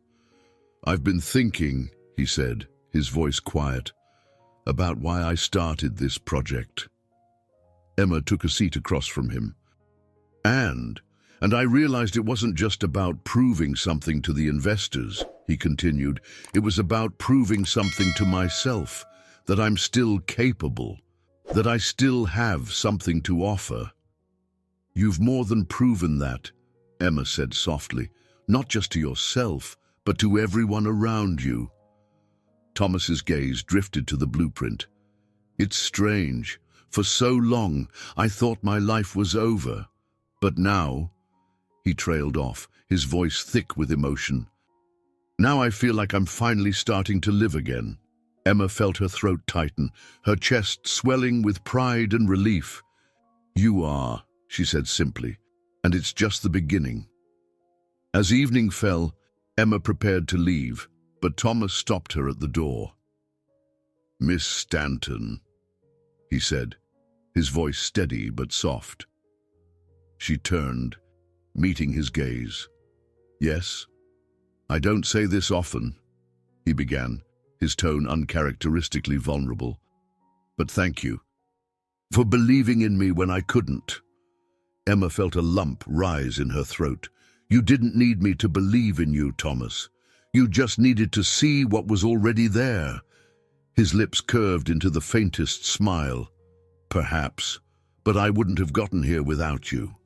"I've been thinking," he said, his voice quiet, "about why I started this project." Emma took a seat across from him. And I realized it wasn't just about proving something to the investors," he continued. "It was about proving something to myself, that I'm still capable, that I still have something to offer." "You've more than proven that," Emma said softly, "not just to yourself, but to everyone around you." Thomas's gaze drifted to the blueprint. "It's strange. For so long, I thought my life was over. But now," he trailed off, his voice thick with emotion, "now I feel like I'm finally starting to live again." Emma felt her throat tighten, her chest swelling with pride and relief. "You are," she said simply, "and it's just the beginning." As evening fell, Emma prepared to leave, but Thomas stopped her at the door. "Miss Stanton," he said, his voice steady but soft. She turned, meeting his gaze. "Yes? I don't say this often," he began, his tone uncharacteristically vulnerable. "But thank you for believing in me when I couldn't." Emma felt a lump rise in her throat. "You didn't need me to believe in you, Thomas. You just needed to see what was already there." His lips curved into the faintest smile. "Perhaps, but I wouldn't have gotten here without you."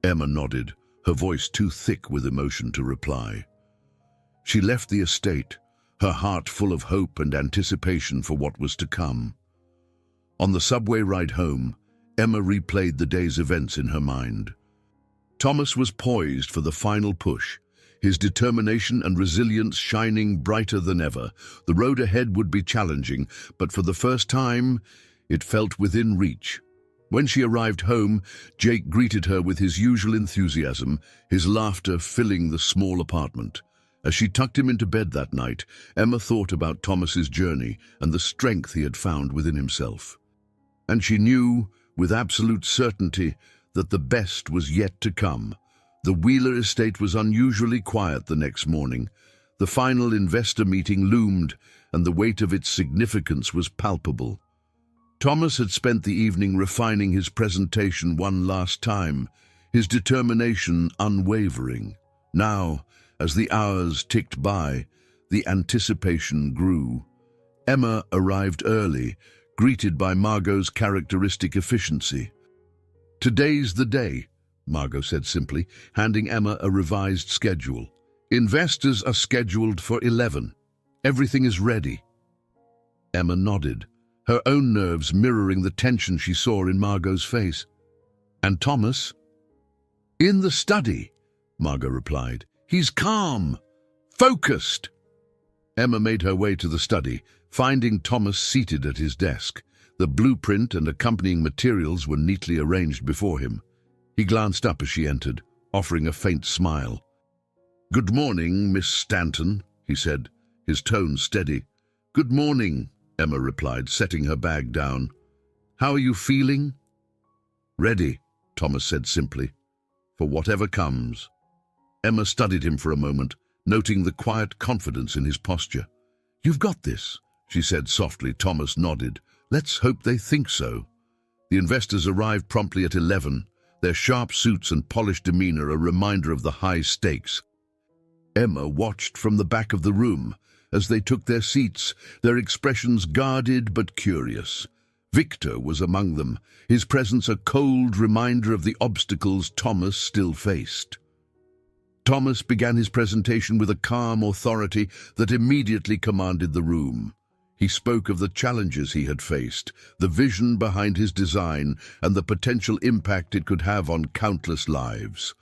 Emma nodded, her voice too thick with emotion to reply. She left the estate, her heart full of hope and anticipation for what was to come. On the subway ride home, Emma replayed the day's events in her mind. Thomas was poised for the final push, his determination and resilience shining brighter than ever. The road ahead would be challenging, but for the first time, it felt within reach. When she arrived home, Jake greeted her with his usual enthusiasm, his laughter filling the small apartment. As she tucked him into bed that night, Emma thought about Thomas's journey and the strength he had found within himself. And she knew, with absolute certainty, that the best was yet to come. The Wheeler estate was unusually quiet the next morning. The final investor meeting loomed, and the weight of its significance was palpable. Thomas had spent the evening refining his presentation one last time, his determination unwavering. Now, as the hours ticked by, the anticipation grew. Emma arrived early, greeted by Margot's characteristic efficiency. "Today's the day," Margot said simply, handing Emma a revised schedule. "Investors are scheduled for 11. Everything is ready." Emma nodded, her own nerves mirroring the tension she saw in Margot's face. "And Thomas?" "In the study," Margot replied. "He's calm, focused." Emma made her way to the study, finding Thomas seated at his desk. The blueprint and accompanying materials were neatly arranged before him. He glanced up as she entered, offering a faint smile. "Good morning, Miss Stanton," he said, his tone steady. "Good morning," Emma replied, setting her bag down. "How are you feeling?" "Ready," Thomas said simply, "for whatever comes." Emma studied him for a moment, noting the quiet confidence in his posture. "You've got this," she said softly. Thomas nodded. "Let's hope they think so." The investors arrived promptly at 11, their sharp suits and polished demeanor a reminder of the high stakes. Emma watched from the back of the room as they took their seats, their expressions guarded but curious. Victor was among them, his presence a cold reminder of the obstacles Thomas still faced. Thomas began his presentation with a calm authority that immediately commanded the room. He spoke of the challenges he had faced, the vision behind his design, and the potential impact it could have on countless lives.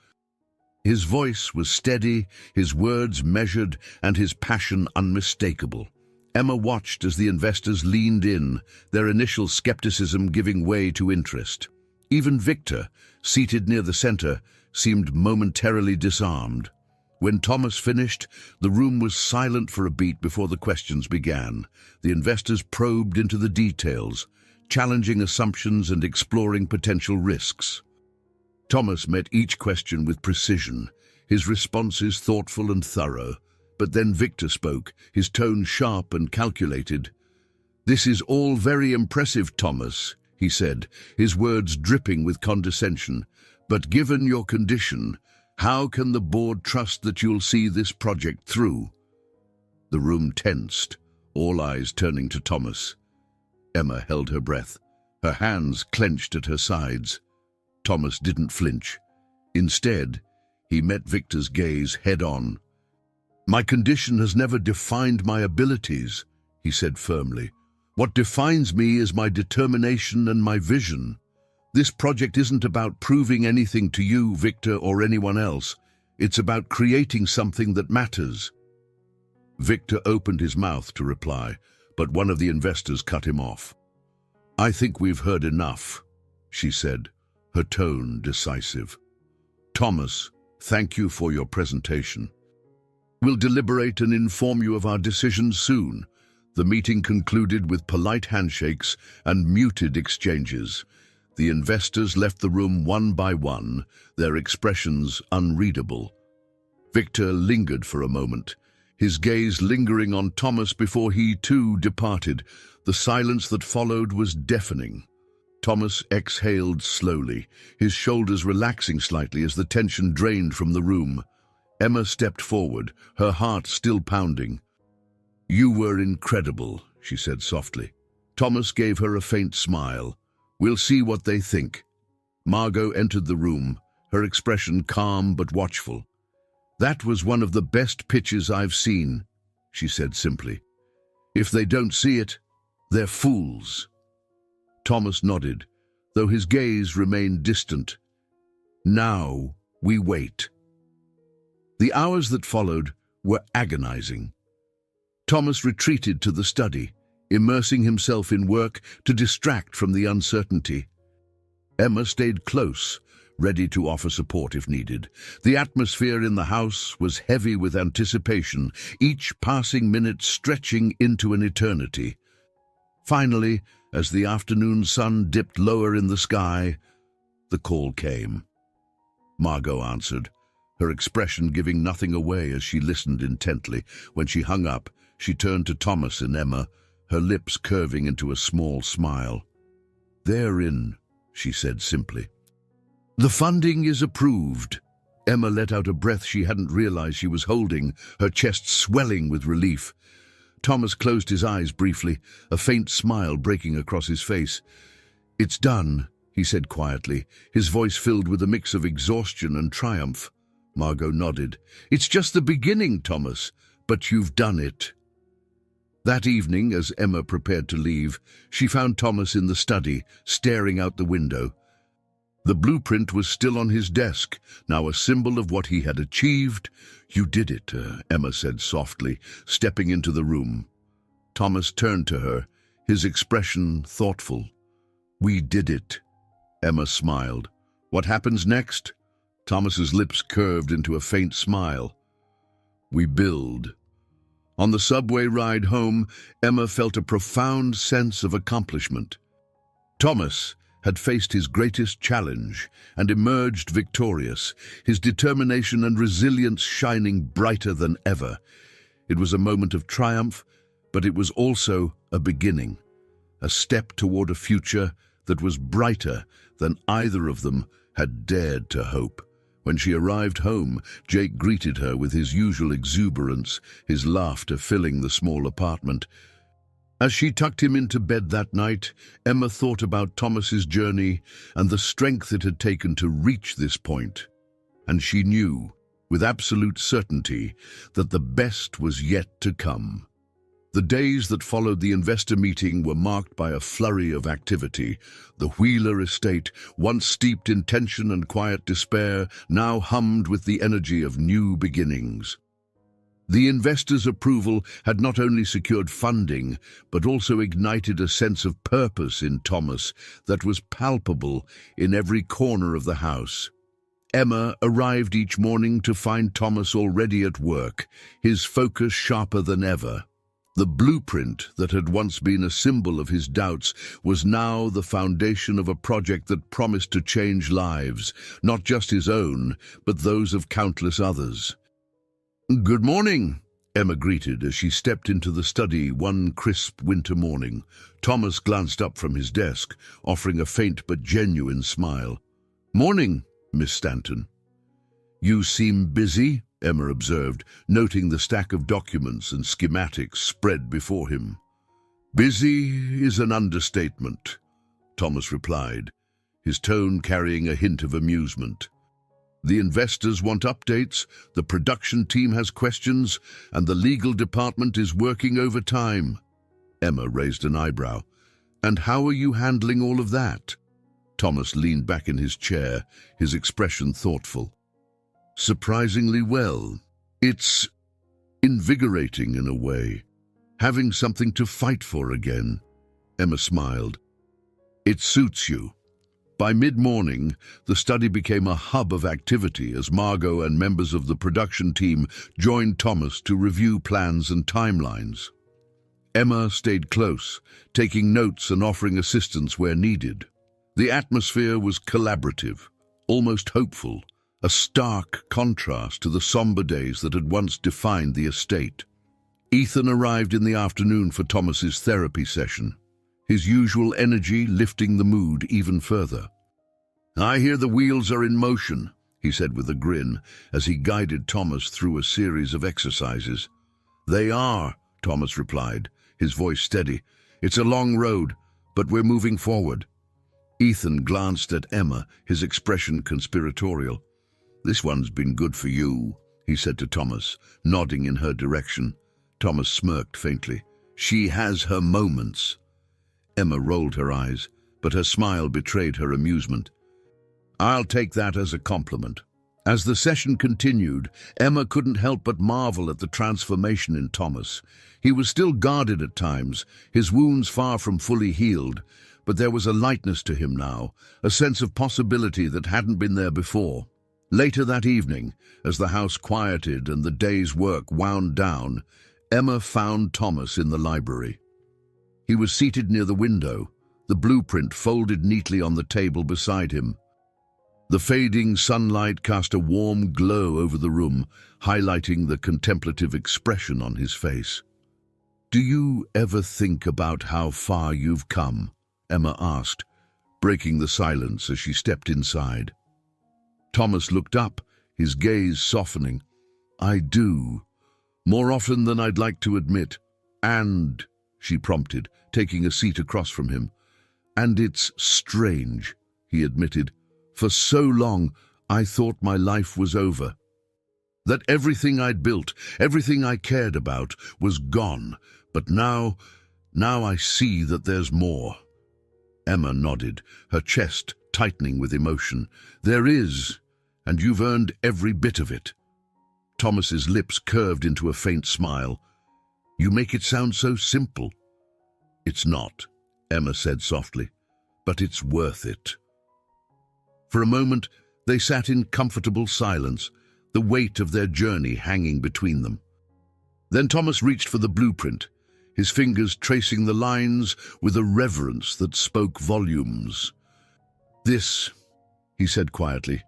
His voice was steady, his words measured, and his passion unmistakable. Emma watched as the investors leaned in, their initial skepticism giving way to interest. Even Victor, seated near the center, seemed momentarily disarmed. When Thomas finished, the room was silent for a beat before the questions began. The investors probed into the details, challenging assumptions and exploring potential risks. Thomas met each question with precision, his responses thoughtful and thorough. But then Victor spoke, his tone sharp and calculated. "This is all very impressive, Thomas," he said, his words dripping with condescension. "But given your condition, how can the board trust that you'll see this project through?" The room tensed, all eyes turning to Thomas. Emma held her breath, her hands clenched at her sides. Thomas didn't flinch. Instead, he met Victor's gaze head-on. "My condition has never defined my abilities," he said firmly. "What defines me is my determination and my vision. This project isn't about proving anything to you, Victor, or anyone else. It's about creating something that matters." Victor opened his mouth to reply, but one of the investors cut him off. "I think we've heard enough," she said, her tone decisive. "Thomas, thank you for your presentation. We'll deliberate and inform you of our decisions soon." The meeting concluded with polite handshakes and muted exchanges. The investors left the room one by one, their expressions unreadable. Victor lingered for a moment, his gaze lingering on Thomas before he too departed. The silence that followed was deafening. Thomas exhaled slowly, his shoulders relaxing slightly as the tension drained from the room. Emma stepped forward, her heart still pounding. "You were incredible," she said softly. Thomas gave her a faint smile. "We'll see what they think." Margot entered the room, her expression calm but watchful. "That was one of the best pitches I've seen," she said simply. "If they don't see it, they're fools." Thomas nodded, though his gaze remained distant. "Now we wait." The hours that followed were agonizing. Thomas retreated to the study, immersing himself in work to distract from the uncertainty. Emma stayed close, ready to offer support if needed. The atmosphere in the house was heavy with anticipation, each passing minute stretching into an eternity. Finally, as the afternoon sun dipped lower in the sky, the call came. Margot answered, her expression giving nothing away as she listened intently. When she hung up, she turned to Thomas and Emma, her lips curving into a small smile. "They're in," she said simply. "The funding is approved." Emma let out a breath she hadn't realized she was holding, her chest swelling with relief. Thomas closed his eyes briefly, a faint smile breaking across his face. "It's done," he said quietly, his voice filled with a mix of exhaustion and triumph. Margot nodded. "It's just the beginning, Thomas, but you've done it." That evening, as Emma prepared to leave, she found Thomas in the study, staring out the window. The blueprint was still on his desk, now a symbol of what he had achieved. "You did it," Emma said softly, stepping into the room. Thomas turned to her, his expression thoughtful. "We did it." Emma smiled. "What happens next?" Thomas's lips curved into a faint smile. "We build." On the subway ride home, Emma felt a profound sense of accomplishment. Thomas had faced his greatest challenge and emerged victorious, his determination and resilience shining brighter than ever. It was a moment of triumph, but it was also a beginning, a step toward a future that was brighter than either of them had dared to hope. When she arrived home, Jake greeted her with his usual exuberance, his laughter filling the small apartment. As she tucked him into bed that night, Emma thought about Thomas's journey and the strength it had taken to reach this point. And she knew, with absolute certainty, that the best was yet to come. The days that followed the investor meeting were marked by a flurry of activity. The Wheeler estate, once steeped in tension and quiet despair, now hummed with the energy of new beginnings. The investors' approval had not only secured funding, but also ignited a sense of purpose in Thomas that was palpable in every corner of the house. Emma arrived each morning to find Thomas already at work, his focus sharper than ever. The blueprint that had once been a symbol of his doubts was now the foundation of a project that promised to change lives, not just his own, but those of countless others. "Good morning," Emma greeted as she stepped into the study one crisp winter morning. Thomas glanced up from his desk, offering a faint but genuine smile. "Morning, Miss Stanton." "You seem busy," Emma observed, noting the stack of documents and schematics spread before him. "Busy is an understatement," Thomas replied, his tone carrying a hint of amusement. "The investors want updates, the production team has questions, and the legal department is working overtime." Emma raised an eyebrow. "And how are you handling all of that?" Thomas leaned back in his chair, his expression thoughtful. "Surprisingly well. It's invigorating in a way, having something to fight for again." Emma smiled. "It suits you." By mid-morning, the study became a hub of activity as Margot and members of the production team joined Thomas to review plans and timelines. Emma stayed close, taking notes and offering assistance where needed. The atmosphere was collaborative, almost hopeful, a stark contrast to the somber days that had once defined the estate. Ethan arrived in the afternoon for Thomas's therapy session, his usual energy lifting the mood even further. "I hear the wheels are in motion," he said with a grin as he guided Thomas through a series of exercises. "They are," Thomas replied, his voice steady. "It's a long road, but we're moving forward." Ethan glanced at Emma, his expression conspiratorial. "This one's been good for you," he said to Thomas, nodding in her direction. Thomas smirked faintly. "She has her moments." Emma rolled her eyes, but her smile betrayed her amusement. "I'll take that as a compliment." As the session continued, Emma couldn't help but marvel at the transformation in Thomas. He was still guarded at times, his wounds far from fully healed, but there was a lightness to him now, a sense of possibility that hadn't been there before. Later that evening, as the house quieted and the day's work wound down, Emma found Thomas in the library. He was seated near the window, the blueprint folded neatly on the table beside him. The fading sunlight cast a warm glow over the room, highlighting the contemplative expression on his face. "Do you ever think about how far you've come?" Emma asked, breaking the silence as she stepped inside. Thomas looked up, his gaze softening. "I do. More often than I'd like to admit." "And," she prompted, taking a seat across from him. "And it's strange," he admitted. "For so long, I thought my life was over. That everything I'd built, everything I cared about, was gone. But now I see that there's more." Emma nodded, her chest tightening with emotion. "There is, and you've earned every bit of it." Thomas's lips curved into a faint smile. "You make it sound so simple." "It's not," Emma said softly, "but it's worth it." For a moment, they sat in comfortable silence, the weight of their journey hanging between them. Then Thomas reached for the blueprint, his fingers tracing the lines with a reverence that spoke volumes. "This," he said quietly,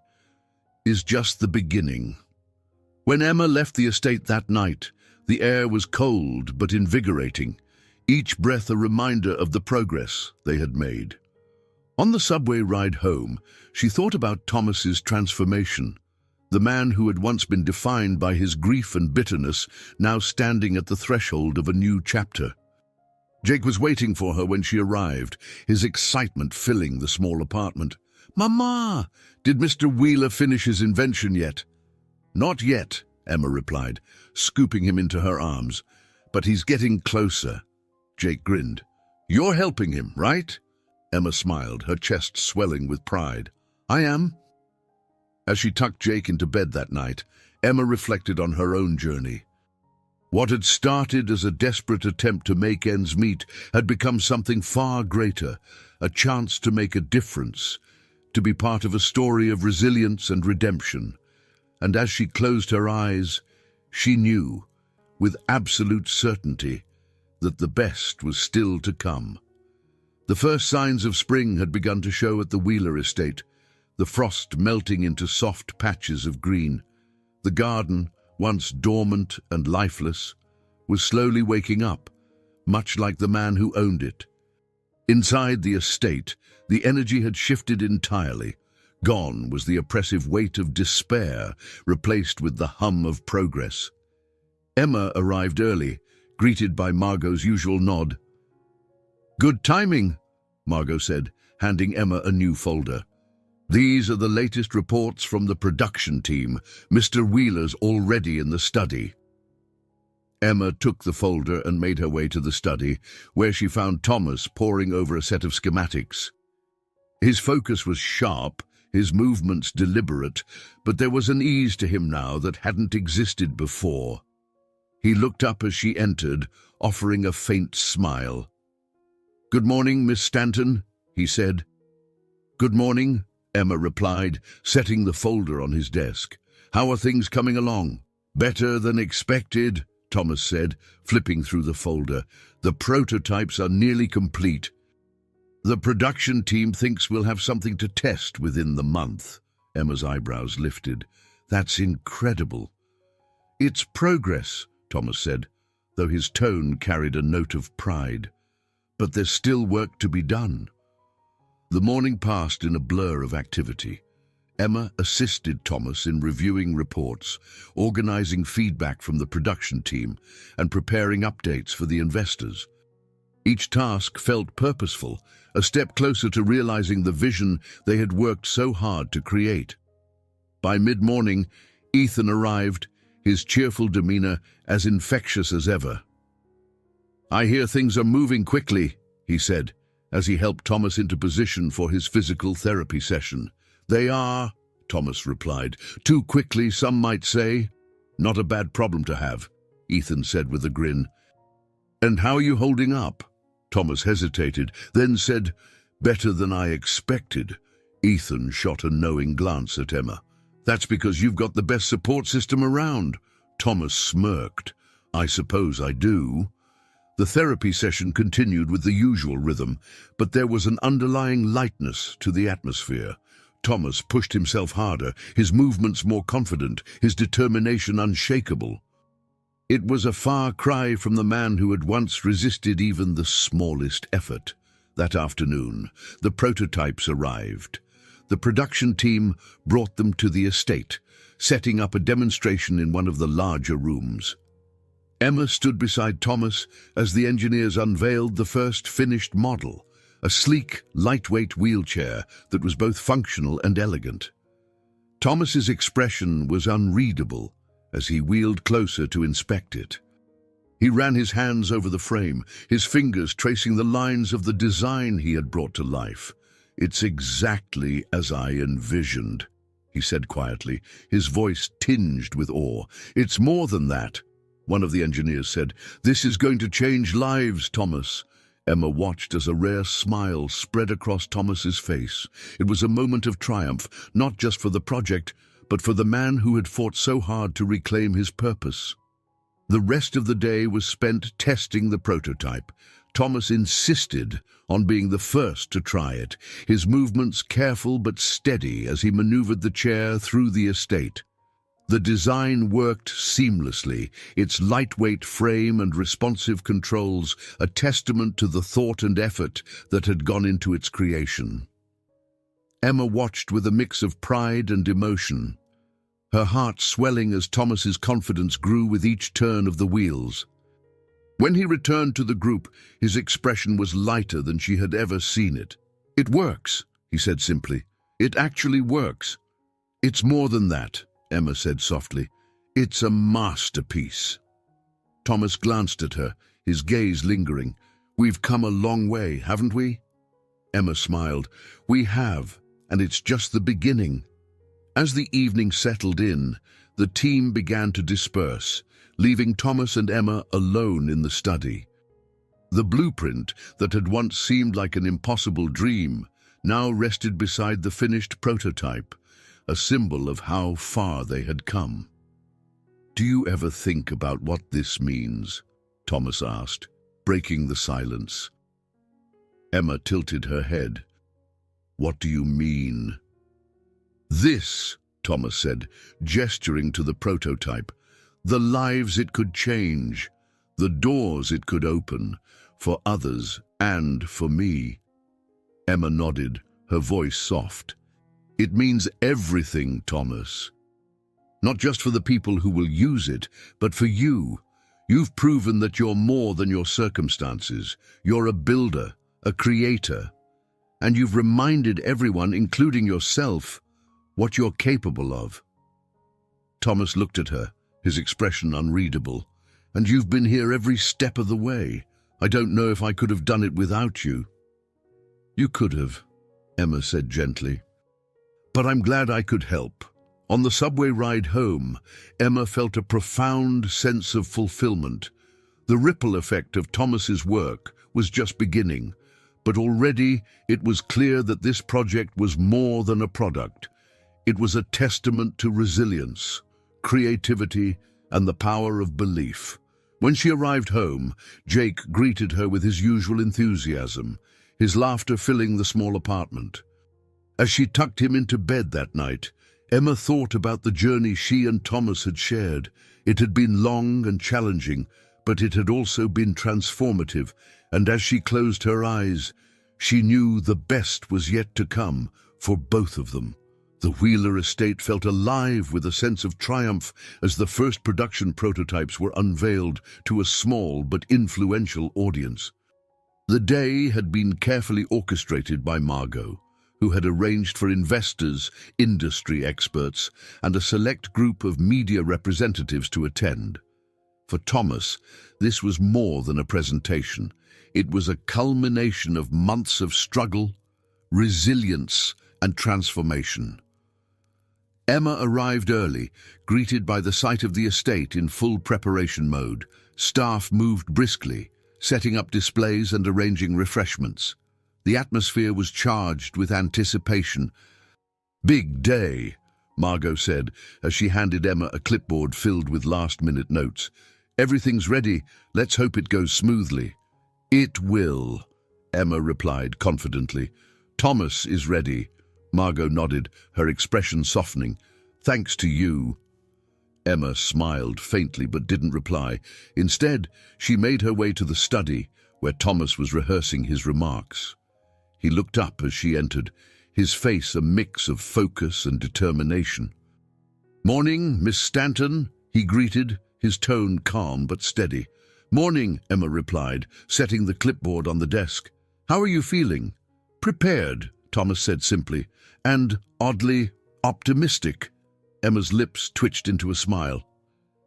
"is just the beginning." When Emma left the estate that night, the air was cold but invigorating, each breath a reminder of the progress they had made. On the subway ride home, she thought about Thomas's transformation, The man who had once been defined by his grief and bitterness, now standing at the threshold of a new chapter. Jake was waiting for her when she arrived, his excitement filling the small apartment. "Mama, did Mr. Wheeler finish his invention yet?" "Not yet," Emma replied, scooping him into her arms. "But he's getting closer." Jake grinned. "You're helping him, right?" Emma smiled, her chest swelling with pride. "I am." As she tucked Jake into bed that night, Emma reflected on her own journey. What had started as a desperate attempt to make ends meet had become something far greater, a chance to make a difference, to be part of a story of resilience and redemption. And as she closed her eyes, she knew, with absolute certainty, that the best was still to come. The first signs of spring had begun to show at the Wheeler estate, the frost melting into soft patches of green. The garden, once dormant and lifeless, was slowly waking up, much like the man who owned it. Inside the estate, the energy had shifted entirely. Gone was the oppressive weight of despair, replaced with the hum of progress. Emma arrived early, greeted by Margot's usual nod. "Good timing," Margot said, handing Emma a new folder. "These are the latest reports from the production team. Mr. Wheeler's already in the study." Emma took the folder and made her way to the study, where she found Thomas poring over a set of schematics. His focus was sharp, his movements deliberate, but there was an ease to him now that hadn't existed before. He looked up as she entered, offering a faint smile. "Good morning, Miss Stanton," he said. "Good morning," Emma replied, setting the folder on his desk. "How are things coming along?" "Better than expected," Thomas said, flipping through the folder. "The prototypes are nearly complete. The production team thinks we'll have something to test within the month." Emma's eyebrows lifted. "That's incredible." "It's progress," Thomas said, though his tone carried a note of pride. "But there's still work to be done." The morning passed in a blur of activity. Emma assisted Thomas in reviewing reports, organizing feedback from the production team, and preparing updates for the investors. Each task felt purposeful, a step closer to realizing the vision they had worked so hard to create. By mid-morning, Ethan arrived, his cheerful demeanor as infectious as ever. "I hear things are moving quickly," he said, as he helped Thomas into position for his physical therapy session. "They are," Thomas replied. "Too quickly, some might say." "Not a bad problem to have," Ethan said with a grin. "And how are you holding up?" Thomas hesitated, then said, "Better than I expected." Ethan shot a knowing glance at Emma. "That's because you've got the best support system around." Thomas smirked. "I suppose I do." The therapy session continued with the usual rhythm, but there was an underlying lightness to the atmosphere. Thomas pushed himself harder, his movements more confident, his determination unshakable. It was a far cry from the man who had once resisted even the smallest effort. That afternoon, the prototypes arrived. The production team brought them to the estate, setting up a demonstration in one of the larger rooms. Emma stood beside Thomas as the engineers unveiled the first finished model, a sleek, lightweight wheelchair that was both functional and elegant. Thomas's expression was unreadable as he wheeled closer to inspect it. He ran his hands over the frame, his fingers tracing the lines of the design he had brought to life. "It's exactly as I envisioned," he said quietly, his voice tinged with awe. "It's more than that," one of the engineers said. "This is going to change lives, Thomas." Emma watched as a rare smile spread across Thomas's face. It was a moment of triumph, not just for the project, but for the man who had fought so hard to reclaim his purpose. The rest of the day was spent testing the prototype. Thomas insisted on being the first to try it, his movements careful but steady as he maneuvered the chair through the estate. The design worked seamlessly, its lightweight frame and responsive controls a testament to the thought and effort that had gone into its creation. Emma watched with a mix of pride and emotion. her heart swelling as Thomas's confidence grew with each turn of the wheels. When he returned to the group, his expression was lighter than she had ever seen it. "It works," he said simply. "It actually works." "It's more than that," Emma said softly. "It's a masterpiece." Thomas glanced at her, his gaze lingering. "We've come a long way, haven't we?" Emma smiled. "We have, and it's just the beginning." As the evening settled in, the team began to disperse, leaving Thomas and Emma alone in the study. The blueprint that had once seemed like an impossible dream now rested beside the finished prototype, a symbol of how far they had come. "Do you ever think about what this means?" Thomas asked, breaking the silence. Emma tilted her head. "What do you mean?" "This," Thomas said, gesturing to the prototype, "the lives it could change, the doors it could open, for others and for me." Emma nodded, her voice soft. "It means everything, Thomas. Not just for the people who will use it, but for you. You've proven that you're more than your circumstances. You're a builder, a creator. And you've reminded everyone, including yourself, what you're capable of." Thomas looked at her, his expression unreadable. "And you've been here every step of the way. I don't know if I could have done it without you." "You could have," Emma said gently. "But I'm glad I could help." On the subway ride home, Emma felt a profound sense of fulfillment. The ripple effect of Thomas's work was just beginning, but already it was clear that this project was more than a product. It was a testament to resilience, creativity, and the power of belief. When she arrived home, Jake greeted her with his usual enthusiasm, his laughter filling the small apartment. As she tucked him into bed that night, Emma thought about the journey she and Thomas had shared. It had been long and challenging, but it had also been transformative, and as she closed her eyes, she knew the best was yet to come for both of them. The Wheeler estate felt alive with a sense of triumph as the first production prototypes were unveiled to a small but influential audience. The day had been carefully orchestrated by Margot, who had arranged for investors, industry experts, and a select group of media representatives to attend. For Thomas, this was more than a presentation. It was a culmination of months of struggle, resilience, and transformation. Emma arrived early, greeted by the sight of the estate in full preparation mode. Staff moved briskly, setting up displays and arranging refreshments. The atmosphere was charged with anticipation. "Big day," Margot said as she handed Emma a clipboard filled with last-minute notes. "Everything's ready. Let's hope it goes smoothly." "It will," Emma replied confidently. "Thomas is ready." Margot nodded, her expression softening. "Thanks to you." Emma smiled faintly but didn't reply. Instead, she made her way to the study, where Thomas was rehearsing his remarks. He looked up as she entered, his face a mix of focus and determination. "Morning, Miss Stanton," he greeted, his tone calm but steady. "Morning," Emma replied, setting the clipboard on the desk. "How are you feeling?" "Prepared," Thomas said simply, "and oddly optimistic." Emma's lips twitched into a smile.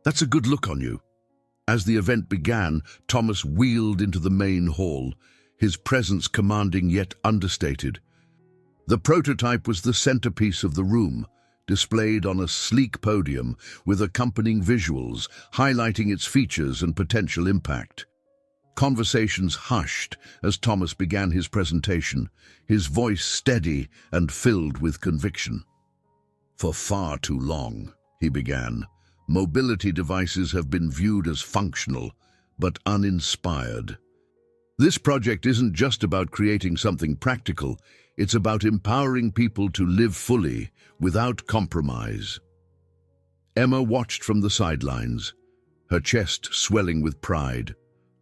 "That's a good look on you." As the event began, Thomas wheeled into the main hall, his presence commanding yet understated. The prototype was the centerpiece of the room, displayed on a sleek podium with accompanying visuals highlighting its features and potential impact. Conversations hushed as Thomas began his presentation, his voice steady and filled with conviction. "For far too long," he began, "mobility devices have been viewed as functional, but uninspired. This project isn't just about creating something practical, it's about empowering people to live fully, without compromise." Emma watched from the sidelines, her chest swelling with pride.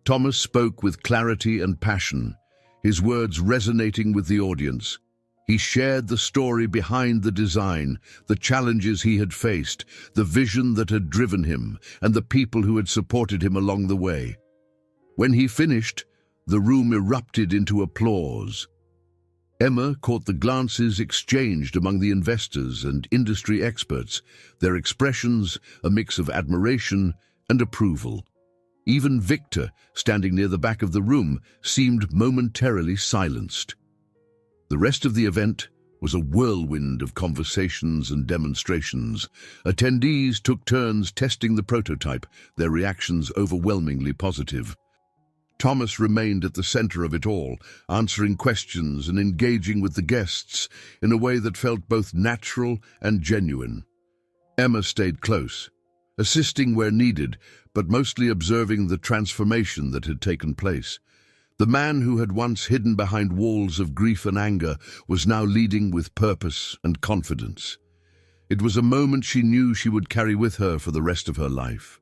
Thomas spoke with clarity and passion, his words resonating with the audience. He shared the story behind the design, the challenges he had faced, the vision that had driven him, and the people who had supported him along the way. When he finished, the room erupted into applause. Emma caught the glances exchanged among the investors and industry experts, their expressions a mix of admiration and approval. Even Victor, standing near the back of the room, seemed momentarily silenced. The rest of the event was a whirlwind of conversations and demonstrations. Attendees took turns testing the prototype, their reactions overwhelmingly positive. Thomas remained at the center of it all, answering questions and engaging with the guests in a way that felt both natural and genuine. Emma stayed close, assisting where needed, but mostly observing the transformation that had taken place. The man who had once hidden behind walls of grief and anger was now leading with purpose and confidence. It was a moment she knew she would carry with her for the rest of her life.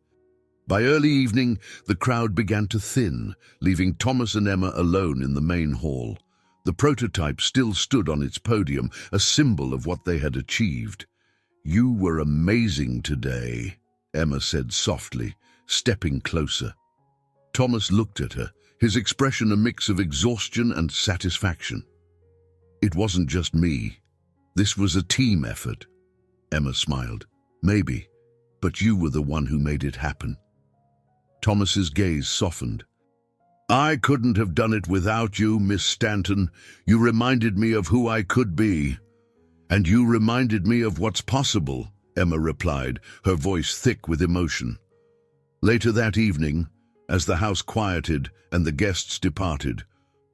By early evening, the crowd began to thin, leaving Thomas and Emma alone in the main hall. The prototype still stood on its podium, a symbol of what they had achieved. "You were amazing today," Emma said softly, stepping closer. Thomas looked at her, his expression a mix of exhaustion and satisfaction. "It wasn't just me. This was a team effort." Emma smiled. "Maybe, but you were the one who made it happen." Thomas's gaze softened. "I couldn't have done it without you, Miss Stanton. You reminded me of who I could be." "And you reminded me of what's possible," Emma replied, her voice thick with emotion. Later that evening, as the house quieted and the guests departed,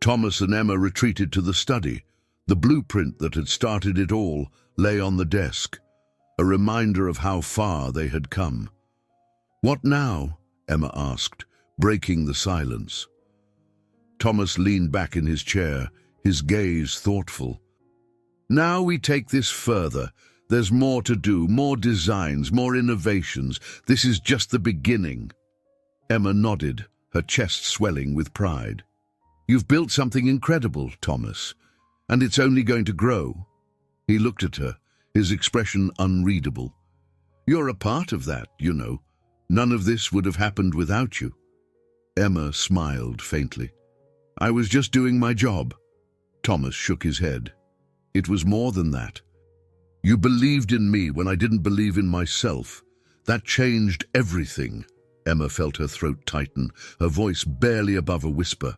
Thomas and Emma retreated to the study. The blueprint that had started it all lay on the desk, a reminder of how far they had come. "What now?" Emma asked, breaking the silence. Thomas leaned back in his chair, his gaze thoughtful. "Now we take this further. There's more to do, more designs, more innovations. This is just the beginning." Emma nodded, her chest swelling with pride. "You've built something incredible, Thomas, and it's only going to grow." He looked at her, his expression unreadable. "You're a part of that, you know. None of this would have happened without you." Emma smiled faintly. "I was just doing my job." Thomas shook his head. "It was more than that. You believed in me when I didn't believe in myself. That changed everything." Emma felt her throat tighten, her voice barely above a whisper.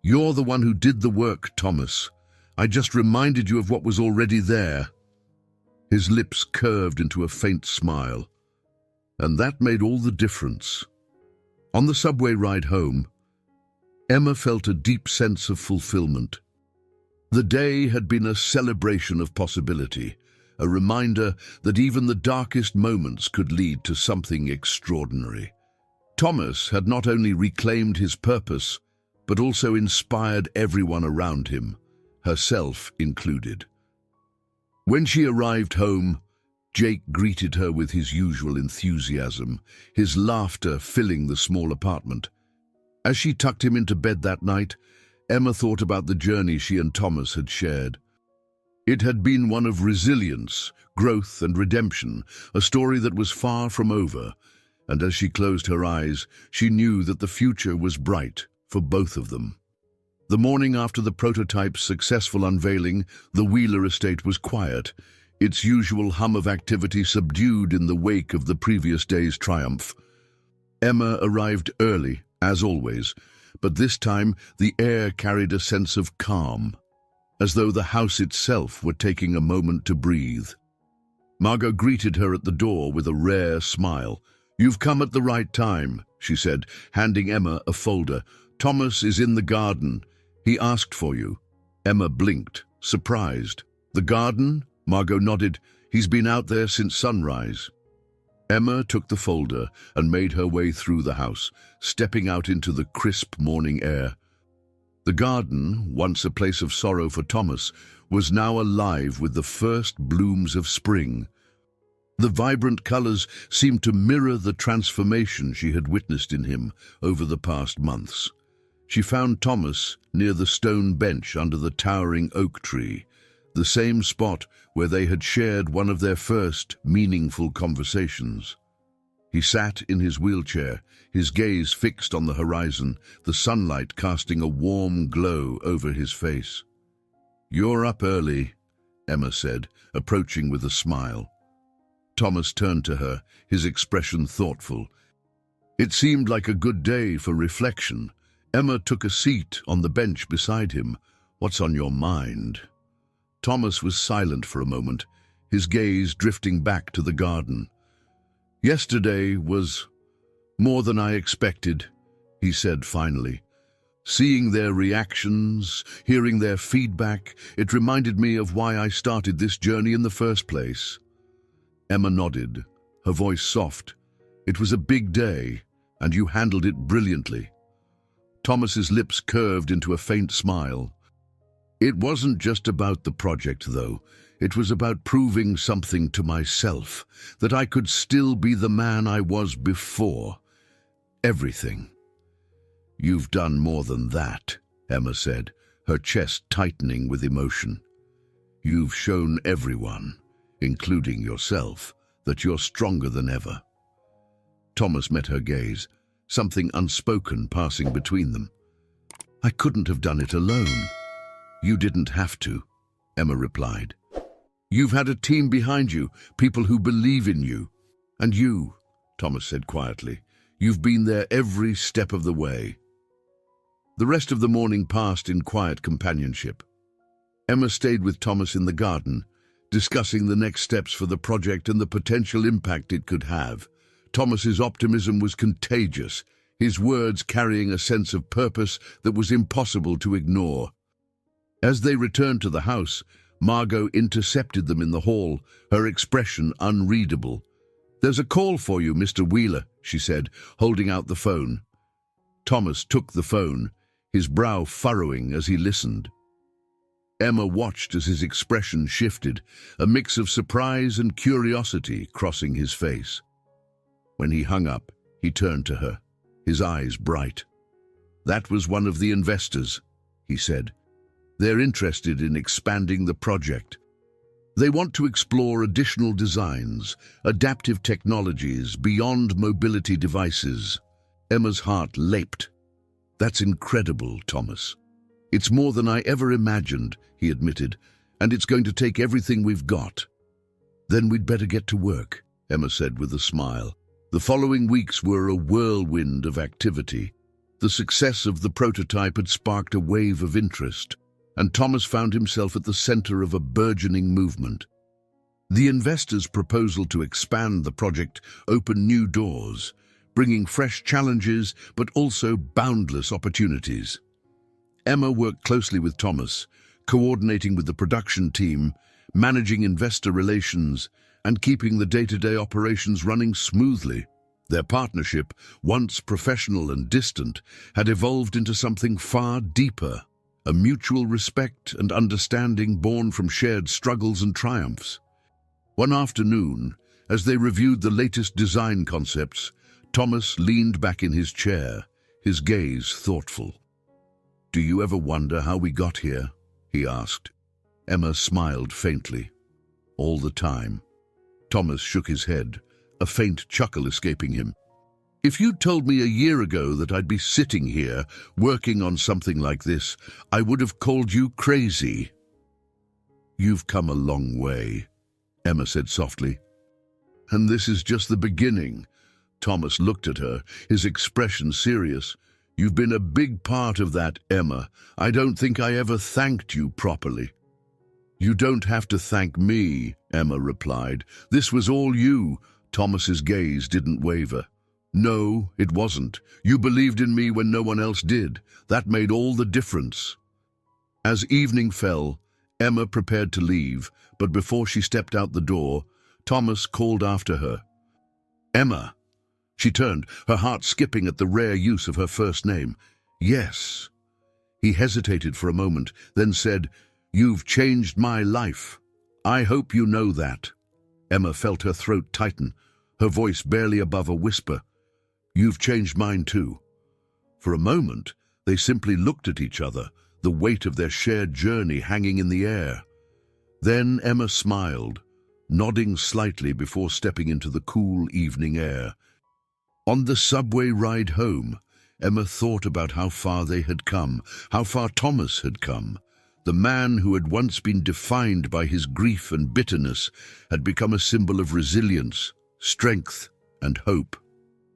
"You're the one who did the work, Thomas. I just reminded you of what was already there." His lips curved into a faint smile. And that made all the difference. On the subway ride home, Emma felt a deep sense of fulfillment. The day had been a celebration of possibility, a reminder that even the darkest moments could lead to something extraordinary. Thomas had not only reclaimed his purpose, but also inspired everyone around him, herself included. When she arrived home, Jake greeted her with his usual enthusiasm, his laughter filling the small apartment. As she tucked him into bed that night, Emma thought about the journey she and Thomas had shared. It had been one of resilience, growth, and redemption, a story that was far from over, and as she closed her eyes, she knew that the future was bright for both of them. The morning after the prototype's successful unveiling, the Wheeler estate was quiet, its usual hum of activity subdued in the wake of the previous day's triumph. Emma arrived early, as always, but this time the air carried a sense of calm, as though the house itself were taking a moment to breathe. Margot greeted her at the door with a rare smile. "You've come at the right time," she said, handing Emma a folder. "Thomas is in the garden. He asked for you." Emma blinked, surprised. "The garden?" Margot nodded. "He's been out there since sunrise." Emma took the folder and made her way through the house, stepping out into the crisp morning air. The garden, once a place of sorrow for Thomas, was now alive with the first blooms of spring. The vibrant colors seemed to mirror the transformation she had witnessed in him over the past months. She found Thomas near the stone bench under the towering oak tree, the same spot where they had shared one of their first meaningful conversations. He sat in his wheelchair, his gaze fixed on the horizon, the sunlight casting a warm glow over his face. "You're up early," Emma said, approaching with a smile. Thomas turned to her, his expression thoughtful. It seemed like a good day for reflection. Emma took a seat on the bench beside him. "What's on your mind?" Thomas was silent for a moment, his gaze drifting back to the garden. "Yesterday was more than I expected," he said finally. "Seeing their reactions, hearing their feedback, it reminded me of why I started this journey in the first place." Emma nodded, her voice soft. "It was a big day, and you handled it brilliantly." Thomas's lips curved into a faint smile. "It wasn't just about the project, though. It was about proving something to myself, that I could still be the man I was before. Everything." "You've done more than that," Emma said, her chest tightening with emotion. "You've shown everyone, including yourself, that you're stronger than ever." Thomas met her gaze, something unspoken passing between them. "I couldn't have done it alone." "You didn't have to," Emma replied. "You've had a team behind you, people who believe in you. And you," Thomas said quietly, "you've been there every step of the way." The rest of the morning passed in quiet companionship. Emma stayed with Thomas in the garden, discussing the next steps for the project and the potential impact it could have. Thomas's optimism was contagious, his words carrying a sense of purpose that was impossible to ignore. As they returned to the house, Margot intercepted them in the hall, her expression unreadable. "There's a call for you, Mr. Wheeler," she said, holding out the phone. Thomas took the phone, his brow furrowing as he listened. Emma watched as his expression shifted, a mix of surprise and curiosity crossing his face. When he hung up, he turned to her, his eyes bright. "That was one of the investors," he said. "They're interested in expanding the project. They want to explore additional designs, adaptive technologies beyond mobility devices." Emma's heart leaped. "That's incredible, Thomas. It's more than I ever imagined," he admitted, "and it's going to take everything we've got." "Then we'd better get to work," Emma said with a smile. The following weeks were a whirlwind of activity. The success of the prototype had sparked a wave of interest, and Thomas found himself at the center of a burgeoning movement. The investors' proposal to expand the project opened new doors, bringing fresh challenges but also boundless opportunities. Emma worked closely with Thomas, coordinating with the production team, managing investor relations, and keeping the day-to-day operations running smoothly. Their partnership, once professional and distant, had evolved into something far deeper, a mutual respect and understanding born from shared struggles and triumphs. One afternoon, as they reviewed the latest design concepts, Thomas leaned back in his chair, his gaze thoughtful. "Do you ever wonder how we got here?" he asked. Emma smiled faintly. "All the time." Thomas shook his head, a faint chuckle escaping him. "If you'd told me a year ago that I'd be sitting here, working on something like this, I would have called you crazy." "You've come a long way," Emma said softly. "And this is just the beginning." Thomas looked at her, his expression serious. "You've been a big part of that, Emma. I don't think I ever thanked you properly." "You don't have to thank me," Emma replied. "This was all you." Thomas's gaze didn't waver. "No, it wasn't. You believed in me when no one else did. That made all the difference." As evening fell, Emma prepared to leave, but before she stepped out the door, Thomas called after her. "Emma." She turned, her heart skipping at the rare use of her first name. "Yes." He hesitated for a moment, then said, "You've changed my life. I hope you know that." Emma felt her throat tighten, her voice barely above a whisper. "You've changed mine too." For a moment, they simply looked at each other, the weight of their shared journey hanging in the air. Then Emma smiled, nodding slightly before stepping into the cool evening air. On the subway ride home, Emma thought about how far they had come, how far Thomas had come. The man who had once been defined by his grief and bitterness had become a symbol of resilience, strength, and hope.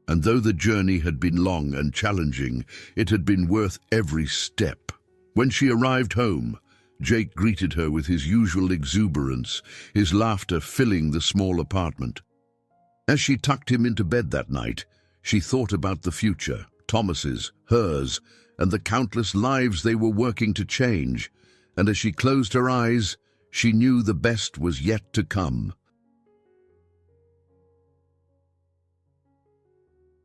And though the journey had been long and challenging, it had been worth every step. When she arrived home, Jake greeted her with his usual exuberance, his laughter filling the small apartment. As she tucked him into bed that night, she thought about the future, Thomas's, hers, and the countless lives they were working to change. And as she closed her eyes, she knew the best was yet to come.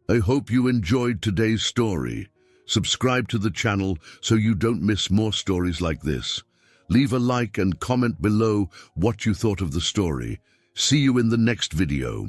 I hope you enjoyed today's story. Subscribe to the channel so you don't miss more stories like this. Leave a like and comment below what you thought of the story. See you in the next video.